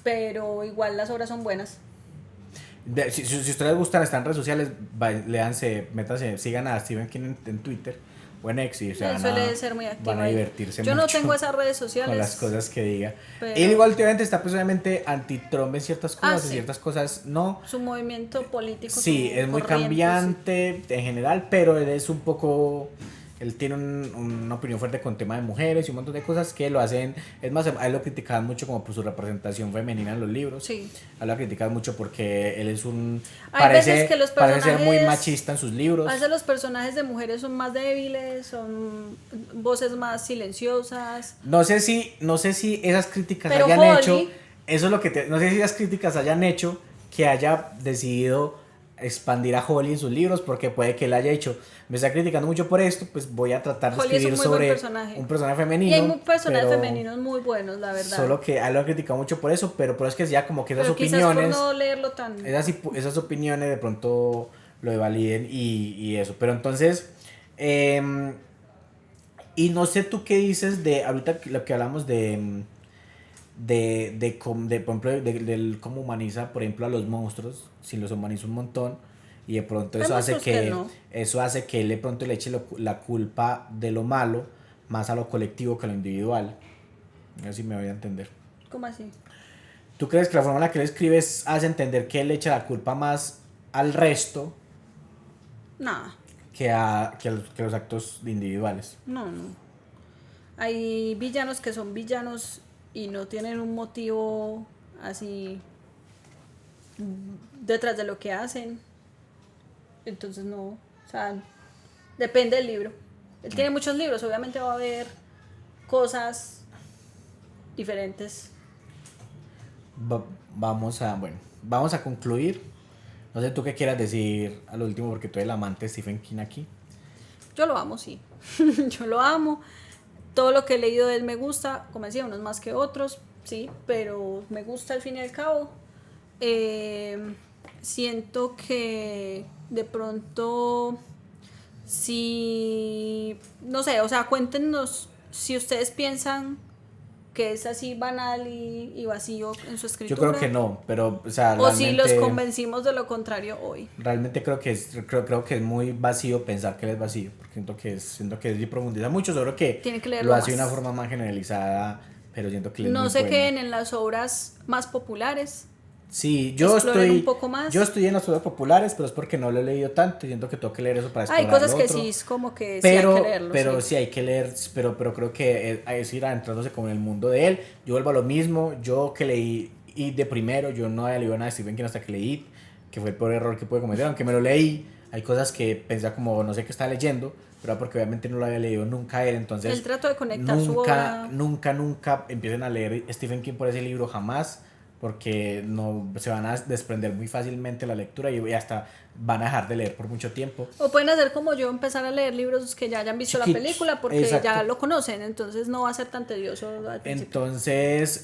pero igual las obras son buenas. Si ustedes les gustan, están en redes sociales, léanse, métanse, sigan a Stephen King en Twitter o en X y Él suele ser muy activo. van a ahí. divertirse Yo mucho no tengo esas redes sociales. con las cosas que diga. Pero Él igual últimamente está pues obviamente anti-Trump en ciertas cosas, sí. en ciertas cosas no. Su movimiento político. Sí, su es muy corriente, cambiante en general, pero él es un poco... Él tiene una opinión fuerte con tema de mujeres y un montón de cosas que lo hacen... Es más, a él lo criticaban mucho como por su representación femenina en los libros. Sí. A él lo criticaban mucho porque él es un... Hay veces que los parece ser muy personajes- machista en sus libros. A veces los personajes de mujeres son más débiles, son voces más silenciosas. No sé si esas críticas Pero hayan Holly- hecho... Eso es lo que no sé si esas críticas hayan hecho que haya decidido expandir a Holly en sus libros, porque puede que él haya hecho, me está criticando mucho por esto, pues voy a tratar de Holly es escribir un muy buen sobre personaje. un personaje femenino. Y hay personajes pero femeninos muy buenos, la verdad. Solo que a él lo ha criticado mucho por eso, pero es que ya como que esas pero quizás opiniones, por no leerlo tan... esas opiniones de pronto lo devaliden y eso. Pero entonces, y no sé tú qué dices de ahorita lo que hablamos de por ejemplo, del cómo humaniza, por ejemplo, a los monstruos, si los humaniza un montón, y de pronto Hay eso hace monstruos que que, no. eso hace que él de pronto le eche la culpa de lo malo más a lo colectivo que a lo individual. A ver si me voy a entender. ¿Cómo así? ¿Tú crees que la forma en la que él escribe hace entender que él le echa la culpa más al resto Nada. que los actos individuales? No. Hay villanos que son villanos y no tienen un motivo así detrás de lo que hacen. Entonces no, o sea, depende del libro. Él tiene muchos libros, obviamente va a haber cosas diferentes. Vamos a concluir. No sé tú qué quieras decir a lo último, porque tú eres el amante de Stephen King aquí. Yo lo amo, sí. Yo lo amo. Todo lo que he leído de él me gusta, como decía, unos más que otros, sí, pero me gusta al fin y al cabo. Siento que de pronto, si, no sé, o sea, cuéntenos si ustedes piensan que es así banal y vacío en su escritura. Yo creo que no, pero o sea, o si los convencimos de lo contrario hoy. Realmente creo que es muy vacío pensar que él es vacío, porque siento que él profundiza mucho, seguro que Tiene que leerlo lo hace de más. una forma más generalizada, pero siento que él es No muy se bueno. queden en las obras más populares. Sí, exploren un poco más. yo estoy en las obras populares, pero es porque no lo he leído tanto y siento que tengo que leer eso para explorar Hay cosas lo que otro. sí es como que Pero, sí hay que leerlo. pero sí hay que leer, pero creo que es ir adentrándose como en el mundo de él. Yo vuelvo a lo mismo, yo que leí y de primero, yo no había leído nada de Stephen King hasta que leí, que fue el peor error que pude cometer, aunque me lo leí. Hay cosas que pensé como no sé qué estaba leyendo, pero porque obviamente no lo había leído nunca él, entonces Él trató de conectar su obra. nunca empiecen a leer Stephen King por ese libro, jamás, porque no se van a desprender muy fácilmente la lectura y hasta van a dejar de leer por mucho tiempo. O pueden hacer como yo, empezar a leer libros que ya hayan visto Chiquitos, la película porque exacto. ya lo conocen, entonces no va a ser tan tedioso al principio. Entonces,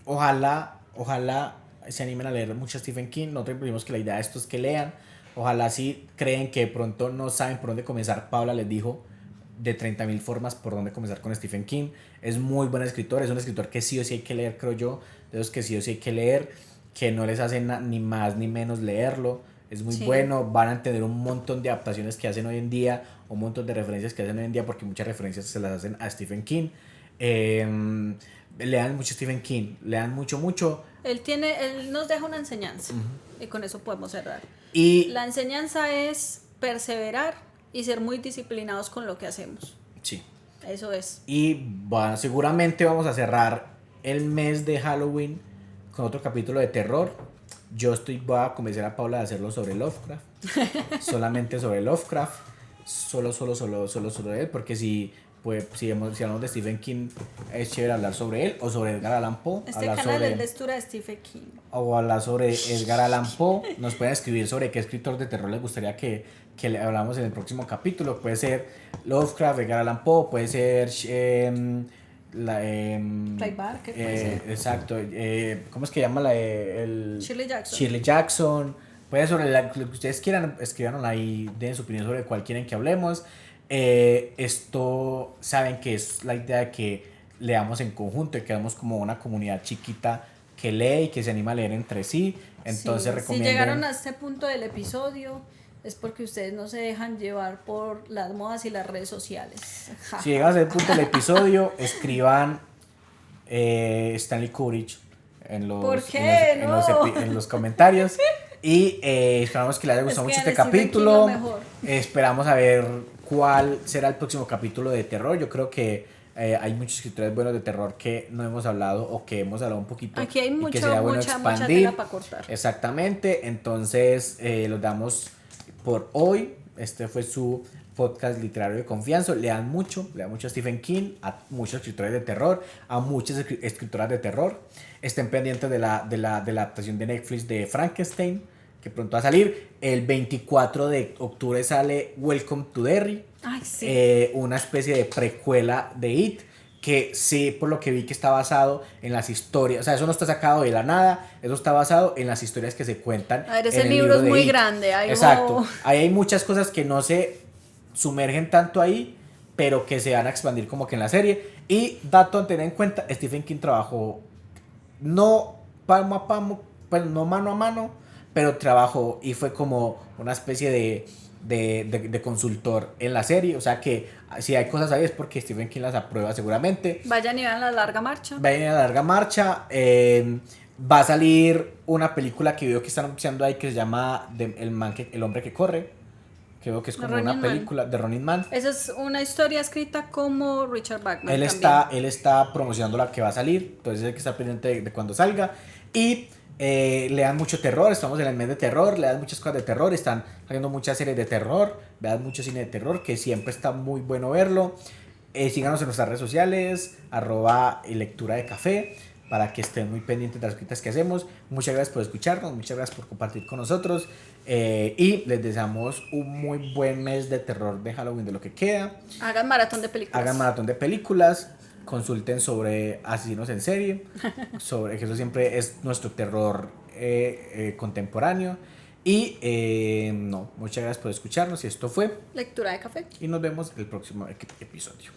ojalá se animen a leer mucho Stephen King. Nosotros decimos que la idea de esto es que lean. Ojalá si creen que de pronto no saben por dónde comenzar. Paula les dijo de 30.000 formas por dónde comenzar con Stephen King. Es muy buen escritor, es un escritor que sí o sí hay que leer, creo yo. De los que sí o sí hay que leer, que no les hacen ni más ni menos leerlo. Es muy bueno, van a entender un montón de adaptaciones que hacen hoy en día, un montón de referencias que hacen hoy en día, porque muchas referencias se las hacen a Stephen King. Lean mucho Stephen King, lean mucho. Él nos deja una enseñanza, y con eso podemos cerrar. Y la enseñanza es perseverar y ser muy disciplinados con lo que hacemos. Sí. Eso es. Y seguramente vamos a cerrar el mes de Halloween con otro capítulo de terror. Voy a convencer a Paula de hacerlo sobre Lovecraft. Solamente sobre Lovecraft. Solo de él. Porque si pues, si hablamos de Stephen King, es chévere hablar sobre él, o sobre Edgar Allan Poe. Este hablar canal sobre, es lectura de Stephen King. o hablar sobre Edgar Allan Poe. Nos pueden escribir sobre qué escritor de terror les gustaría que le hablamos en el próximo capítulo. Puede ser Lovecraft, Edgar Allan Poe, puede ser Clive Barker, puede ser. exacto, ¿cómo es que llama Shirley Jackson. Shirley Jackson. Puede sobre lo que ustedes quieran, escriban ahí, den su opinión sobre cuál quieren que hablemos. Esto saben que es la idea de que leamos en conjunto y que hagamos como una comunidad chiquita que lee y que se anima a leer entre sí. Entonces Sí, recomienden. si llegaron a este punto del episodio es porque ustedes no se dejan llevar por las modas y las redes sociales. Si llegan a ese punto del episodio, escriban Stanley Courage en los, ¿Por qué? en los comentarios. Y esperamos que les haya gustado mucho este capítulo. Esperamos a ver cuál será el próximo capítulo de terror. Yo creo que hay muchos escritores buenos de terror que no hemos hablado o que hemos hablado un poquito. Aquí hay y que sería bueno mucha tela para cortar. Exactamente. Entonces los damos por hoy. Este fue su podcast literario de confianza. Lean mucho a Stephen King, a muchos escritores de terror, a muchas escritoras de terror. Estén pendientes de la adaptación de Netflix de Frankenstein, que pronto va a salir. El 24 de octubre sale Welcome to Derry. Ay, sí. Una especie de precuela de It, que sí, por lo que vi que está basado en las historias, o sea, eso no está sacado de la nada, eso está basado en las historias que se cuentan. A ver, ese libro es muy grande. Exacto, ahí hay muchas cosas que no se sumergen tanto ahí, pero que se van a expandir como que en la serie. Y dato a tener en cuenta, Stephen King trabajó no palmo a palmo, pues no mano a mano, pero trabajó y fue como una especie de consultor en la serie. O sea que si hay cosas ahí es porque Stephen King las aprueba seguramente. Vayan y vean La Larga Marcha. Vayan a La Larga Marcha. Va a salir una película que veo que están anunciando ahí que se llama El hombre que corre. Que veo que es como una película de Running Man. Esa es una historia escrita como Richard Bachman. Él está promocionando la que va a salir, entonces hay que estar pendiente de cuando salga. Y lean mucho terror, estamos en el mes de terror, lean muchas cosas de terror, están saliendo muchas series de terror, vean mucho cine de terror, que siempre está muy bueno verlo. Síganos en nuestras redes sociales, @lectura de café, para que estén muy pendientes de las críticas que hacemos. Muchas gracias por escucharnos, muchas gracias por compartir con nosotros, y les deseamos un muy buen mes de terror de Halloween, de lo que queda. Hagan maratón de películas. Consulten sobre asesinos en serie, sobre que eso siempre es nuestro terror contemporáneo. Y no, muchas gracias por escucharnos, y esto fue Lectura de Café. y nos vemos el próximo episodio.